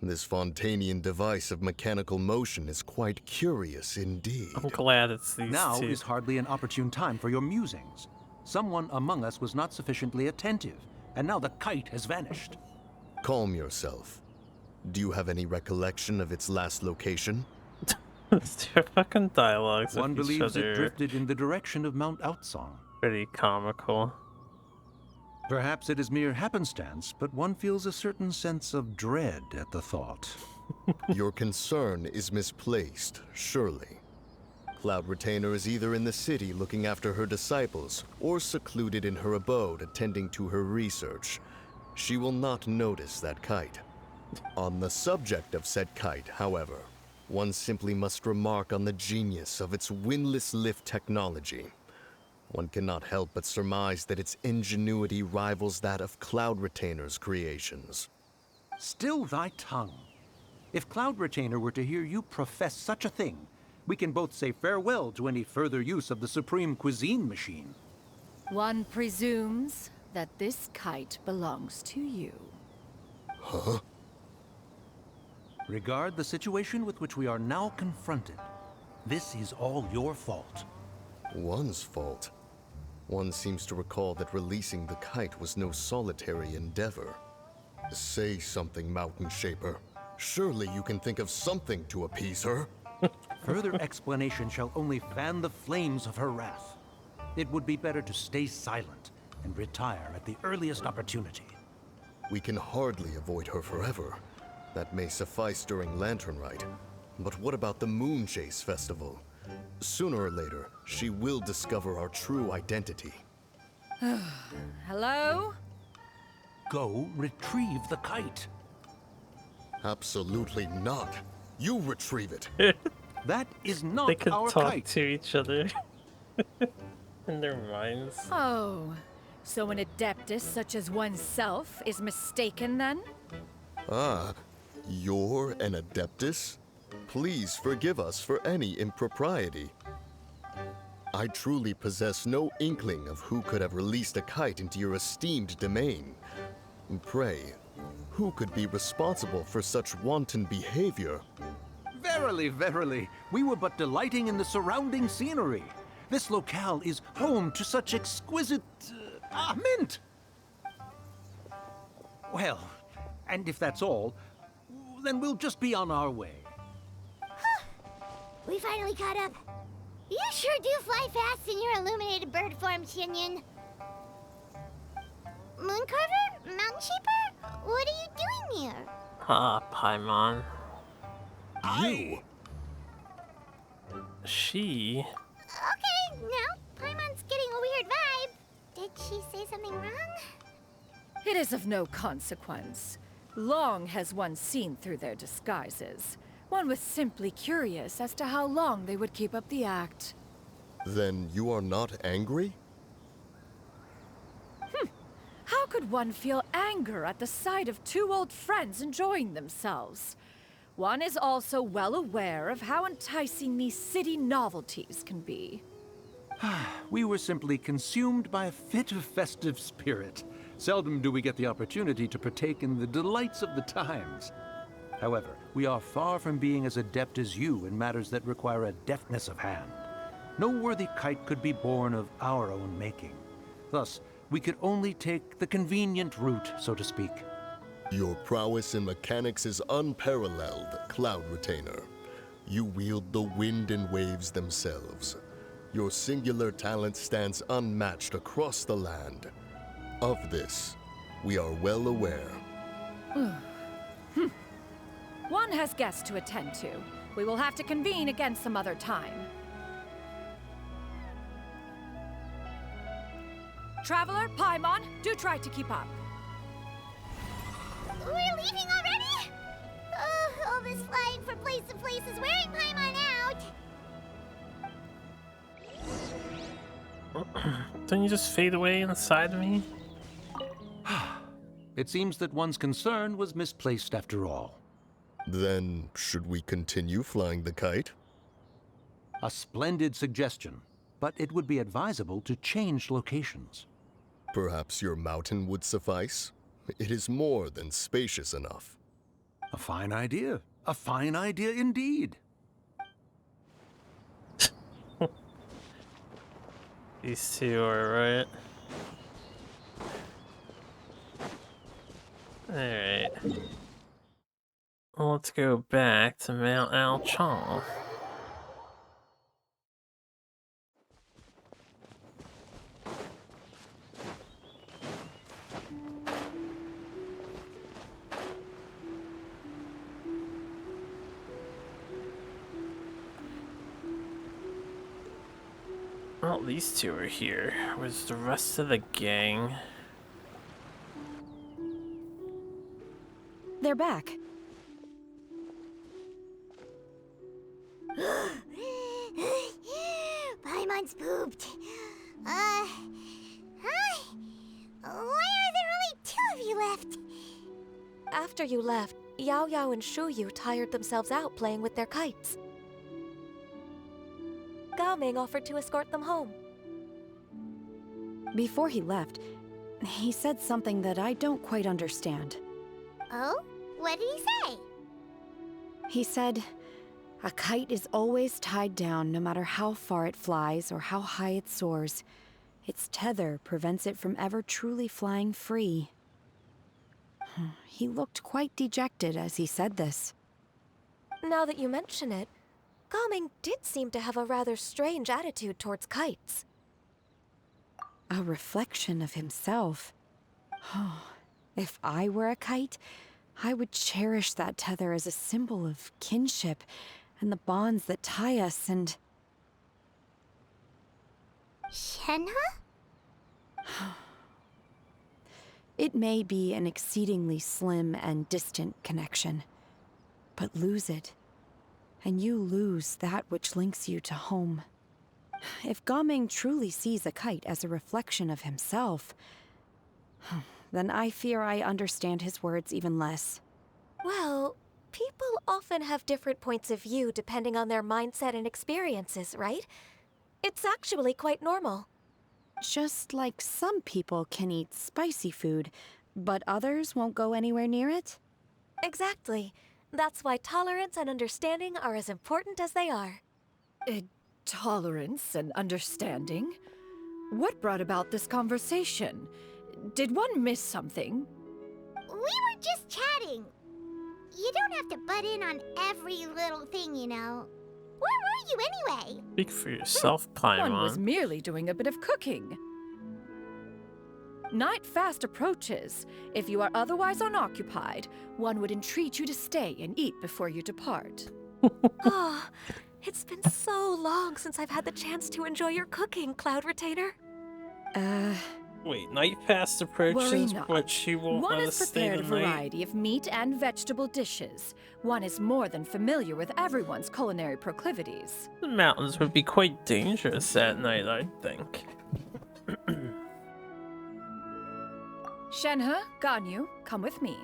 This Fontanian device of mechanical motion is quite curious indeed. I'm glad it's these Now two. is hardly an opportune time for your musings. Someone among us was not sufficiently attentive, and now the kite has vanished. Calm yourself. Do you have any recollection of its last location? Their fucking dialogues One with each believes other it drifted in the direction of Mount Outsong. pretty comical. Perhaps it is mere happenstance, but one feels a certain sense of dread at the thought. Your concern is misplaced, surely. Cloud Retainer is either in the city looking after her disciples, or secluded in her abode attending to her research. She will not notice that kite. On the subject of said kite, however, one simply must remark on the genius of its windless lift technology. One cannot help but surmise that its ingenuity rivals that of Cloud Retainer's creations. Still thy tongue. If Cloud Retainer were to hear you profess such a thing, we can both say farewell to any further use of the Supreme Cuisine Machine. One presumes that this kite belongs to you. Huh? Regard the situation with which we are now confronted. This is all your fault. One's fault. One seems to recall that releasing the kite was no solitary endeavor. Say something, Mountain Shaper. Surely you can think of something to appease her. Further explanation shall only fan the flames of her wrath. It would be better to stay silent and retire at the earliest opportunity. We can hardly avoid her forever. That may suffice during Lantern Rite. But what about the Moon Chase Festival? Sooner or later, she will discover our true identity. Hello? Go retrieve the kite. Absolutely not. You retrieve it. That is not They could our talk kite. to each other in their minds. Oh, so an adeptus such as oneself is mistaken then? Ah, you're an Adeptus? Please forgive us for any impropriety. I truly possess no inkling of who could have released a kite into your esteemed domain. Pray, who could be responsible for such wanton behavior? Verily, verily, we were but delighting in the surrounding scenery. This locale is home to such exquisite... mint! Well, and if that's all, then we'll just be on our way. We finally caught up. You sure do fly fast in your illuminated bird form, Shinyan. Mooncarver? Mountain Shaper? What are you doing here? Ah, Paimon. You? She? Okay, now Paimon's getting a weird vibe. Did she say something wrong? It is of no consequence. Long has one seen through their disguises. One was simply curious as to how long they would keep up the act. Then you are not angry? How could one feel anger at the sight of two old friends enjoying themselves? One is also well aware of how enticing these city novelties can be. We were simply consumed by a fit of festive spirit. Seldom do we get the opportunity to partake in the delights of the times. However, we are far from being as adept as you in matters that require a deftness of hand. No worthy kite could be born of our own making. Thus, we could only take the convenient route, so to speak. Your prowess in mechanics is unparalleled, Cloud Retainer. You wield the wind and waves themselves. Your singular talent stands unmatched across the land. Of this, we are well aware. One has guests to attend to. We will have to convene again some other time. Traveler, Paimon, do try to keep up. We're leaving already? All this flying from place to place is wearing Paimon out. Don't you just fade away inside of me? It seems that one's concern was misplaced after all. Then, should we continue flying the kite? A splendid suggestion, but it would be advisable to change locations. Perhaps your mountain would suffice? It is more than spacious enough. A fine idea. A fine idea indeed. These two are right. Alright. Well, let's go back to Mount Alchon. Well, these two are here. Where's the rest of the gang? They're back. Paimon's pooped. Hi. Why are there only 2 of you left? After you left, Yao Yao and Shu Yu tired themselves out playing with their kites. Gao Ming offered to escort them home. Before he left, he said something that I don't quite understand. Oh? What did he say? He said, a kite is always tied down no matter how far it flies or how high it soars. Its tether prevents it from ever truly flying free. He looked quite dejected as he said this. Now that you mention it, Gao Ming did seem to have a rather strange attitude towards kites. A reflection of himself. If I were a kite, I would cherish that tether as a symbol of kinship and the bonds that tie us and... Shenhe? It may be an exceedingly slim and distant connection, but lose it, and you lose that which links you to home. If Gaming truly sees a kite as a reflection of himself, then I fear I understand his words even less. Well, people often have different points of view depending on their mindset and experiences, right? It's actually quite normal. Just like some people can eat spicy food, but others won't go anywhere near it? Exactly. That's why tolerance and understanding are as important as they are. Tolerance and understanding? What brought about this conversation? Did one miss something? We were just chatting. You don't have to butt in on every little thing, you know. Where were you anyway? Speak for yourself, Paimon. One was merely doing a bit of cooking. Night fast approaches. If you are otherwise unoccupied, one would entreat you to stay and eat before you depart. Oh, it's been so long since I've had the chance to enjoy your cooking, Cloud Retainer. Wait, night fast approaches, Worry not. but she won't One let has us stay prepared the a night? variety of meat and vegetable dishes. One is more than familiar with everyone's culinary proclivities. The mountains would be quite dangerous at night, I think. Shenhe, Ganyu, come with me.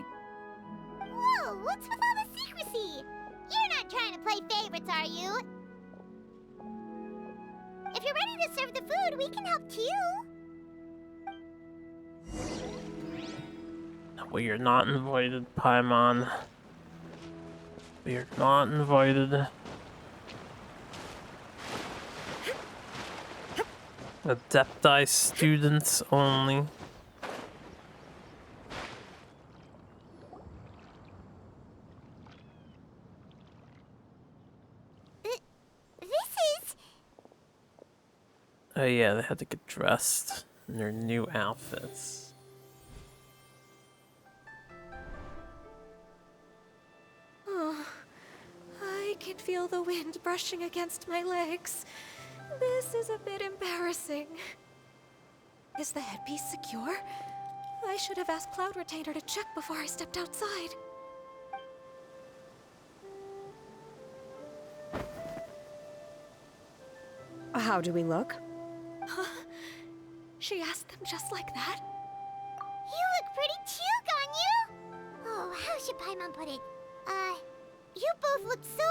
Whoa, what's with all the secrecy? You're not trying to play favorites, are you? If you're ready to serve the food, we can help too. We are not invited, Paimon. We are not invited. Adepti students only. This is... Oh yeah, they had to get dressed in their new outfits. Oh, I can feel the wind brushing against my legs. This is a bit embarrassing. Is the headpiece secure? I should have asked Cloud Retainer to check before I stepped outside. How do we look? she asked them just like that? You look pretty too, Ganyu! Oh, how should Paimon put it? You both look so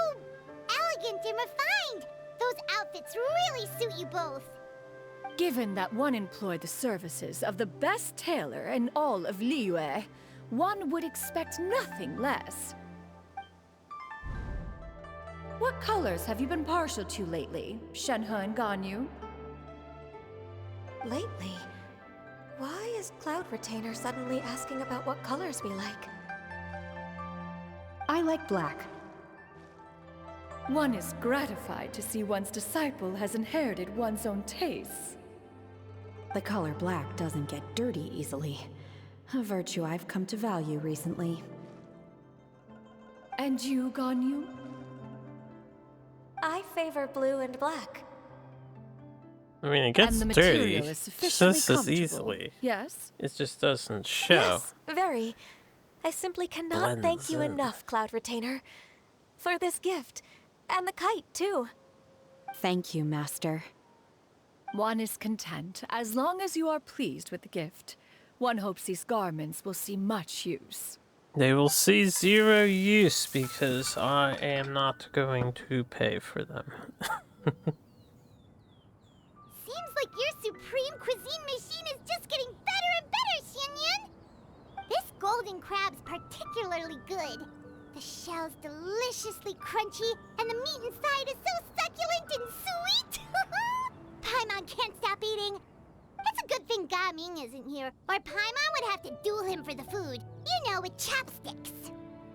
elegant and refined! Those outfits really suit you both! Given that one employed the services of the best tailor in all of Liyue, one would expect nothing less. What colors have you been partial to lately, Shenhe and Ganyu? Lately? Why is Cloud Retainer suddenly asking about what colors we like? I like black. One is gratified to see one's disciple has inherited one's own tastes. The color black doesn't get dirty easily. A virtue I've come to value recently. And you, Ganyu? I favor blue and black. I mean, it gets And the dirty material is sufficiently just as comfortable. easily. Yes? It just doesn't show. Yes, very. I simply cannot Blends thank you in. enough, Cloud Retainer, for this gift. And the kite, too. Thank you, Master. One is content as long as you are pleased with the gift. One hopes these garments will see much use. They will see zero use because I am not going to pay for them. Seems like your supreme cuisine machine is just getting better and better, Xianyun! This golden crab's particularly good. The shell's deliciously crunchy, and the meat inside is so succulent and sweet! Paimon can't stop eating. It's a good thing Gaming isn't here, or Paimon would have to duel him for the food. You know, with chopsticks.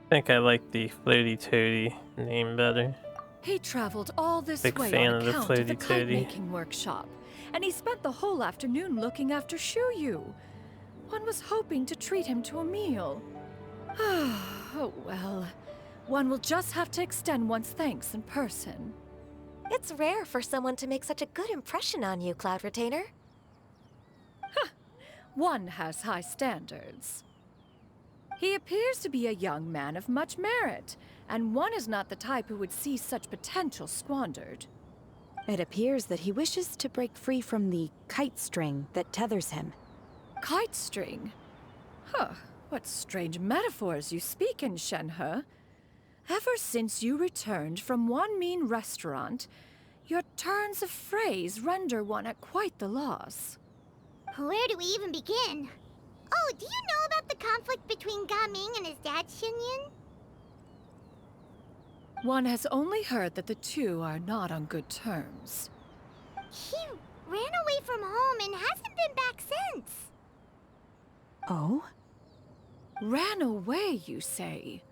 I think I like the Floaty Toady name better. He traveled all this Big way fan on of the account of the Floaty Toady. kite-making workshop, and he spent the whole afternoon looking after Shuyu. One was hoping to treat him to a meal. Oh well. One will just have to extend one's thanks in person. It's rare for someone to make such a good impression on you, Cloud Retainer. One has high standards. He appears to be a young man of much merit, and one is not the type who would see such potential squandered. It appears that he wishes to break free from the kite string that tethers him. Kite string? Huh, what strange metaphors you speak in, Shenhe. Ever since you returned from one mean restaurant, your turns of phrase render one at quite the loss. Where do we even begin? Oh, do you know about the conflict between Gaming and his dad, Xianyun? One has only heard that the two are not on good terms. He ran away from home and hasn't been back since. Oh? Ran away, you say?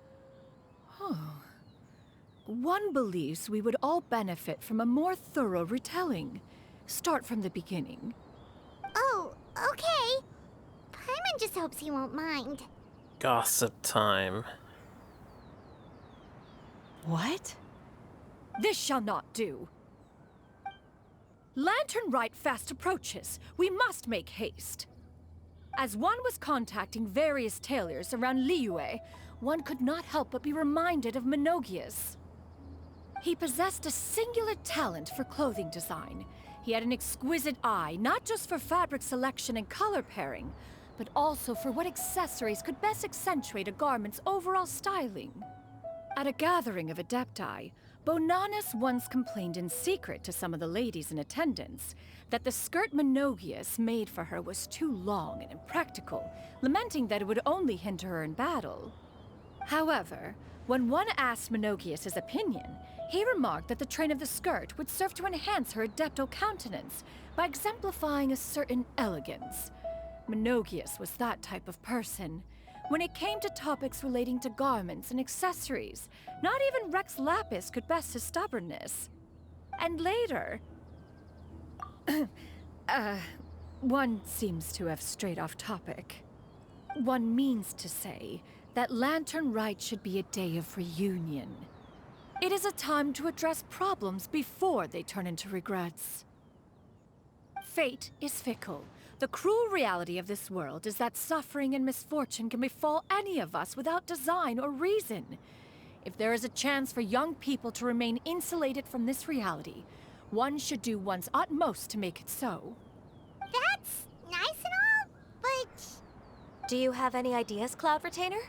Huh. One believes we would all benefit from a more thorough retelling. Start from the beginning. Oh, okay. Paimon just hopes he won't mind. Gossip time. What? This shall not do. Lantern Rite fast approaches. We must make haste. As one was contacting various tailors around Liyue, one could not help but be reminded of Menogias. He possessed a singular talent for clothing design. He had an exquisite eye, not just for fabric selection and color pairing, but also for what accessories could best accentuate a garment's overall styling. At a gathering of Adepti, Bonanis once complained in secret to some of the ladies in attendance that the skirt Menogias made for her was too long and impractical, lamenting that it would only hinder her in battle. However, when one asked Menogias his opinion, he remarked that the train of the skirt would serve to enhance her adeptal countenance by exemplifying a certain elegance. Menogias was that type of person. When it came to topics relating to garments and accessories, not even Rex Lapis could best his stubbornness. And later... one seems to have strayed off topic. One means to say that Lantern Rite should be a day of reunion. It is a time to address problems before they turn into regrets. Fate is fickle. The cruel reality of this world is that suffering and misfortune can befall any of us without design or reason. If there is a chance for young people to remain insulated from this reality, one should do one's utmost to make it so. That's Do you have any ideas, Cloud Retainer?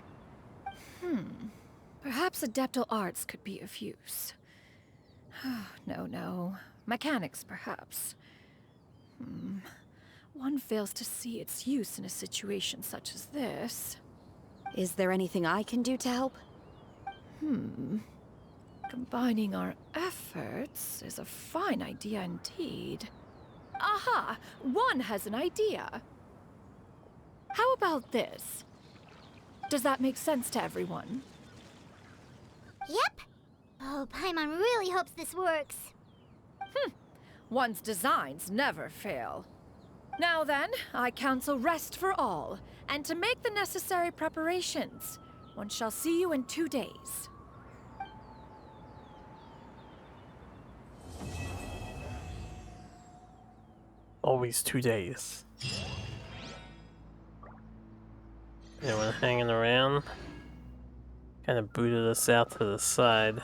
Perhaps adeptal arts could be of use. No. Mechanics, perhaps. One fails to see its use in a situation such as this. Is there anything I can do to help? Combining our efforts is a fine idea indeed. Aha! One has an idea! How about this? Does that make sense to everyone? Yep. Oh, Paimon really hopes this works. One's designs never fail. Now then, I counsel rest for all, and to make the necessary preparations. One shall see you in 2 days. Always 2 days. Anyone hanging around? Kind of booted us out to the side.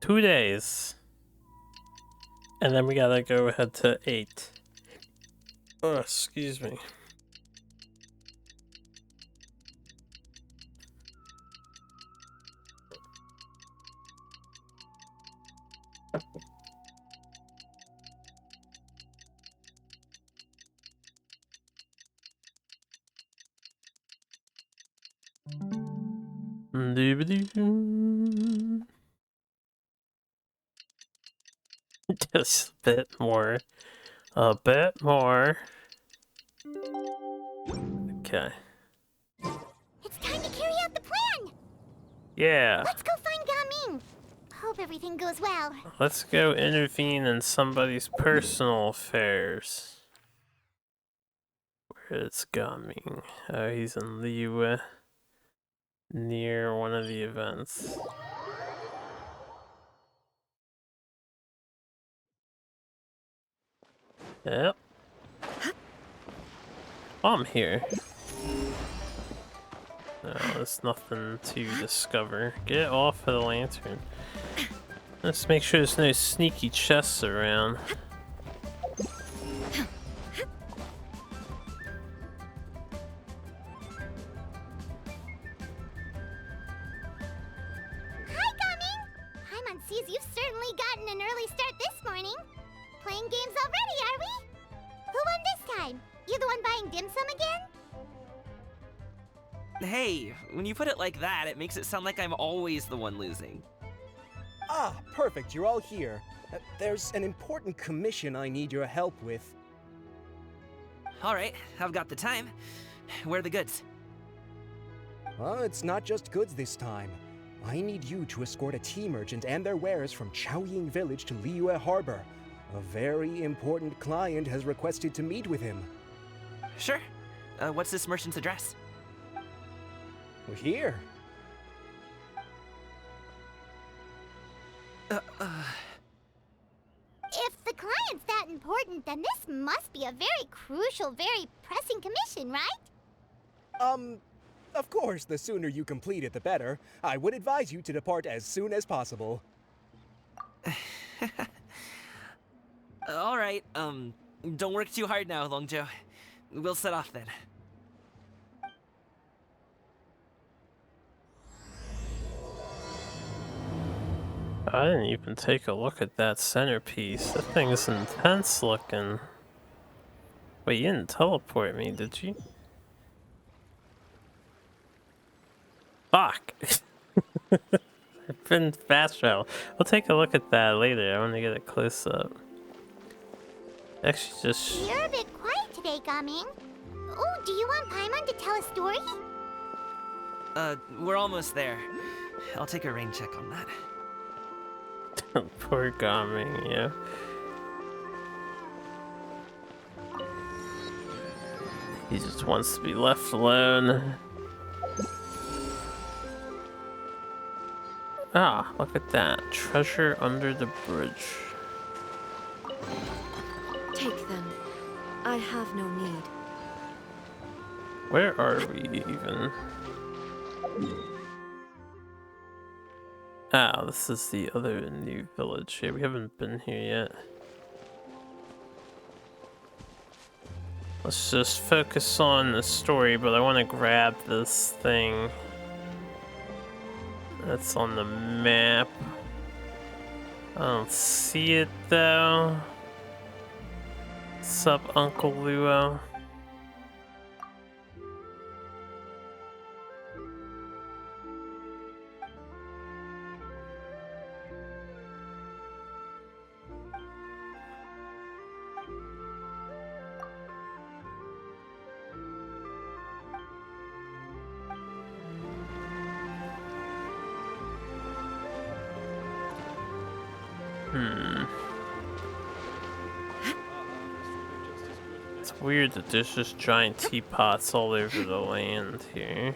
2 days. And then we gotta go ahead to 8. Oh, excuse me. Just a bit more. A bit more. Okay. It's time to carry out the plan! Yeah. Let's go find Gaming! Hope everything goes well. Let's go intervene in somebody's personal affairs. Where is Gaming? Oh, he's in Liyue. Near one of the events. Yep. I'm here. No, there's nothing to discover. Get off of the lantern. Let's make sure there's no sneaky chests around. Hi, Gaming! Paimon sees you've certainly gotten an early start this morning. Playing games already, are we? Who won this time? You the one buying dim sum again? Hey, when you put it like that, it makes it sound like I'm always the one losing. Ah, perfect, you're all here. There's an important commission I need your help with. Alright, I've got the time. Where are the goods? It's not just goods this time. I need you to escort a tea merchant and their wares from Chaoying Village to Liyue Harbor. A very important client has requested to meet with him. Sure. What's this merchant's address? Here. If the client's that important, then this must be a very crucial, very pressing commission, right? Of course, the sooner you complete it, the better. I would advise you to depart as soon as possible. Alright, don't work too hard now, Longjo. We'll set off then. I didn't even take a look at that centerpiece. That thing's intense looking. Wait, you didn't teleport me, did you? Fuck! I've been fast travel. We'll take a look at that later. I want to get a close up. Actually, just. You're a bit quiet today, Gaming. Oh, do you want Paimon to tell a story? We're almost there. I'll take a rain check on that. Poor Gaming, yeah. He just wants to be left alone. Ah, look at that. Treasure under the bridge. Take them. I have no need. Where are we even? Ah, this is the other new village here. We haven't been here yet. Let's just focus on the story, but I want to grab this thing that's on the map. I don't see it though. What's up, Uncle Luo? It's weird that there's just giant teapots all over the land here.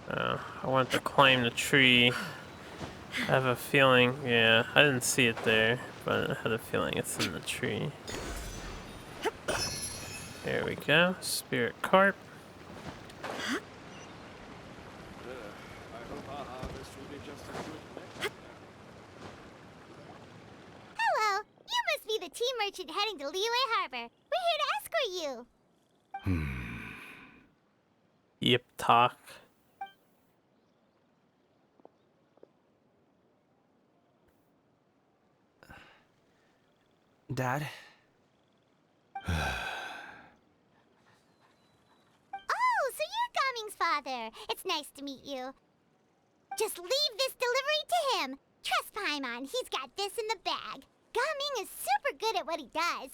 I want to climb the tree. I have a feeling, yeah, I didn't see it there, but I had a feeling it's in the tree. There we go, spirit carp. Hello, you must be the tea merchant heading to Liyue Harbor. We're here to escort you. Yep, talk. Dad? Oh, so you're Gaming's father. It's nice to meet you. Just leave this delivery to him. Trust Paimon, he's got this in the bag. Gaming is super good at what he does.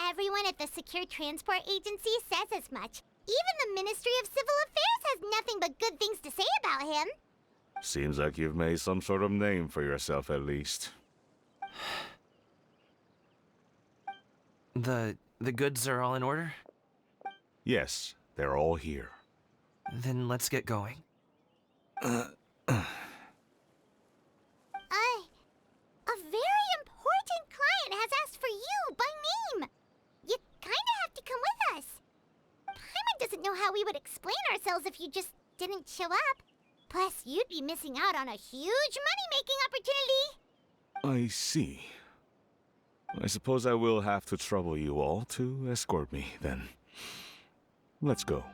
Everyone at the Secure Transport Agency says as much. Even the Ministry of Civil Affairs has nothing but good things to say about him. Seems like you've made some sort of name for yourself at least. The goods are all in order? Yes, they're all here. Then let's get going. A very important client has asked for you by name. You kinda have to come with us. Paimon doesn't know how we would explain ourselves if you just didn't show up. Plus, you'd be missing out on a huge money-making opportunity. I see. I suppose I will have to trouble you all to escort me, then. Let's go.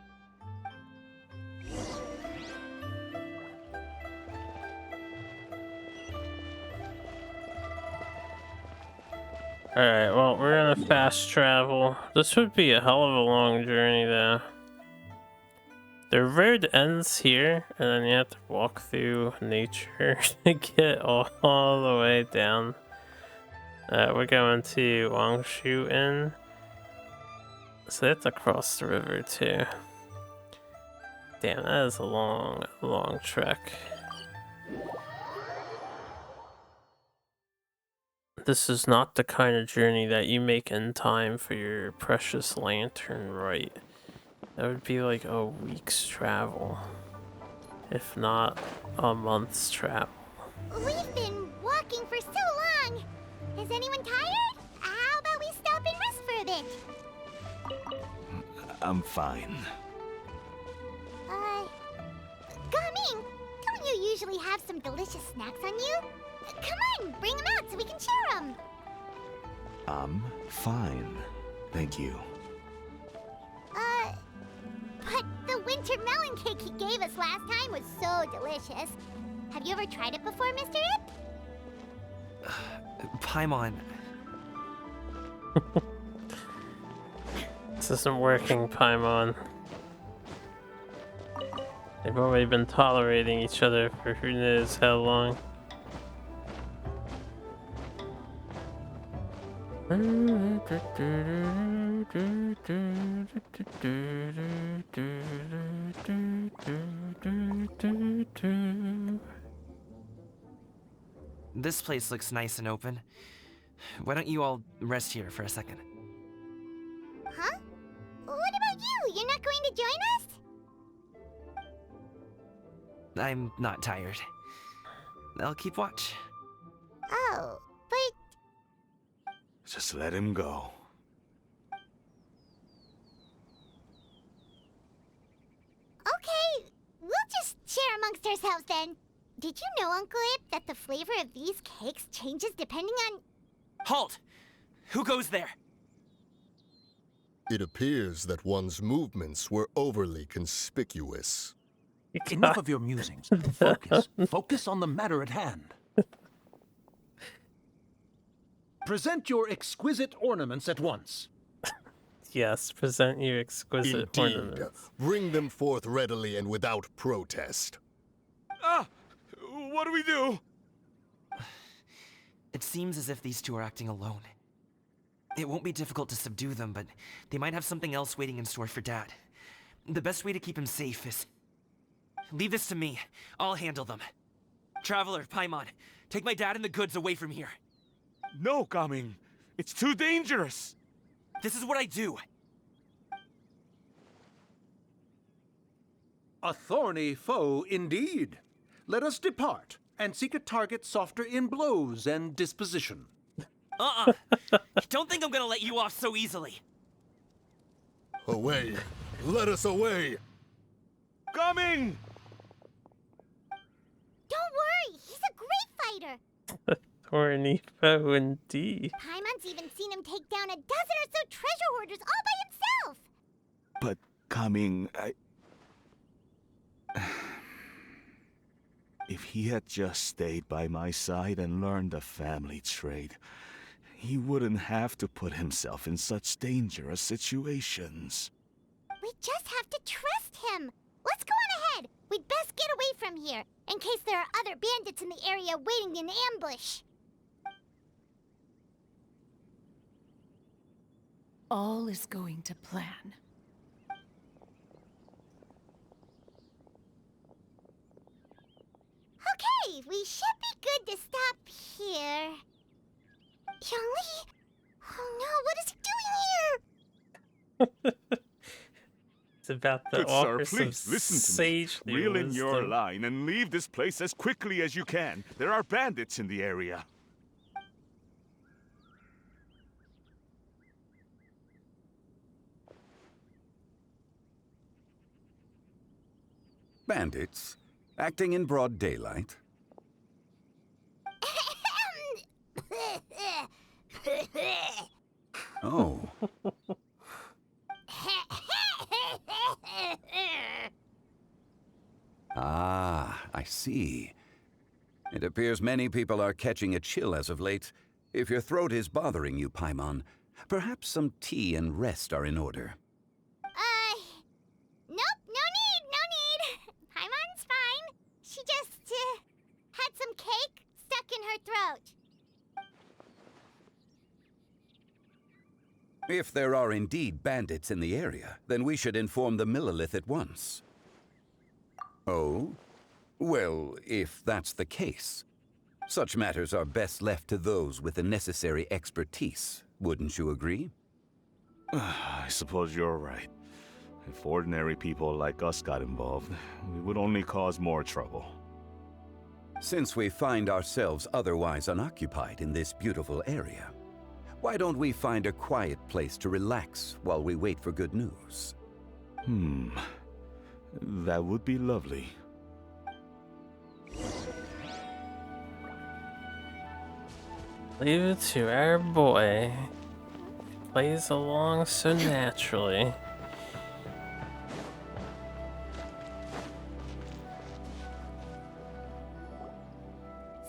Alright, well, we're gonna fast travel. This would be a hell of a long journey, though. The road ends here, and then you have to walk through nature to get all the way down. We're going to Wangshu Inn. So they have to cross the river, too. Damn, that is a long, long trek. This is not the kind of journey that you make in time for your precious lantern, right? That would be like a week's travel, if not a month's travel. We've been walking for so long. Is anyone tired? How about we stop and rest for a bit? I'm fine. Gaming, don't you usually have some delicious snacks on you? Come on, bring them out so we can share them. I'm fine. Thank you. But the winter melon cake he gave us last time was so delicious. Have you ever tried it before, Mr. Ip? Paimon. This isn't working, Paimon. They've already been tolerating each other for who knows how long. This place looks nice and open. Why don't you all rest here for a second? Huh? What about you? You're not going to join us? I'm not tired. I'll keep watch. Oh, but... Just let him go. Okay, we'll just share amongst ourselves then. Did you know, Uncle Ip, that the flavor of these cakes changes depending on... Halt! Who goes there? It appears that one's movements were overly conspicuous. Enough of your musings. Focus. Focus on the matter at hand. Present your exquisite ornaments at once. Yes, present your exquisite Indeed. ornaments. Bring them forth readily and without protest. Ah! What do we do? It seems as if these two are acting alone. It won't be difficult to subdue them, but they might have something else waiting in store for Dad. The best way to keep him safe is... Leave this to me. I'll handle them. Traveler, Paimon, take my dad and the goods away from here. No, Gaming. It's too dangerous. This is what I do. A thorny foe indeed. Let us depart and seek a target softer in blows and disposition. Don't think I'm gonna let you off so easily. Away. Let us away. Coming! Don't worry, he's a great fighter. Thorny foe indeed. Paimon's even seen him take down a dozen or so treasure hoarders all by himself. But Coming, If he had just stayed by my side and learned the family trade, he wouldn't have to put himself in such dangerous situations. We just have to trust him. Let's go on ahead. We'd best get away from here, in case there are other bandits in the area waiting in ambush. All is going to plan. Okay, we should be good to stop here. Youngli? Oh no, what is he doing here? It's about to Good offer sir, some please listen to sage me. Reel in your wisdom. line and leave this place as quickly as you can. There are bandits in the area. Bandits? Acting in broad daylight? Oh. Ah, I see. It appears many people are catching a chill as of late. If your throat is bothering you, Paimon, perhaps some tea and rest are in order. Nope, no need. Paimon's fine. She just, had some cake stuck in her throat. If there are indeed bandits in the area, then we should inform the Millilith at once. Oh? Well, if that's the case, such matters are best left to those with the necessary expertise, wouldn't you agree? I suppose you're right. If ordinary people like us got involved, we would only cause more trouble. Since we find ourselves otherwise unoccupied in this beautiful area, why don't we find a quiet place to relax while we wait for good news? That would be lovely. Leave it to our boy. He plays along so naturally.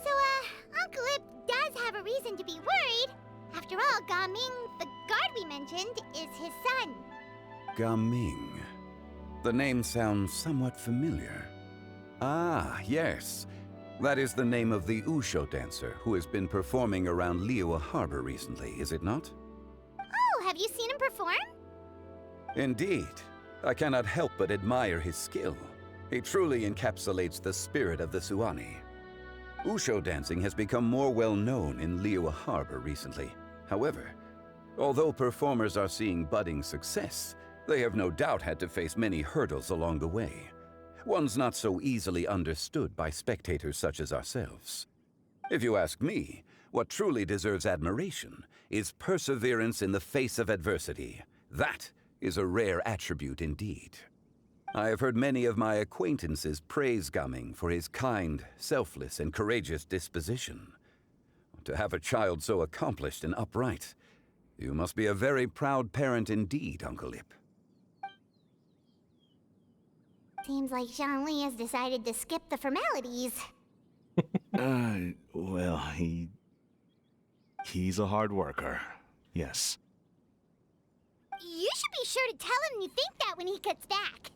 So, Uncle Ip does have a reason to be worried. After all, Gaming, the guard we mentioned, is his son. Gaming. The name sounds somewhat familiar. Ah, yes. That is the name of the Usho dancer who has been performing around Liyue Harbor recently, is it not? Oh, have you seen him perform? Indeed. I cannot help but admire his skill. He truly encapsulates the spirit of the Suani. Usho dancing has become more well known in Liyue Harbor recently. However, although performers are seeing budding success, they have no doubt had to face many hurdles along the way. One's not so easily understood by spectators such as ourselves. If you ask me, what truly deserves admiration is perseverance in the face of adversity. That is a rare attribute indeed. I have heard many of my acquaintances praise Gaming for his kind, selfless, and courageous disposition. To have a child so accomplished and upright, You must be a very proud parent indeed, Uncle Ip. Seems like Zhongli has decided to skip the formalities. Well, he's a hard worker. Yes. You should be sure to tell him you think that when he gets back.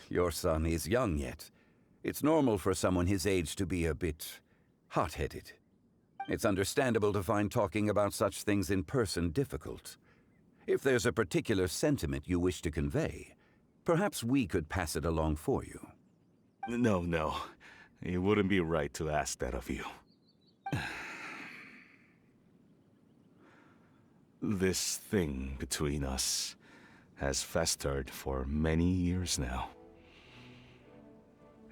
Your son is young yet. It's normal for someone his age to be a bit hot-headed. It's understandable to find talking about such things in person difficult. If there's a particular sentiment you wish to convey, perhaps we could pass it along for you. No. It wouldn't be right to ask that of you. This thing between us has festered for many years now.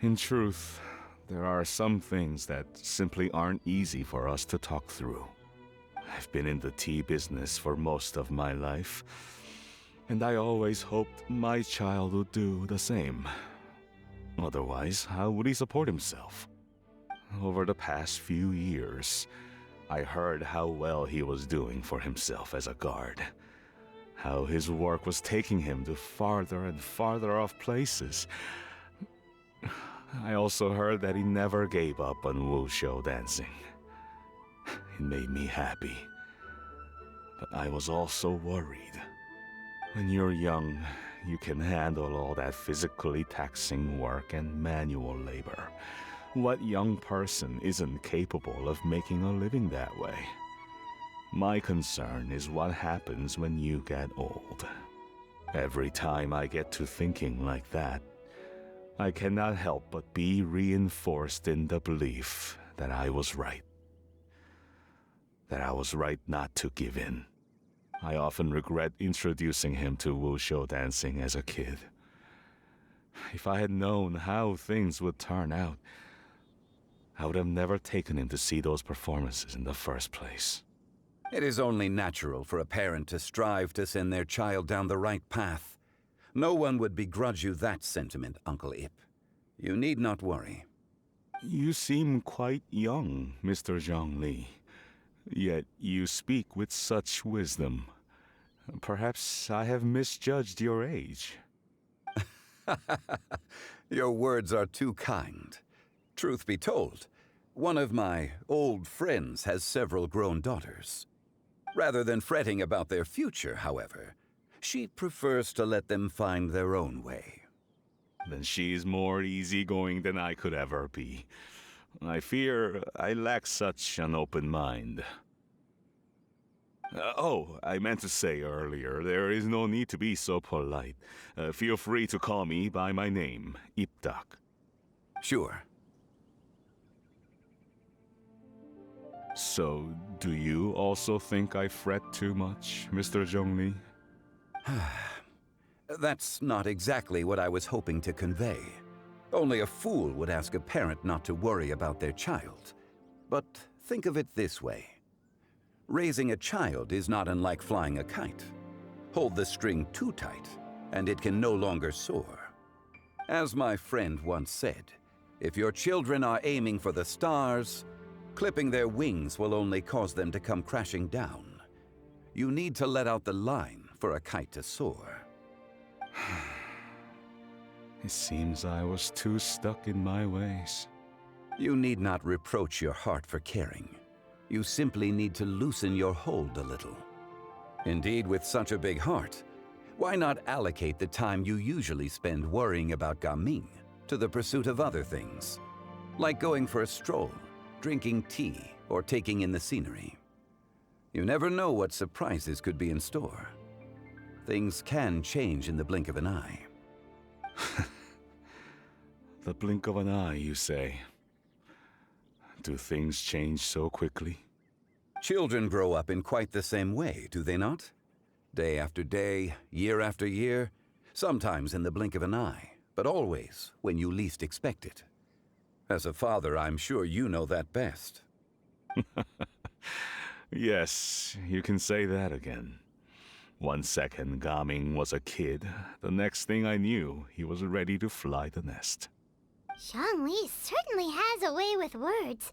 In truth, there are some things that simply aren't easy for us to talk through. I've been in the tea business for most of my life, and I always hoped my child would do the same. Otherwise, how would he support himself? Over the past few years, I heard how well he was doing for himself as a guard. How his work was taking him to farther and farther off places. I also heard that he never gave up on wushou dancing. It made me happy. But I was also worried. When you're young, you can handle all that physically taxing work and manual labor. What young person isn't capable of making a living that way? My concern is what happens when you get old. Every time I get to thinking like that, I cannot help but be reinforced in the belief that I was right. That I was right not to give in. I often regret introducing him to wushou dancing as a kid. If I had known how things would turn out, I would have never taken him to see those performances in the first place. It is only natural for a parent to strive to send their child down the right path. No one would begrudge you that sentiment, Uncle Ip. You need not worry. You seem quite young, Mr. Zhongli. Yet you speak with such wisdom. Perhaps I have misjudged your age. Your words are too kind. Truth be told, one of my old friends has several grown daughters. Rather than fretting about their future, however, she prefers to let them find their own way. Then she's more easygoing than I could ever be. I fear I lack such an open mind. I meant to say earlier, there is no need to be so polite. Feel free to call me by my name, Ipdak. Sure. So, do you also think I fret too much, Mr. Zhongli? That's not exactly what I was hoping to convey. Only a fool would ask a parent not to worry about their child. But think of it this way. Raising a child is not unlike flying a kite. Hold the string too tight, and it can no longer soar. As my friend once said, if your children are aiming for the stars, clipping their wings will only cause them to come crashing down. You need to let out the line for a kite to soar. It seems I was too stuck in my ways. You need not reproach your heart for caring. You simply need to loosen your hold a little. Indeed, with such a big heart, why not allocate the time you usually spend worrying about Gaming to the pursuit of other things, like going for a stroll, drinking tea, or taking in the scenery. You never know what surprises could be in store. Things can change in the blink of an eye. The blink of an eye, you say? Do things change so quickly? Children grow up in quite the same way, do they not? Day after day, year after year, sometimes in the blink of an eye, but always when you least expect it. As a father, I'm sure you know that best. Yes, you can say that again. 1 second, Gaming was a kid. The next thing I knew, he was ready to fly the nest. Zhongli certainly has a way with words.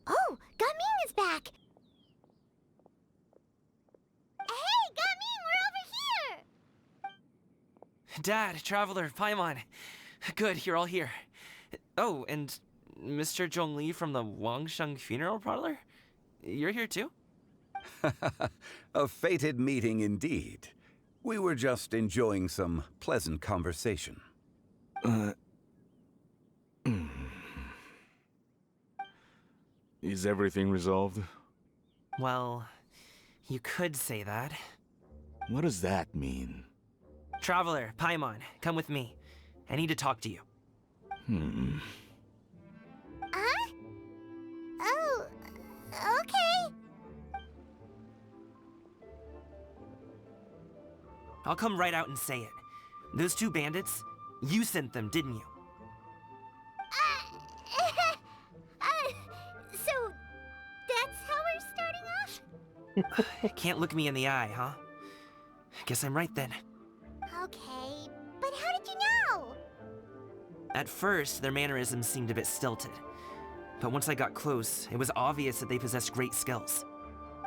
Oh, Gaming is back! Hey, Gaming, we're over here! Dad, Traveler, Paimon. Good, you're all here. Oh, and Mr. Zhongli from the Wangsheng Funeral Parlor? You're here too? A fated meeting indeed. We were just enjoying some pleasant conversation. Is everything resolved? Well, you could say that. What does that mean? Traveler, Paimon, come with me. I need to talk to you. Huh? Oh, okay. I'll come right out and say it. Those two bandits, you sent them, didn't you? So, that's how we're starting off? Can't look me in the eye, huh? Guess I'm right then. Okay, but how did you know? At first, their mannerisms seemed a bit stilted. But once I got close, it was obvious that they possessed great skills.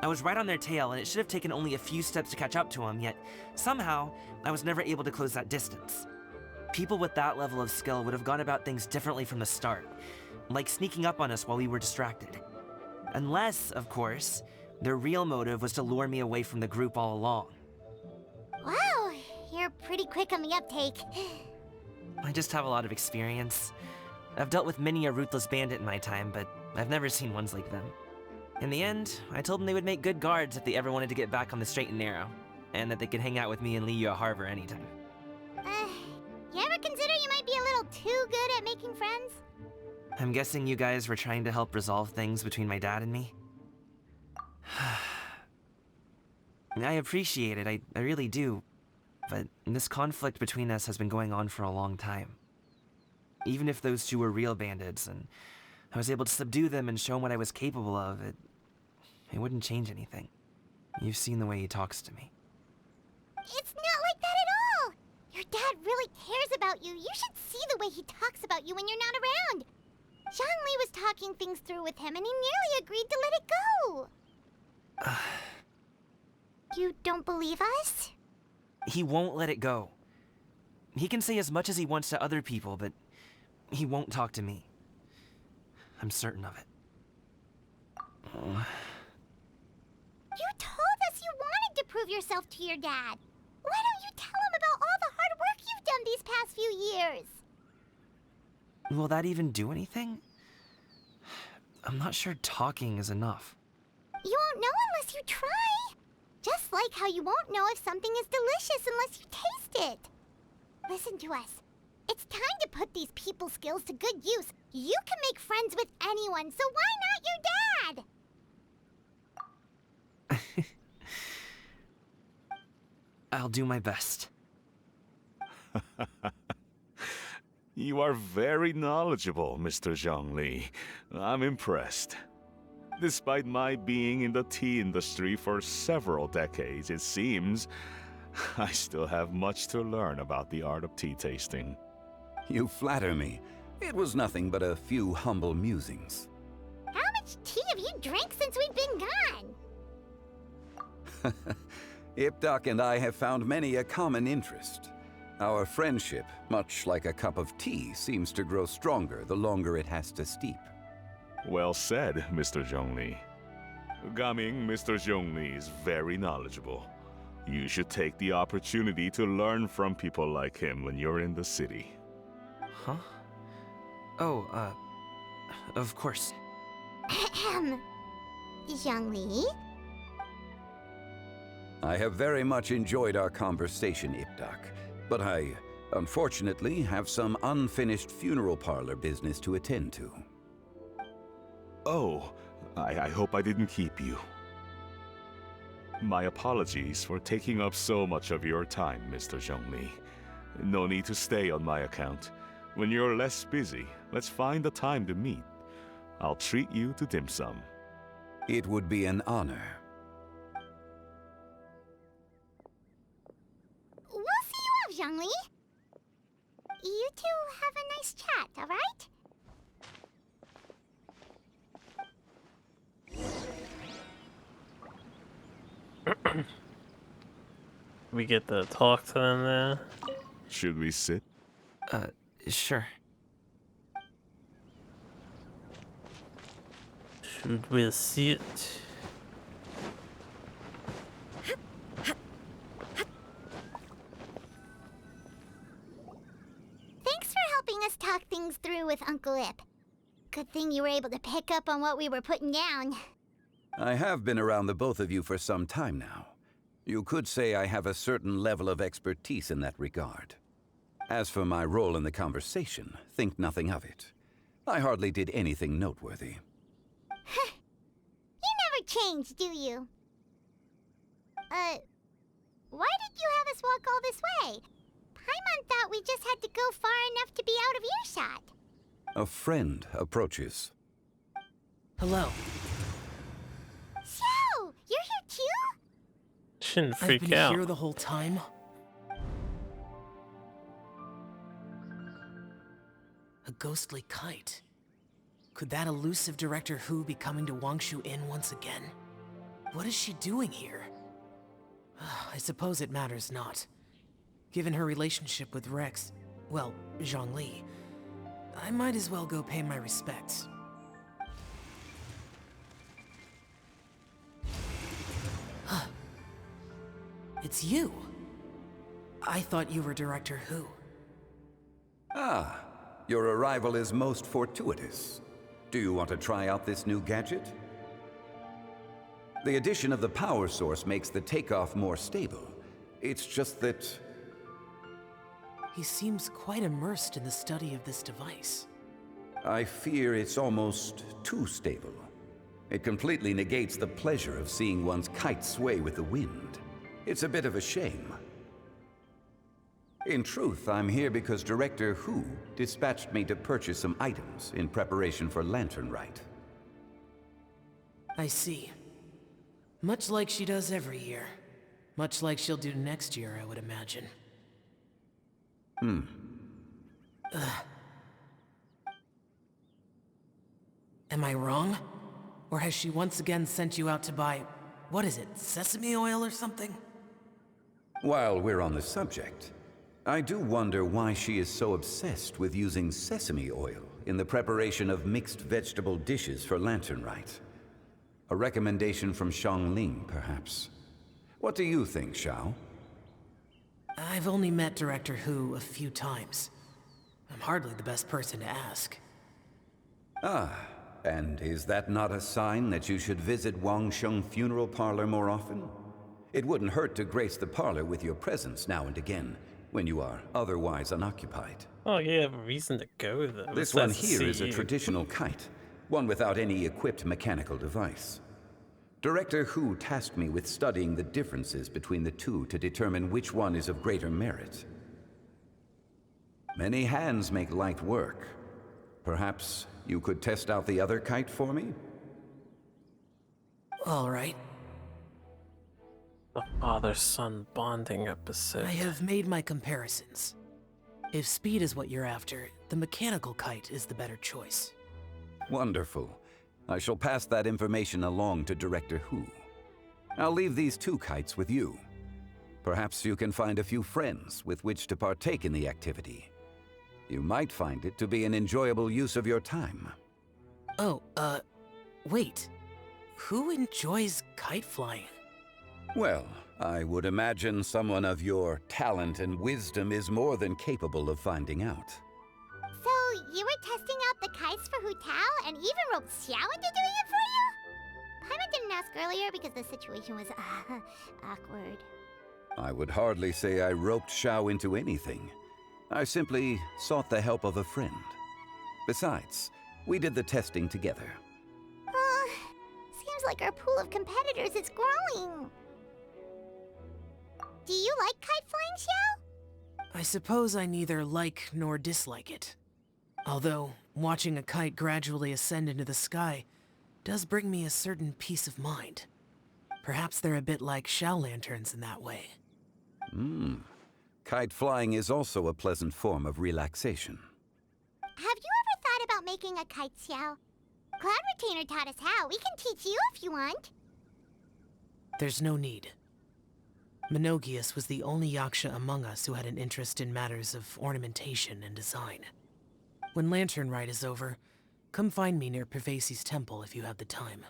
I was right on their tail, and it should have taken only a few steps to catch up to them, yet somehow, I was never able to close that distance. People with that level of skill would have gone about things differently from the start, like sneaking up on us while we were distracted. Unless, of course, their real motive was to lure me away from the group all along. Wow, you're pretty quick on the uptake. I just have a lot of experience. I've dealt with many a ruthless bandit in my time, but I've never seen ones like them. In the end, I told them they would make good guards if they ever wanted to get back on the straight and narrow, and that they could hang out with me in Liyue Harbor anytime. You ever consider you might be a little too good at making friends? I'm guessing you guys were trying to help resolve things between my dad and me? I appreciate it, I really do. But this conflict between us has been going on for a long time. Even if those two were real bandits, and I was able to subdue them and show them what I was capable of, it wouldn't change anything. You've seen the way he talks to me. It's not like that at all! Your dad really cares about you. You should see the way he talks about you when you're not around. Zhongli was talking things through with him, and he nearly agreed to let it go. You don't believe us? He won't let it go. He can say as much as he wants to other people, but he won't talk to me. I'm certain of it. You told us you wanted to prove yourself to your dad. Why don't you tell him about all the hard work you've done these past few years? Will that even do anything? I'm not sure talking is enough. You won't know unless you try. Just like how you won't know if something is delicious unless you taste it. Listen to us. It's time to put these people skills to good use. You can make friends with anyone, so why not your dad? I'll do my best. You are very knowledgeable, Mr. Zhongli. I'm impressed. Despite my being in the tea industry for several decades, it seems I still have much to learn about the art of tea tasting. You flatter me. It was nothing but a few humble musings. How much tea have you drank since we've been gone? Ipdak and I have found many a common interest. Our friendship, much like a cup of tea, seems to grow stronger the longer it has to steep. Well said, Mr. Zhongli. Gaming, Mr. Zhongli is very knowledgeable. You should take the opportunity to learn from people like him when you're in the city. Huh? Oh, of course. Ahem. Zhongli? I have very much enjoyed our conversation, Ipdak, but I, unfortunately, have some unfinished funeral parlor business to attend to. Oh, I hope I didn't keep you. My apologies for taking up so much of your time, Mr. Zhongli. No need to stay on my account. When you're less busy, let's find a time to meet. I'll treat you to dim sum. It would be an honor. We'll see you off, Zhongli. You two have a nice chat, all right? We get to talk to them there. Should we sit? Sure. Should we sit? Thanks for helping us talk things through with Uncle Ip. Good thing you were able to pick up on what we were putting down. I have been around the both of you for some time now. You could say I have a certain level of expertise in that regard. As for my role in the conversation, think nothing of it. I hardly did anything noteworthy. You never change, do you? Why did you have us walk all this way? Paimon thought we just had to go far enough to be out of earshot. A friend approaches. Hello. So, you're here too? Shouldn't I've freak been out. here the whole time. A ghostly kite. Could that elusive Director Hu be coming to Wangshu Inn once again? What is she doing here? I suppose it matters not. Given her relationship with Rex, well, Zhongli, I might as well go pay my respects. It's you. I thought you were Director Hu. Ah, your arrival is most fortuitous. Do you want to try out this new gadget? The addition of the power source makes the takeoff more stable. It's just that... He seems quite immersed in the study of this device. I fear it's almost too stable. It completely negates the pleasure of seeing one's kite sway with the wind. It's a bit of a shame. In truth, I'm here because Director Hu dispatched me to purchase some items in preparation for Lantern Rite. I see. Much like she does every year. Much like she'll do next year, I would imagine. Am I wrong? Or has she once again sent you out to buy, what is it, sesame oil or something? While we're on the subject, I do wonder why she is so obsessed with using sesame oil in the preparation of mixed vegetable dishes for Lantern Rite. A recommendation from Xiangling, perhaps. What do you think, Xiao? I've only met Director Hu a few times. I'm hardly the best person to ask. Ah, and is that not a sign that you should visit Wangsheng Funeral Parlor more often? It wouldn't hurt to grace the parlor with your presence now and again, when you are otherwise unoccupied. Oh, you have a reason to go, though. This It's one nice to here see is a you. traditional kite, one without any equipped mechanical device. Director Hu tasked me with studying the differences between the two to determine which one is of greater merit. Many hands make light work. Perhaps you could test out the other kite for me? All right. The father-son bonding episode. I have made my comparisons. If speed is what you're after, the mechanical kite is the better choice. Wonderful. I shall pass that information along to Director Hu. I'll leave these two kites with you. Perhaps you can find a few friends with which to partake in the activity. You might find it to be an enjoyable use of your time. Oh, wait. Who enjoys kite flying? Well, I would imagine someone of your talent and wisdom is more than capable of finding out. So, you were testing out the kites for Hu Tao and even roped Xiao into doing it for you? Paimon didn't ask earlier because the situation was awkward. I would hardly say I roped Xiao into anything. I simply sought the help of a friend. Besides, we did the testing together. Seems like our pool of competitors is growing. Do you like kite flying, Xiao? I suppose I neither like nor dislike it. Although, watching a kite gradually ascend into the sky does bring me a certain peace of mind. Perhaps they're a bit like Xiao lanterns in that way. Kite flying is also a pleasant form of relaxation. Have you ever thought about making a kite, Xiao? Cloud Retainer taught us how. We can teach you if you want. There's no need. Menogius was the only Yaksha among us who had an interest in matters of ornamentation and design. When Lantern Rite is over, come find me near Pervasi's temple if you have the time.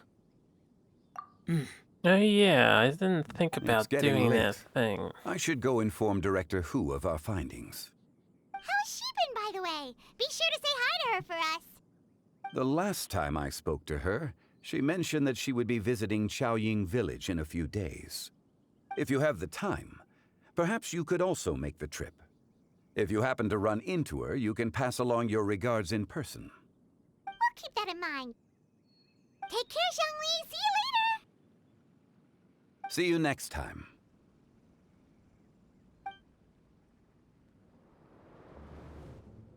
Oh yeah, I didn't think It's about getting doing late. that thing. I should go inform Director Hu of our findings. How's she been, by the way? Be sure to say hi to her for us. The last time I spoke to her, she mentioned that she would be visiting Chaoying Village in a few days. If you have the time, perhaps you could also make the trip. If you happen to run into her, you can pass along your regards in person. We'll keep that in mind. Take care, Zhongli. See you later. See you next time.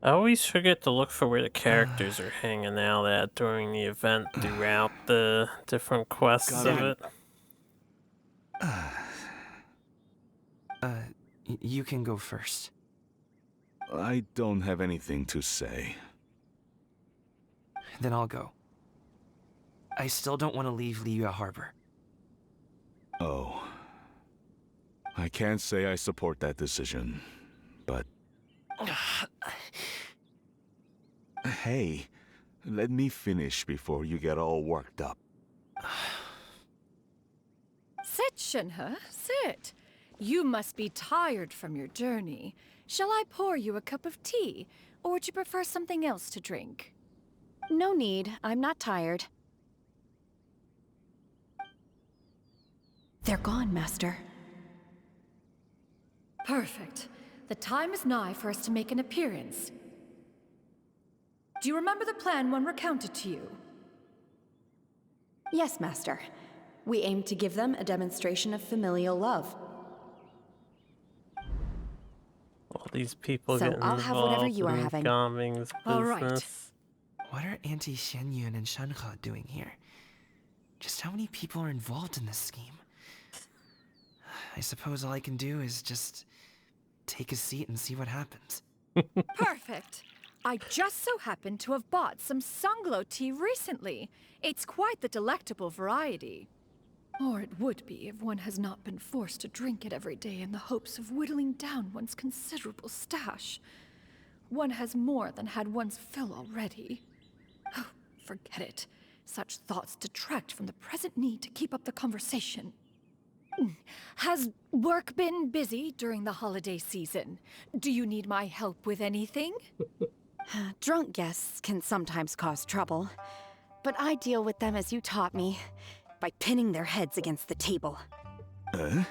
I always forget to look for where the characters are hanging out at during the event throughout the different quests of it. You can go first. I don't have anything to say. Then I'll go. I still don't want to leave Liyue Harbor. Oh. I can't say I support that decision, but... Hey, let me finish before you get all worked up. Sit, Shenhe, sit. You must be tired from your journey. Shall I pour you a cup of tea, or would you prefer something else to drink? No need. I'm not tired. They're gone, Master. Perfect. The time is nigh for us to make an appearance. Do you remember the plan one recounted to you? Yes, Master. We aim to give them a demonstration of familial love. All these people So getting I'll have whatever involved you are in having. Gaming's business. All right. What are Auntie Xianyun and Shenhe doing here? Just how many people are involved in this scheme? I suppose all I can do is just take a seat and see what happens. Perfect. I just so happen to have bought some Sunglow tea recently. It's quite the delectable variety. Or it would be if one has not been forced to drink it every day in the hopes of whittling down one's considerable stash. One has more than had one's fill already. Oh, forget it. Such thoughts detract from the present need to keep up the conversation. Has work been busy during the holiday season? Do you need my help with anything? Drunk guests can sometimes cause trouble, but I deal with them as you taught me, by pinning their heads against the table. Are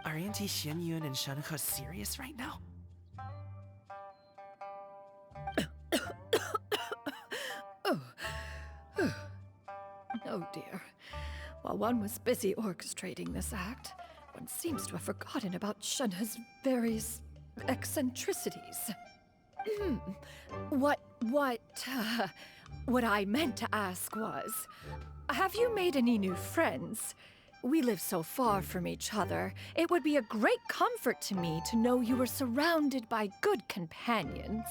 Auntie Xianyun and Shenhe serious right now? Oh dear. While one was busy orchestrating this act, one seems to have forgotten about Shenhe's various eccentricities. What I meant to ask was, have you made any new friends? We live so far from each other, it would be a great comfort to me to know you were surrounded by good companions.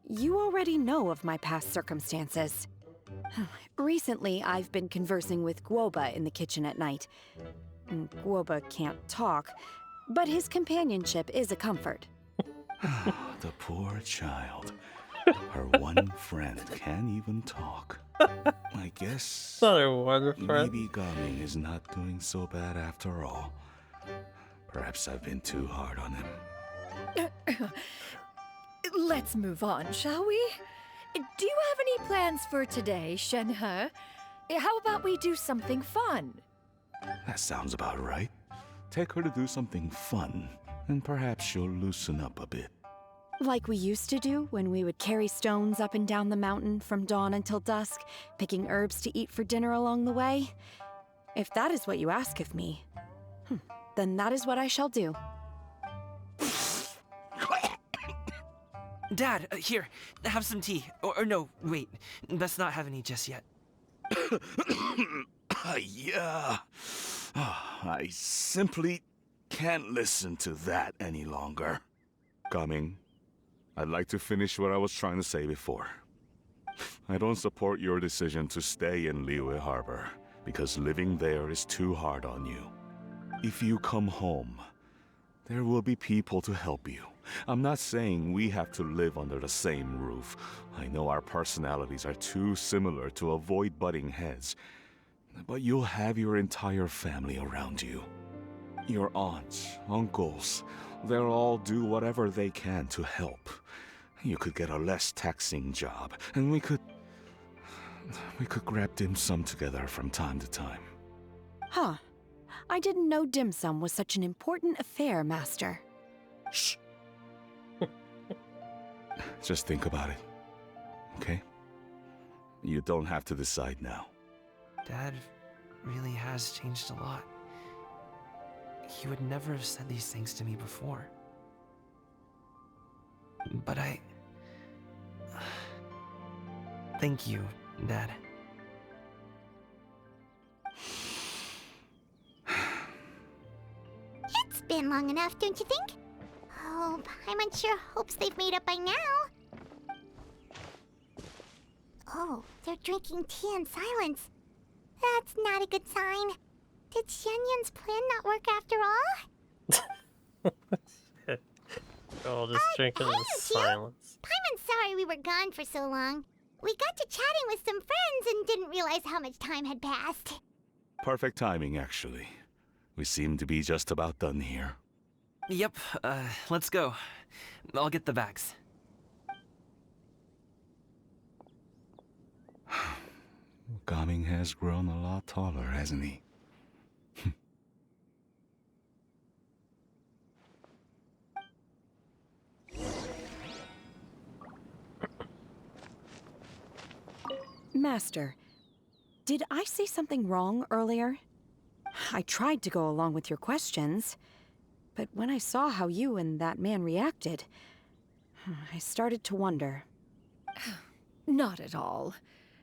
You already know of my past circumstances. Recently, I've been conversing with Guoba in the kitchen at night. Guoba can't talk, but his companionship is a comfort. The poor child. Her one friend can't even talk. I guess maybe Gaming is not doing so bad after all. Perhaps I've been too hard on him. Let's move on, shall we? Do you have any plans for today, Shenhe? How about we do something fun? That sounds about right. Take her to do something fun, and perhaps she'll loosen up a bit. Like we used to do when we would carry stones up and down the mountain from dawn until dusk, picking herbs to eat for dinner along the way? If that is what you ask of me, then that is what I shall do. Dad, here, have some tea. Or no, wait, let's not have any just yet. Yeah. I simply can't listen to that any longer. Gaming, I'd like to finish what I was trying to say before. I don't support your decision to stay in Liyue Harbor, because living there is too hard on you. If you come home, there will be people to help you. I'm not saying we have to live under the same roof. I know our personalities are too similar to avoid butting heads. But you'll have your entire family around you. Your aunts, uncles, they'll all do whatever they can to help. You could get a less taxing job, and we could grab dim sum together from time to time. Huh. I didn't know dim sum was such an important affair, Master. Shh. Just think about it, okay? You don't have to decide now. Dad really has changed a lot. He would never have said these things to me before. But thank you, Dad. It's been long enough, don't you think? Oh, Paimon sure hopes they've made up by now. Oh, they're drinking tea in silence. That's not a good sign. Did Xianyun's plan not work after all? They're all just drinking in silence. Paimon's sorry we were gone for so long. We got to chatting with some friends and didn't realize how much time had passed. Perfect timing, actually. We seem to be just about done here. Yep, let's go. I'll get the bags. Gaming has grown a lot taller, hasn't he? Master, did I say something wrong earlier? I tried to go along with your questions, but when I saw how you and that man reacted, I started to wonder. Not at all.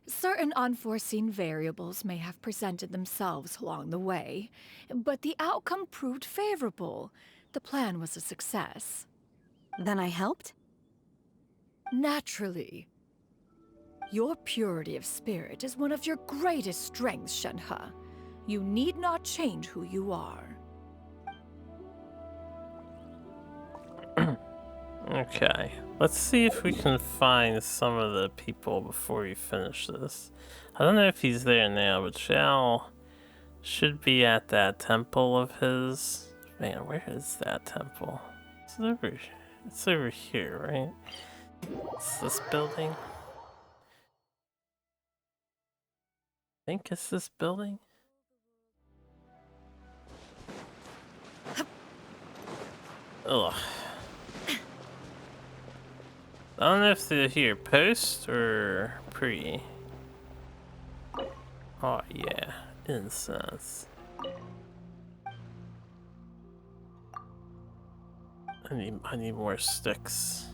Certain unforeseen variables may have presented themselves along the way, but the outcome proved favorable. The plan was a success. Then I helped? Naturally. Your purity of spirit is one of your greatest strengths, Shenhe. You need not change who you are. Okay, let's see if we can find some of the people before we finish this. I don't know if he's there now, but Shao should be at that temple of his. Man, where is that temple? It's over here, right? It's this building. I think it's this building. Ugh. I don't know if they're here post or pre. Oh yeah, incense. I need more sticks.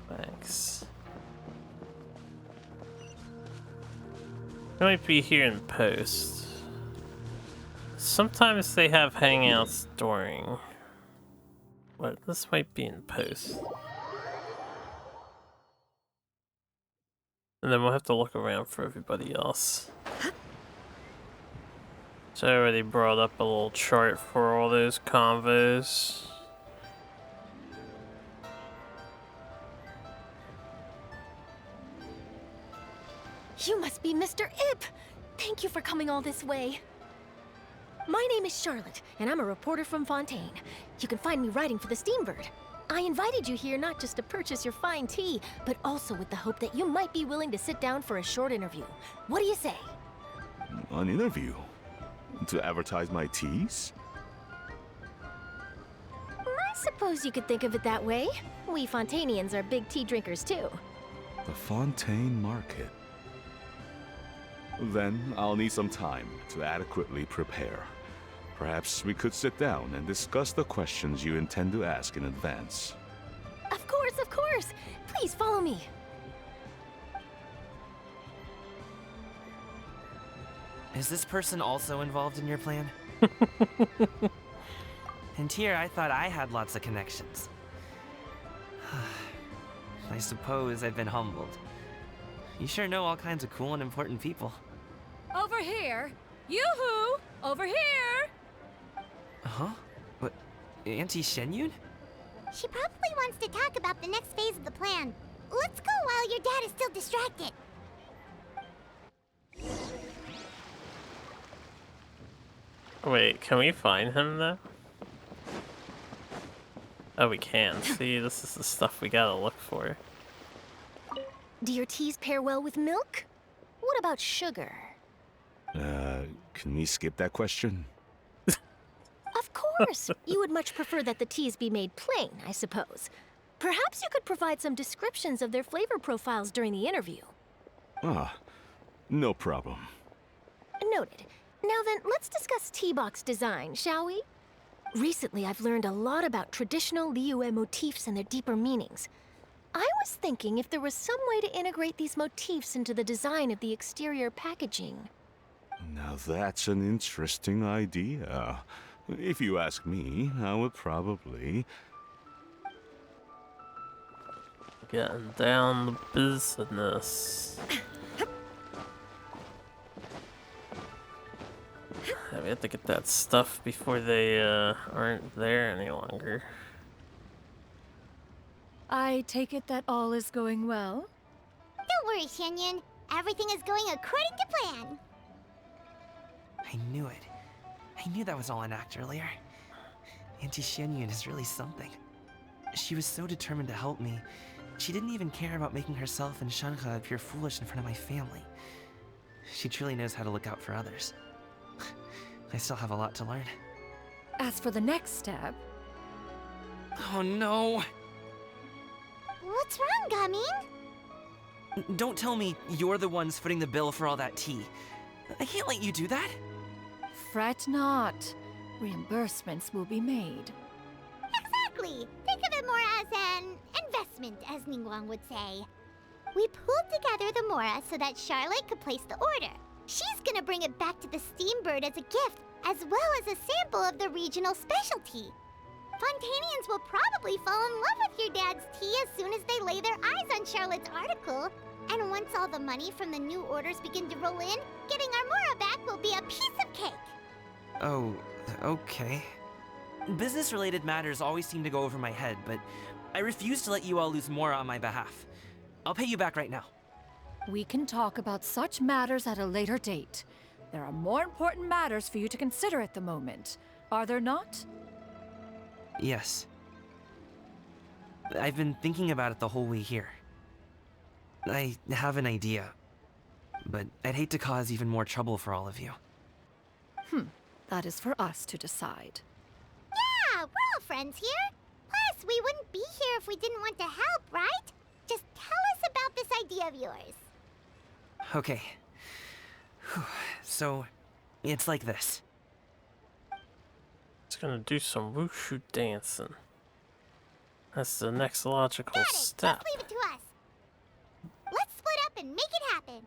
Thanks. It might be here in post. Sometimes they have hangouts during. But this might be in post. And then we'll have to look around for everybody else. So I already brought up a little chart for all those convos. You must be Mr. Ip! Thank you for coming all this way. My name is Charlotte, and I'm a reporter from Fontaine. You can find me writing for the Steambird. I invited you here not just to purchase your fine tea, but also with the hope that you might be willing to sit down for a short interview. What do you say? An interview? To advertise my teas? I suppose you could think of it that way. We Fontainians are big tea drinkers too. The Fontaine Market. Then I'll need some time to adequately prepare. Perhaps we could sit down and discuss the questions you intend to ask in advance. Of course, of course! Please follow me. Is this person also involved in your plan? And here I thought I had lots of connections. I suppose I've been humbled. You sure know all kinds of cool and important people. Over here! Yoo-hoo! Over here! Huh? What? Auntie Shenyun? She probably wants to talk about the next phase of the plan. Let's go while your dad is still distracted. Wait, can we find him though? Oh, we can. See, this is the stuff we gotta look for. Do your teas pair well with milk? What about sugar? Can we skip that question? Of course! You would much prefer that the teas be made plain, I suppose. Perhaps you could provide some descriptions of their flavor profiles during the interview. Ah, no problem. Noted. Now then, let's discuss tea box design, shall we? Recently, I've learned a lot about traditional Liyue motifs and their deeper meanings. I was thinking if there was some way to integrate these motifs into the design of the exterior packaging. Now that's an interesting idea. If you ask me, I would probably... Getting down to business. We have to get that stuff before they aren't there any longer. I take it that all is going well? Don't worry, Shenyun. Everything is going according to plan. I knew it. I knew that was all an act earlier. Auntie Shenyun is really something. She was so determined to help me. She didn't even care about making herself and Shanhe appear foolish in front of my family. She truly knows how to look out for others. I still have a lot to learn. As for the next step... Oh no! What's wrong, Gaming? Don't tell me you're the ones footing the bill for all that tea. I can't let you do that. Fret not. Reimbursements will be made. Exactly! Think of it more as an investment, as Ningguang would say. We pulled together the Mora so that Charlotte could place the order. She's gonna bring it back to the Steambird as a gift, as well as a sample of the regional specialty. Fontanians will probably fall in love with your dad's tea as soon as they lay their eyes on Charlotte's article. And once all the money from the new orders begin to roll in, getting our Mora back will be a piece of cake. Oh, okay. Business-related matters always seem to go over my head, but I refuse to let you all lose more on my behalf. I'll pay you back right now. We can talk about such matters at a later date. There are more important matters for you to consider at the moment, are there not? Yes. I've been thinking about it the whole way here. I have an idea, but I'd hate to cause even more trouble for all of you. That is for us to decide. Yeah, we're all friends here. Plus, we wouldn't be here if we didn't want to help, right? Just tell us about this idea of yours. Okay. So, it's like this. It's gonna do some wushu dancing. That's the next logical step. Just leave it to us. Let's split up and make it happen.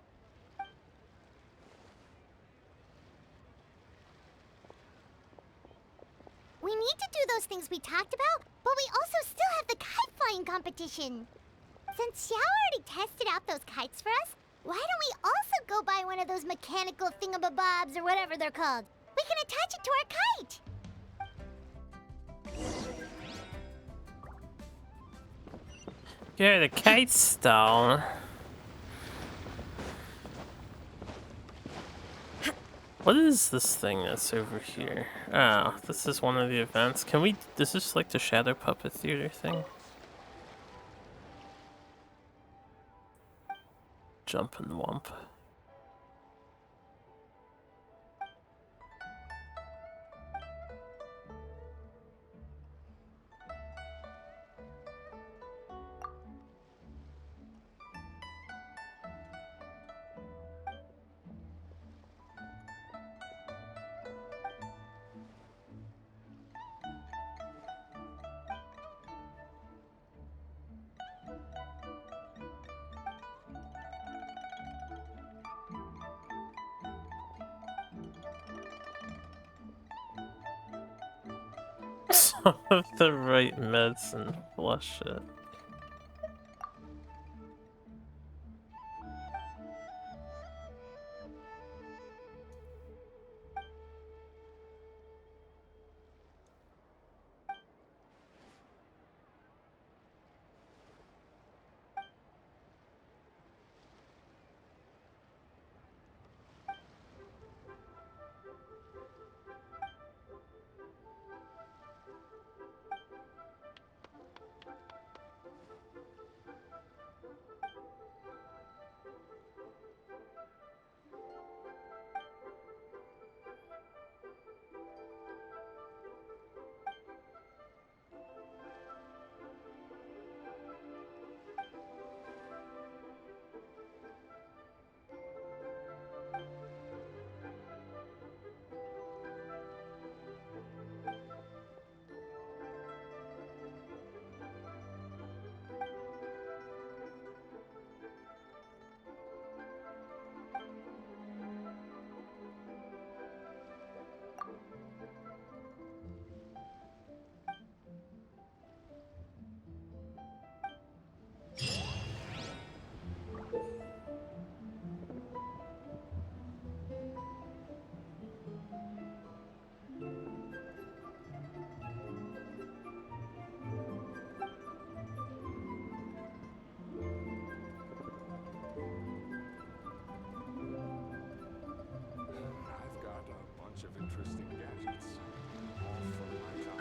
We need to do those things we talked about, but we also still have the kite flying competition. Since Xiao already tested out those kites for us, why don't we also go buy one of those mechanical thingamabobs or whatever they're called? We can attach it to our kite. Yeah, the kite style. What is this thing that's over here? Ah, this is one of the events. Can we... Is this like the Shadow Puppet Theater thing? Jump and wump. Some of the right medicine. Flush it.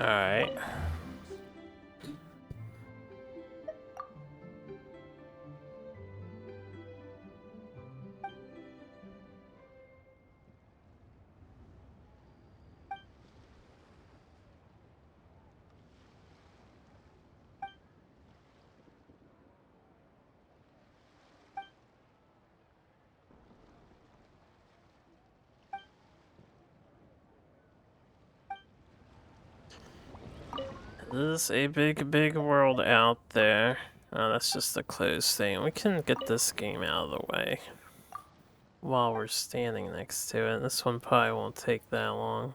Alright. There's a big world out there. Oh, that's just a closed thing. We can get this game out of the way while we're standing next to it. This one probably won't take that long.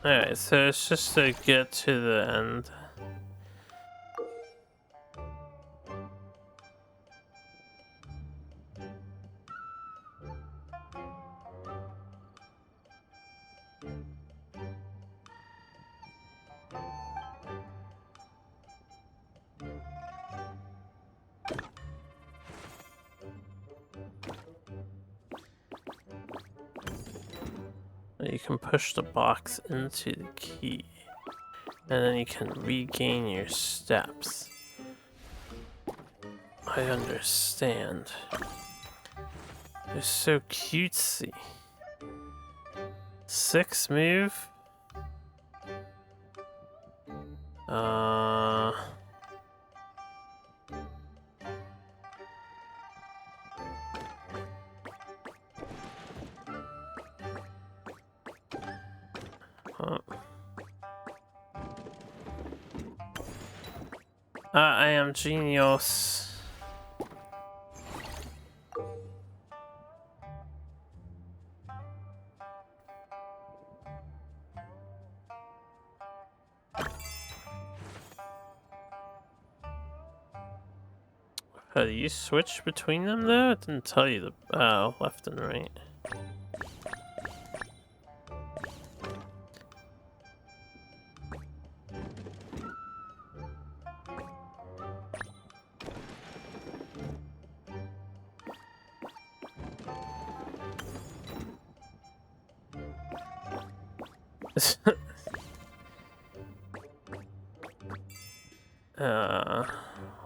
Alright, so it's just to get to the end. You can push the box into the key, and then you can regain your steps. I understand. They're so cutesy. 6 move? I am genius. Do you switch between them though? It didn't tell you the left and right.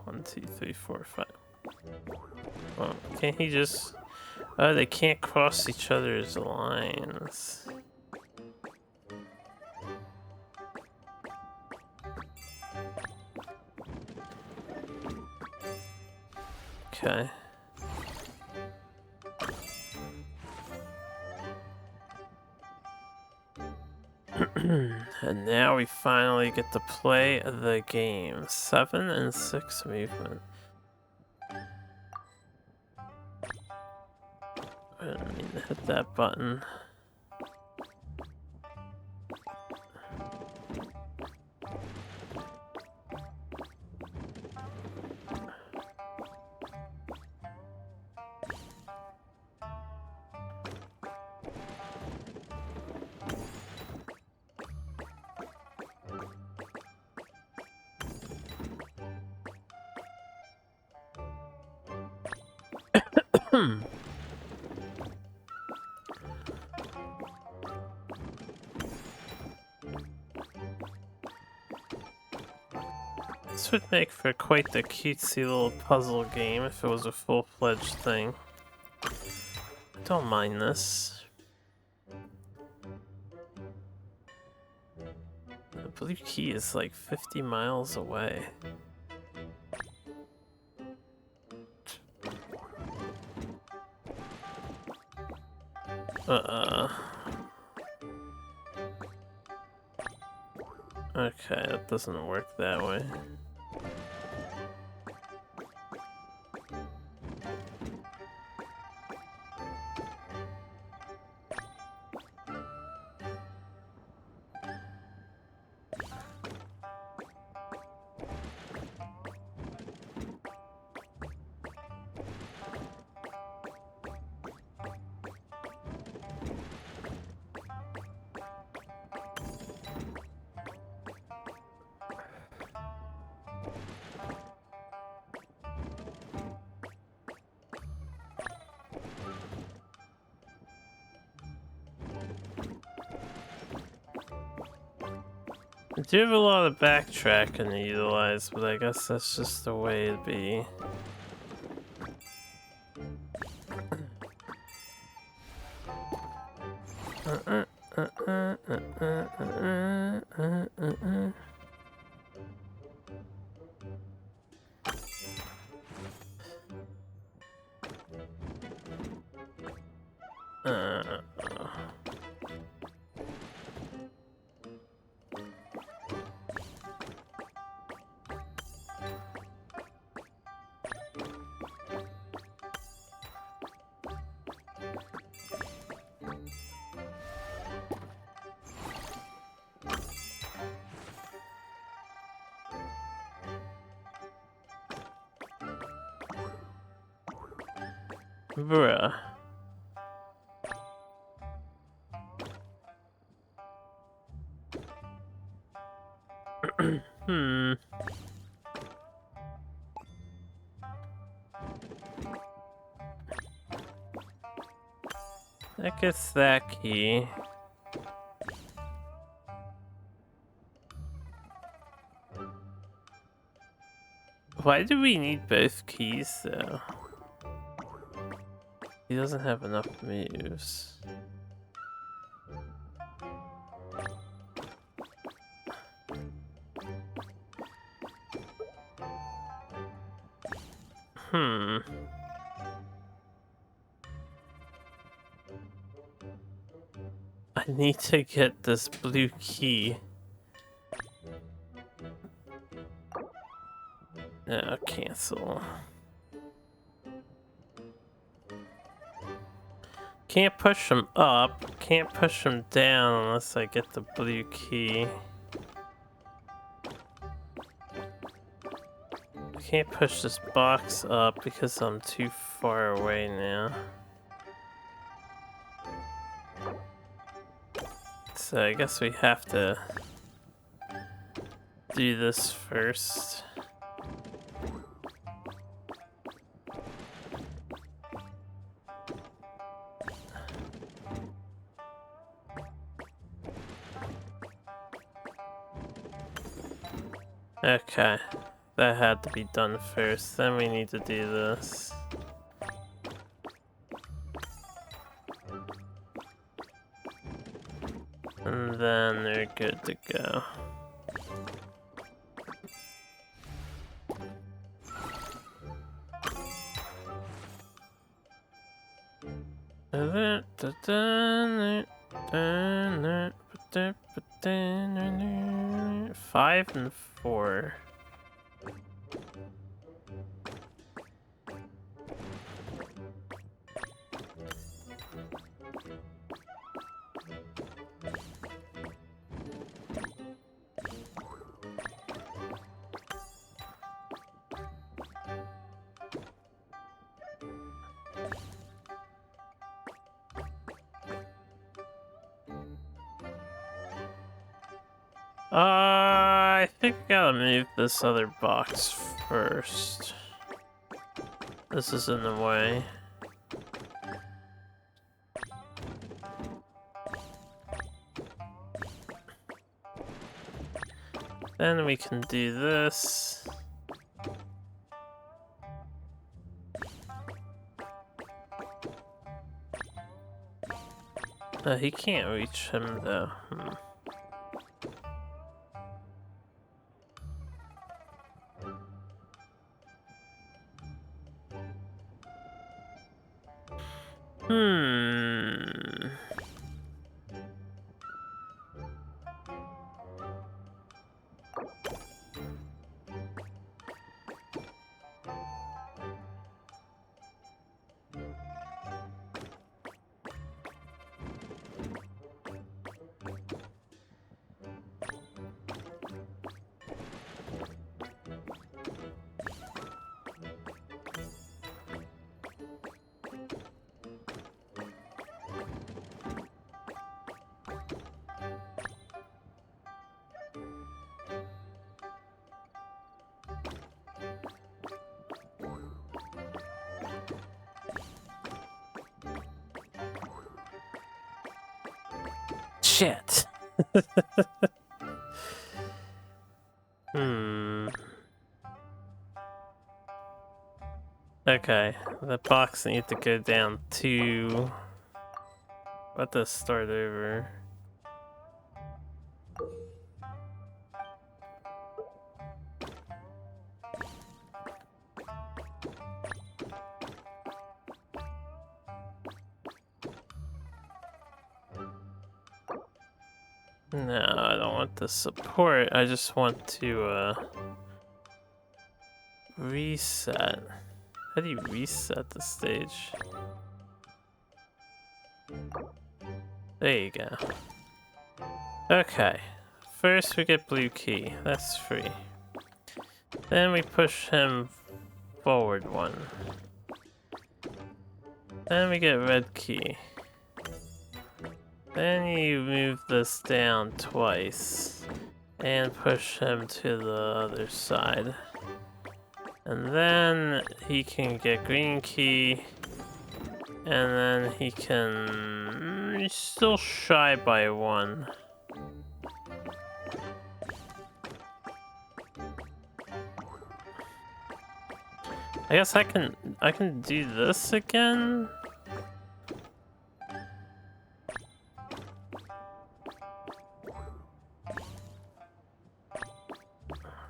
One, two, three, four, five. Well, can't he just... Oh, they can't cross each other's lines. Okay. And now we finally get to play the game. 7 and 6 movement. I didn't mean to hit that button. This would make for quite the cutesy little puzzle game if it was a full-fledged thing. Don't mind this. The blue key is like 50 miles away. Okay, that doesn't work that way. I do have a lot of backtracking to utilize, but I guess that's just the way it be. Bruh. I guess that key. Why do we need both keys though? He doesn't have enough moves. I need to get this blue key. Cancel. Can't push him up, can't push him down unless I get the blue key. I can't push this box up because I'm too far away now. So I guess we have to do this first. Okay, that had to be done first, then we need to do this. And then they're good to go. Five and 4. I think I gotta move this other box first. This is in the way. Then we can do this. He can't reach him though. Shit. Okay, the box needs to go down to... Let us start over. No, I don't want the support. I just want to reset. How do you reset the stage? There you go. Okay. First we get blue key. That's free. Then we push him forward one. Then we get red key. Then you move this down twice and push him to the other side. And then he can get green key, and then he can... He's still shy by one. I guess I can do this again?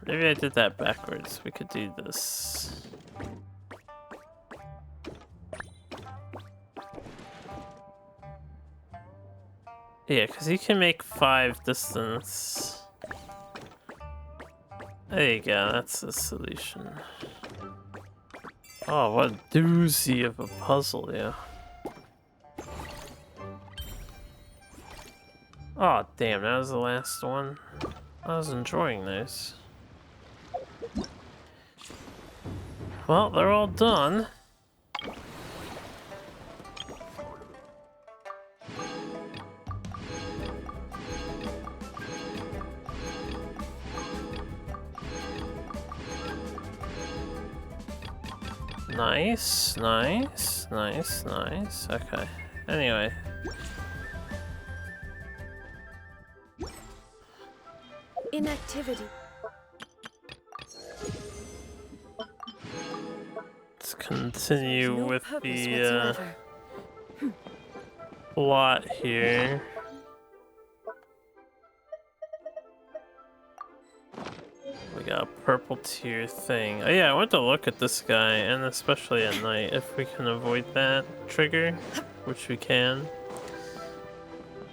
Maybe I did that backwards. We could do this. Yeah, because you can make 5 distance. There you go, that's the solution. Oh, what a doozy of a puzzle, yeah. Oh, damn, that was the last one. I was enjoying this. Well, they're all done. Nice, nice, nice, nice. Okay. Anyway. Inactivity. Let's continue No with purpose the whatsoever. plot here. We got a purple tier thing. Oh yeah, I want to look at this guy, and especially at night, if we can avoid that trigger, which we can.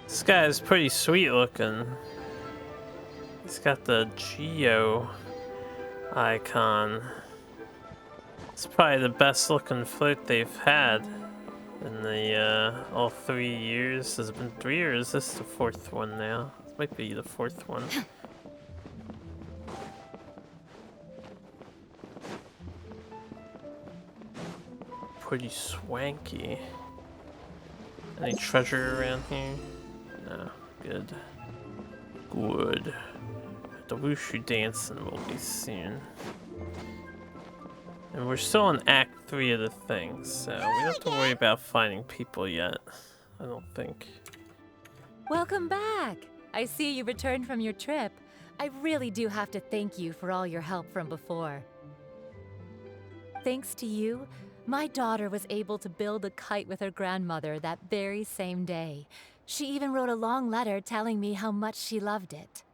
This guy is pretty sweet looking. He's got the Geo icon. It's probably the best looking float they've had in the all 3 years. Has it been 3 or is this the 4th one now? This might be the 4th one. Pretty swanky. Any treasure around here? No. Good. Good. The wushu dancing will be soon. And we're still in Act 3 of the thing, so we don't have to worry about finding people yet. I don't think. Welcome back! I see you returned from your trip. I really do have to thank you for all your help from before. Thanks to you, my daughter was able to build a kite with her grandmother that very same day. She even wrote a long letter telling me how much she loved it.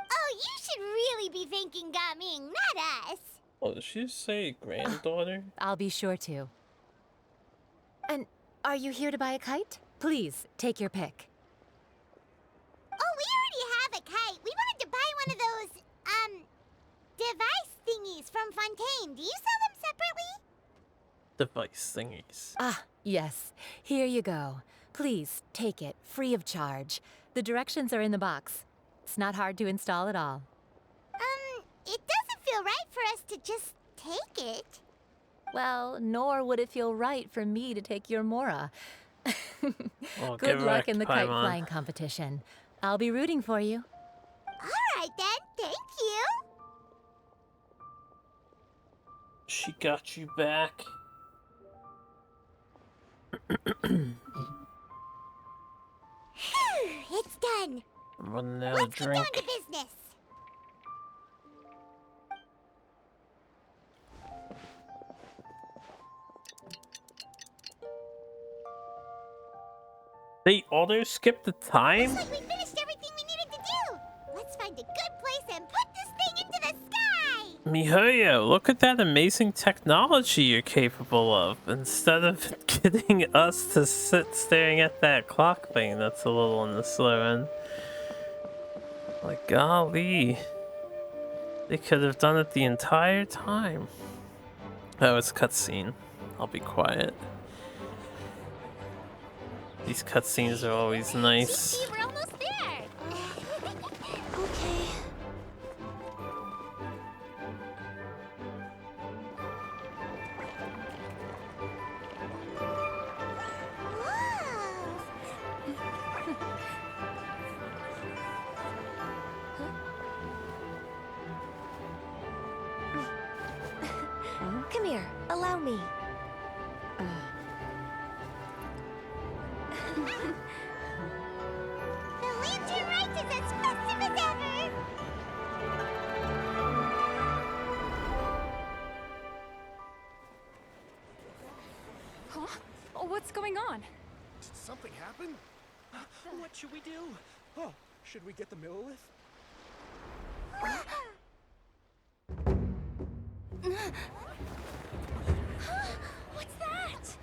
Oh, you should really be thanking Gaming, not us. Oh, did she say granddaughter? I'll be sure to. And are you here to buy a kite? Please, take your pick. Oh, we already have a kite. We wanted to buy one of those, device thingies from Fontaine. Do you sell them separately? Device thingies. Ah, yes. Here you go. Please, take it, free of charge. The directions are in the box. It's not hard to install at all. It doesn't feel right for us to just take it. Well, nor would it feel right for me to take your Mora. Oh, Good luck in the kite flying competition. I'll be rooting for you. All right then, thank you. She got you back. It's done. Running out Let's of get down drink. to business. They auto-skipped the time? Looks like we finished everything we needed to do. Let's find a good place and put this thing into the sky. Mihoyo, look at that amazing technology you're capable of. Instead of getting us to sit staring at that clock thing, that's a little on the slow end. Like, golly. They could have done it the entire time. Oh, it's cutscene. I'll be quiet. These cutscenes are always nice. We're almost there. Okay. Come here, allow me. The Lantern Rite is as festive as ever. Huh? Oh, what's going on? Did something happen? What should we do? Oh, should we get the Millilith? What's that?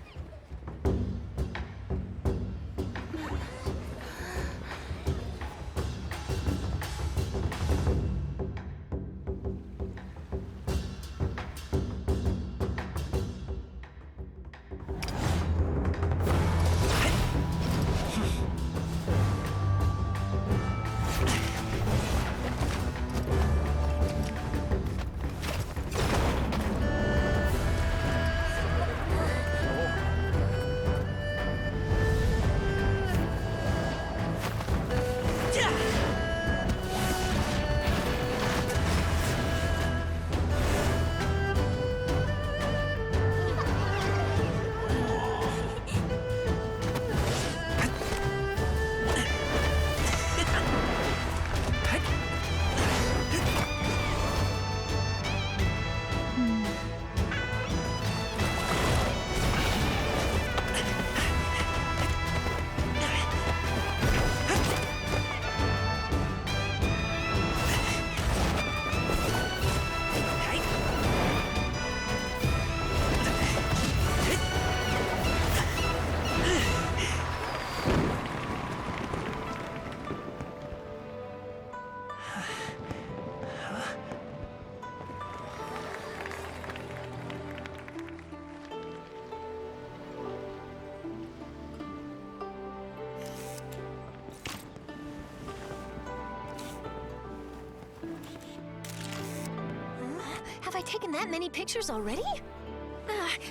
Have I taken that many pictures already?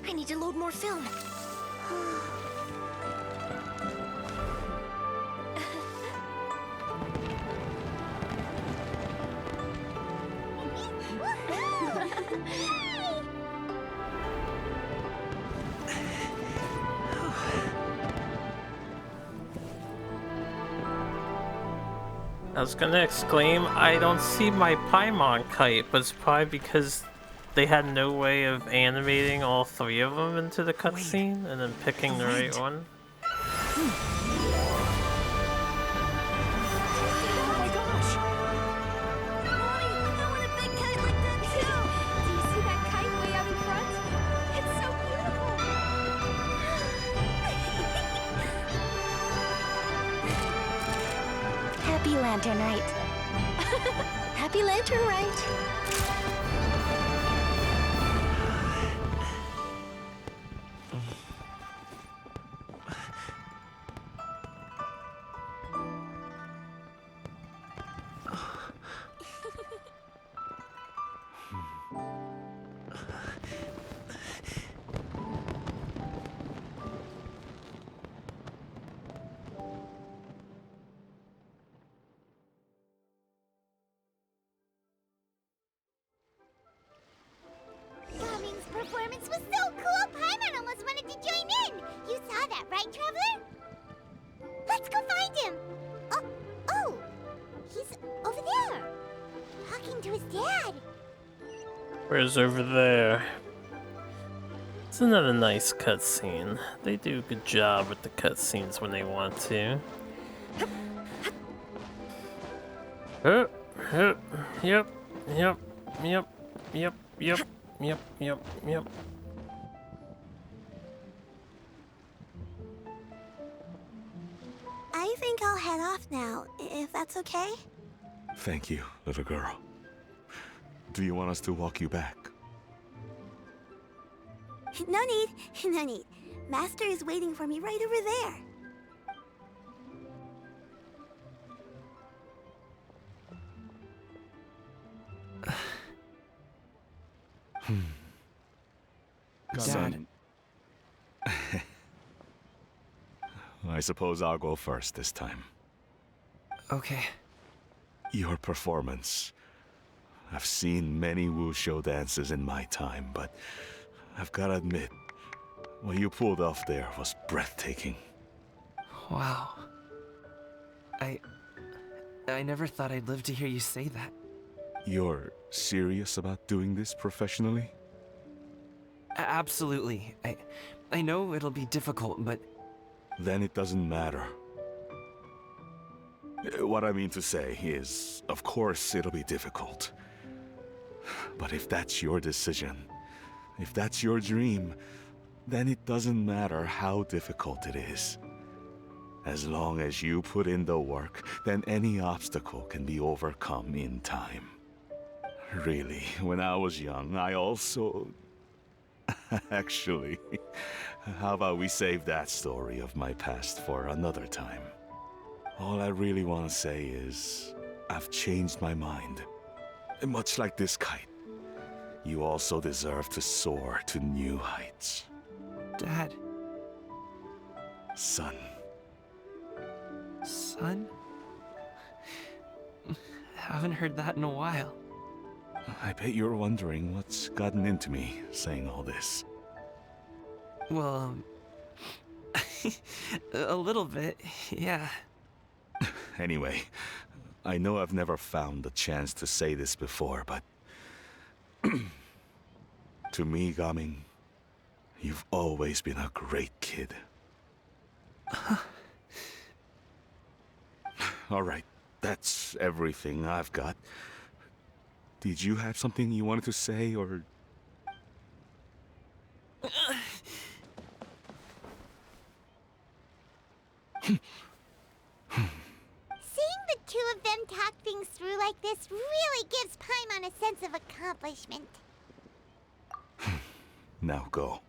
I need to load more film. I was gonna exclaim, I don't see my Paimon kite, but it's probably because they had no way of animating all three of them into the cutscene and then picking the right one. Oh my gosh! Mommy, I want a big kite like that too! Do you see that kite way out in front? It's so beautiful! Happy Lantern Rite. Happy Lantern Rite. Gaming's performance was so cool, Paimon almost wanted to join in. You saw that, right, Traveler? Let's go find him. Oh, he's over there, talking to his dad. Where's over there? Isn't that a nice cutscene? They do a good job with the cutscenes when they want to. Yep, yep, yep, yep, yep, yep, yep, yep, yep. I think I'll head off now, if that's okay. Thank you, little girl. Do you want us to walk you back? No need, no need. Master is waiting for me right over there. Dad. I suppose I'll go first this time. Okay. Your performance. I've seen many wushou dances in my time, but I've gotta admit, what you pulled off there was breathtaking. Wow. I never thought I'd live to hear you say that. You're serious about doing this professionally? Absolutely. I know it'll be difficult, but... Then it doesn't matter. What I mean to say is, of course it'll be difficult. But if that's your decision, if that's your dream, then it doesn't matter how difficult it is. As long as you put in the work, then any obstacle can be overcome in time. Really, when I was young, I also... Actually, how about we save that story of my past for another time? All I really want to say is, I've changed my mind. Much like this kite, you also deserve to soar to new heights. Dad. Son. Son? Haven't heard that in a while. I bet you're wondering what's gotten into me saying all this. Well, a little bit, yeah. Anyway, I know I've never found the chance to say this before, but... to me, Gaming, you've always been a great kid. Alright, that's everything I've got. Did you have something you wanted to say, or... Seeing the two of them talk things through like this really gives Paimon a sense of accomplishment. Now go.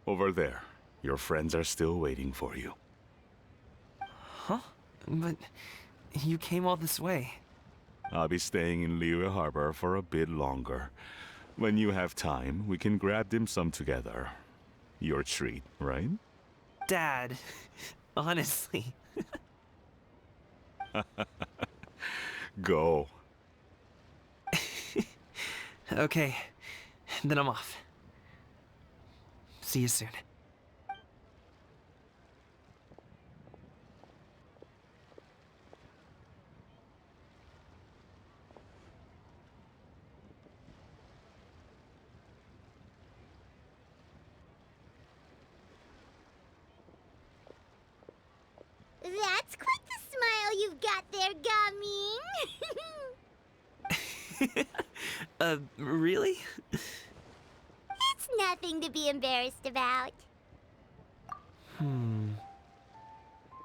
Over there. Your friends are still waiting for you. Huh? But you came all this way. I'll be staying in Liyue Harbor for a bit longer. When you have time, we can grab dim sum together. Your treat, right? Dad, honestly. Go. Okay, then I'm off. See you soon. That's quite the smile you've got there, Gaming. Really? It's nothing to be embarrassed about.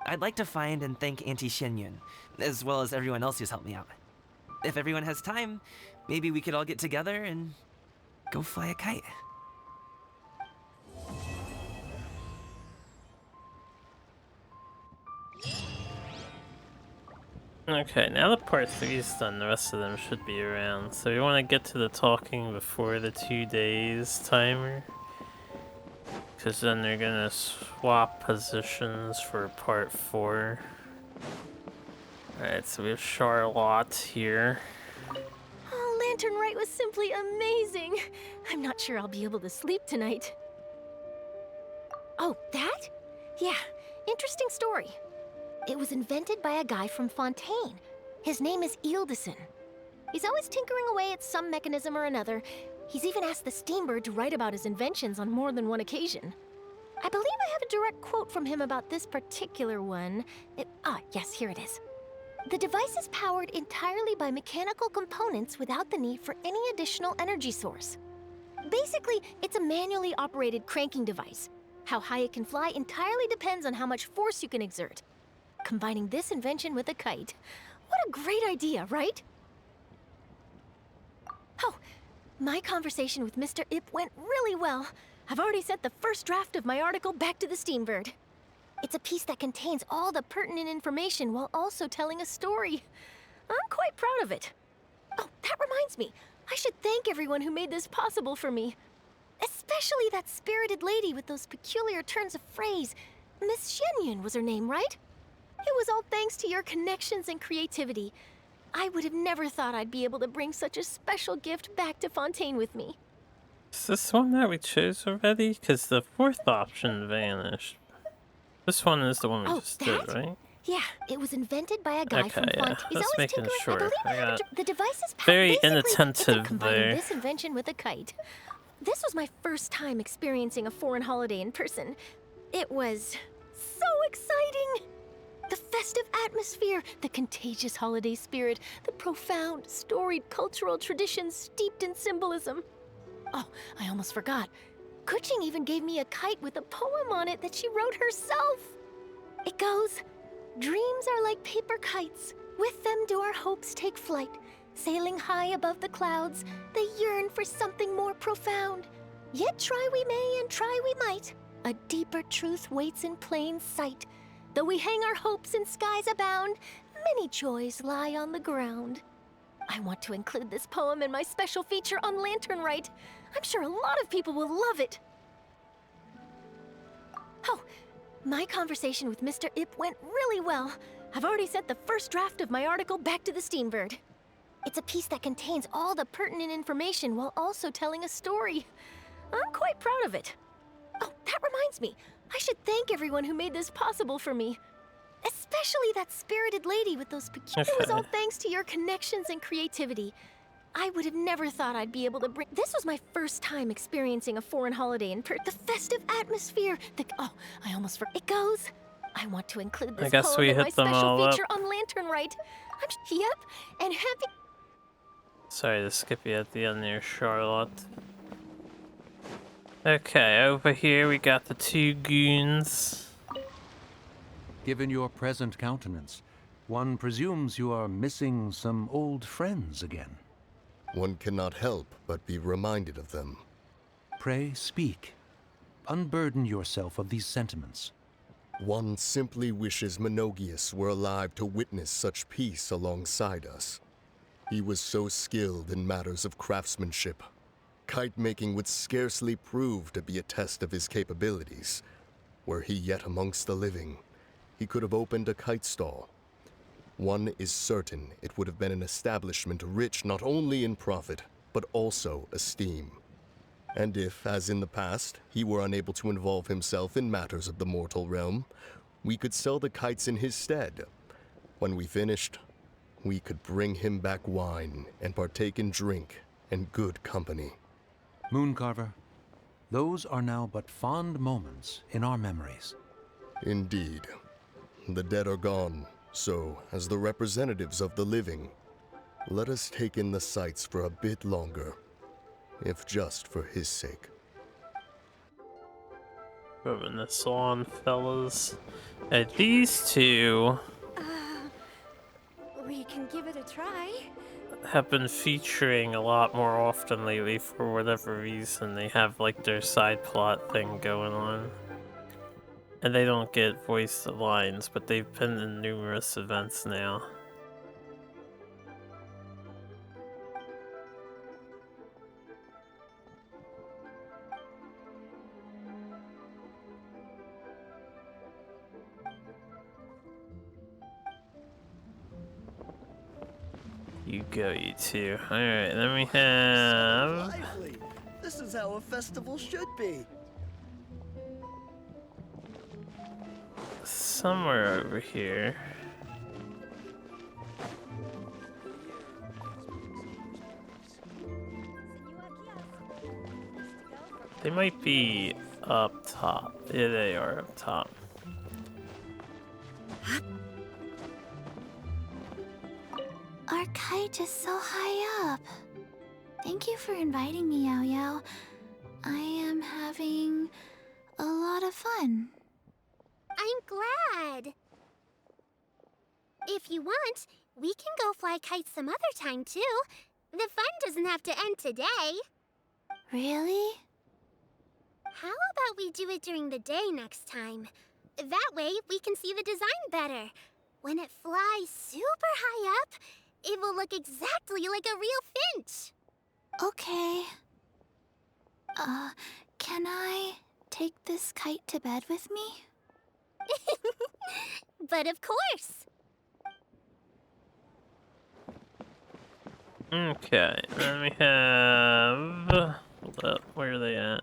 I'd like to find and thank Auntie Xinyun, as well as everyone else who's helped me out. If everyone has time, maybe we could all get together and go fly a kite. Okay, now that part 3 is done, the rest of them should be around. So we want to get to the talking before the 2 days timer. Because then they're gonna swap positions for part 4. Alright, so we have Charlotte here. Oh, Lantern Rite was simply amazing. I'm not sure I'll be able to sleep tonight. Oh, that? Yeah, interesting story. It was invented by a guy from Fontaine. His name is Ildison. He's always tinkering away at some mechanism or another. He's even asked the Steambird to write about his inventions on more than one occasion. I believe I have a direct quote from him about this particular one. Yes, here it is. The device is powered entirely by mechanical components without the need for any additional energy source. Basically, it's a manually operated cranking device. How high it can fly entirely depends on how much force you can exert. Combining this invention with a kite. What a great idea, right? Oh, my conversation with Mr. Ip went really well. I've already sent the first draft of my article back to the Steambird. It's a piece that contains all the pertinent information while also telling a story. I'm quite proud of it. Oh, that reminds me. I should thank everyone who made this possible for me. Especially that spirited lady with those peculiar turns of phrase. Miss Shenyun was her name, right? It was all thanks to your connections and creativity. I would have never thought I'd be able to bring such a special gift back to Fontaine with me. Is this one that we chose already? Because the fourth option vanished. This one is the one we just did, right? Yeah, it was invented by a guy from Fontaine. He's Just always making tinkering. sure. I believe I have got the device is very basically, inattentive it's combining there. this invention with a kite. This was my first time experiencing a foreign holiday in person. It was so exciting. The festive atmosphere, the contagious holiday spirit, the profound, storied cultural traditions steeped in symbolism. Oh, I almost forgot. Kuching even gave me a kite with a poem on it that she wrote herself. It goes, dreams are like paper kites. With them do our hopes take flight. Sailing high above the clouds, they yearn for something more profound. Yet try we may and try we might. A deeper truth waits in plain sight. Though we hang our hopes in skies abound, many joys lie on the ground. I want to include this poem in my special feature on Lantern Rite. I'm sure a lot of people will love it. Oh, my conversation with Mr. Ip went really well. I've already sent the first draft of my article back to the Steambird. It's a piece that contains all the pertinent information while also telling a story. I'm quite proud of it. Oh, that reminds me. I should thank everyone who made this possible for me. Especially that spirited lady with those peculiar... It was all thanks to your connections and creativity. I would have never thought I'd be able to bring... This was my first time experiencing a foreign holiday in the festive atmosphere. I almost forgot. It goes, I want to include this poem in my special feature on Lantern Rite. Yep, and happy... Sorry to skip you at the end there, Charlotte. Okay, over here we got the two goons. Given your present countenance, one presumes you are missing some old friends again. One cannot help but be reminded of them. Pray speak. Unburden yourself of these sentiments. One simply wishes Menogius were alive to witness such peace alongside us. He was so skilled in matters of craftsmanship. Kite-making would scarcely prove to be a test of his capabilities. Were he yet amongst the living, he could have opened a kite stall. One is certain it would have been an establishment rich not only in profit, but also esteem. And if, as in the past, he were unable to involve himself in matters of the mortal realm, we could sell the kites in his stead. When we finished, we could bring him back wine and partake in drink and good company. Mooncarver, those are now but fond moments in our memories. Indeed. The dead are gone, so, as the representatives of the living, let us take in the sights for a bit longer, if just for his sake. Rubbing this on, fellas. These two We can give it a try. have been featuring a lot more often lately for whatever reason. They have like their side plot thing going on. And they don't get voiced lines, but they've been in numerous events now. You go, you two. Alright, then we have... Lively. This is how a festival should be. Somewhere over here. They might be up top. Yeah, they are up top. Our kite is so high up. Thank you for inviting me, Yao Yao. I am having a lot of fun. I'm glad. If you want, we can go fly kites some other time, too. The fun doesn't have to end today. Really? How about we do it during the day next time? That way, we can see the design better. When it flies super high up, it will look exactly like a real finch. Okay. Can I take this kite to bed with me? But of course. Okay, then we have... Hold up, where are they at?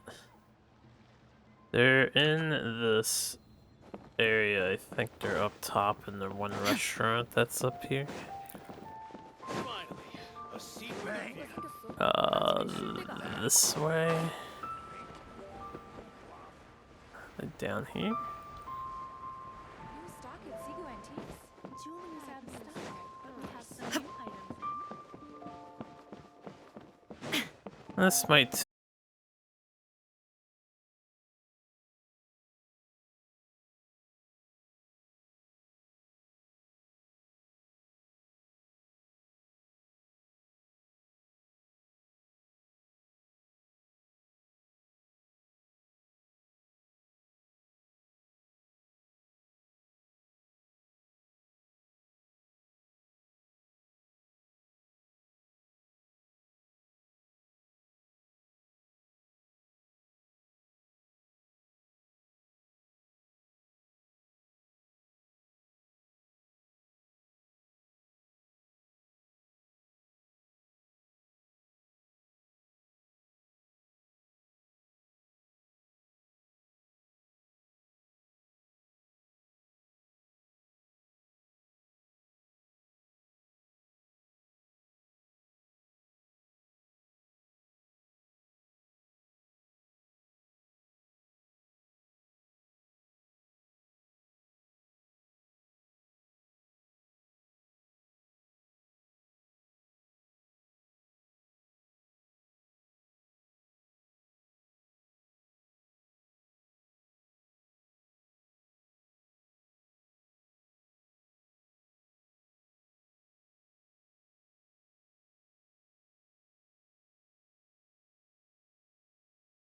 They're in this area. I think they're up top in the one restaurant that's up here. This way. And down here. This might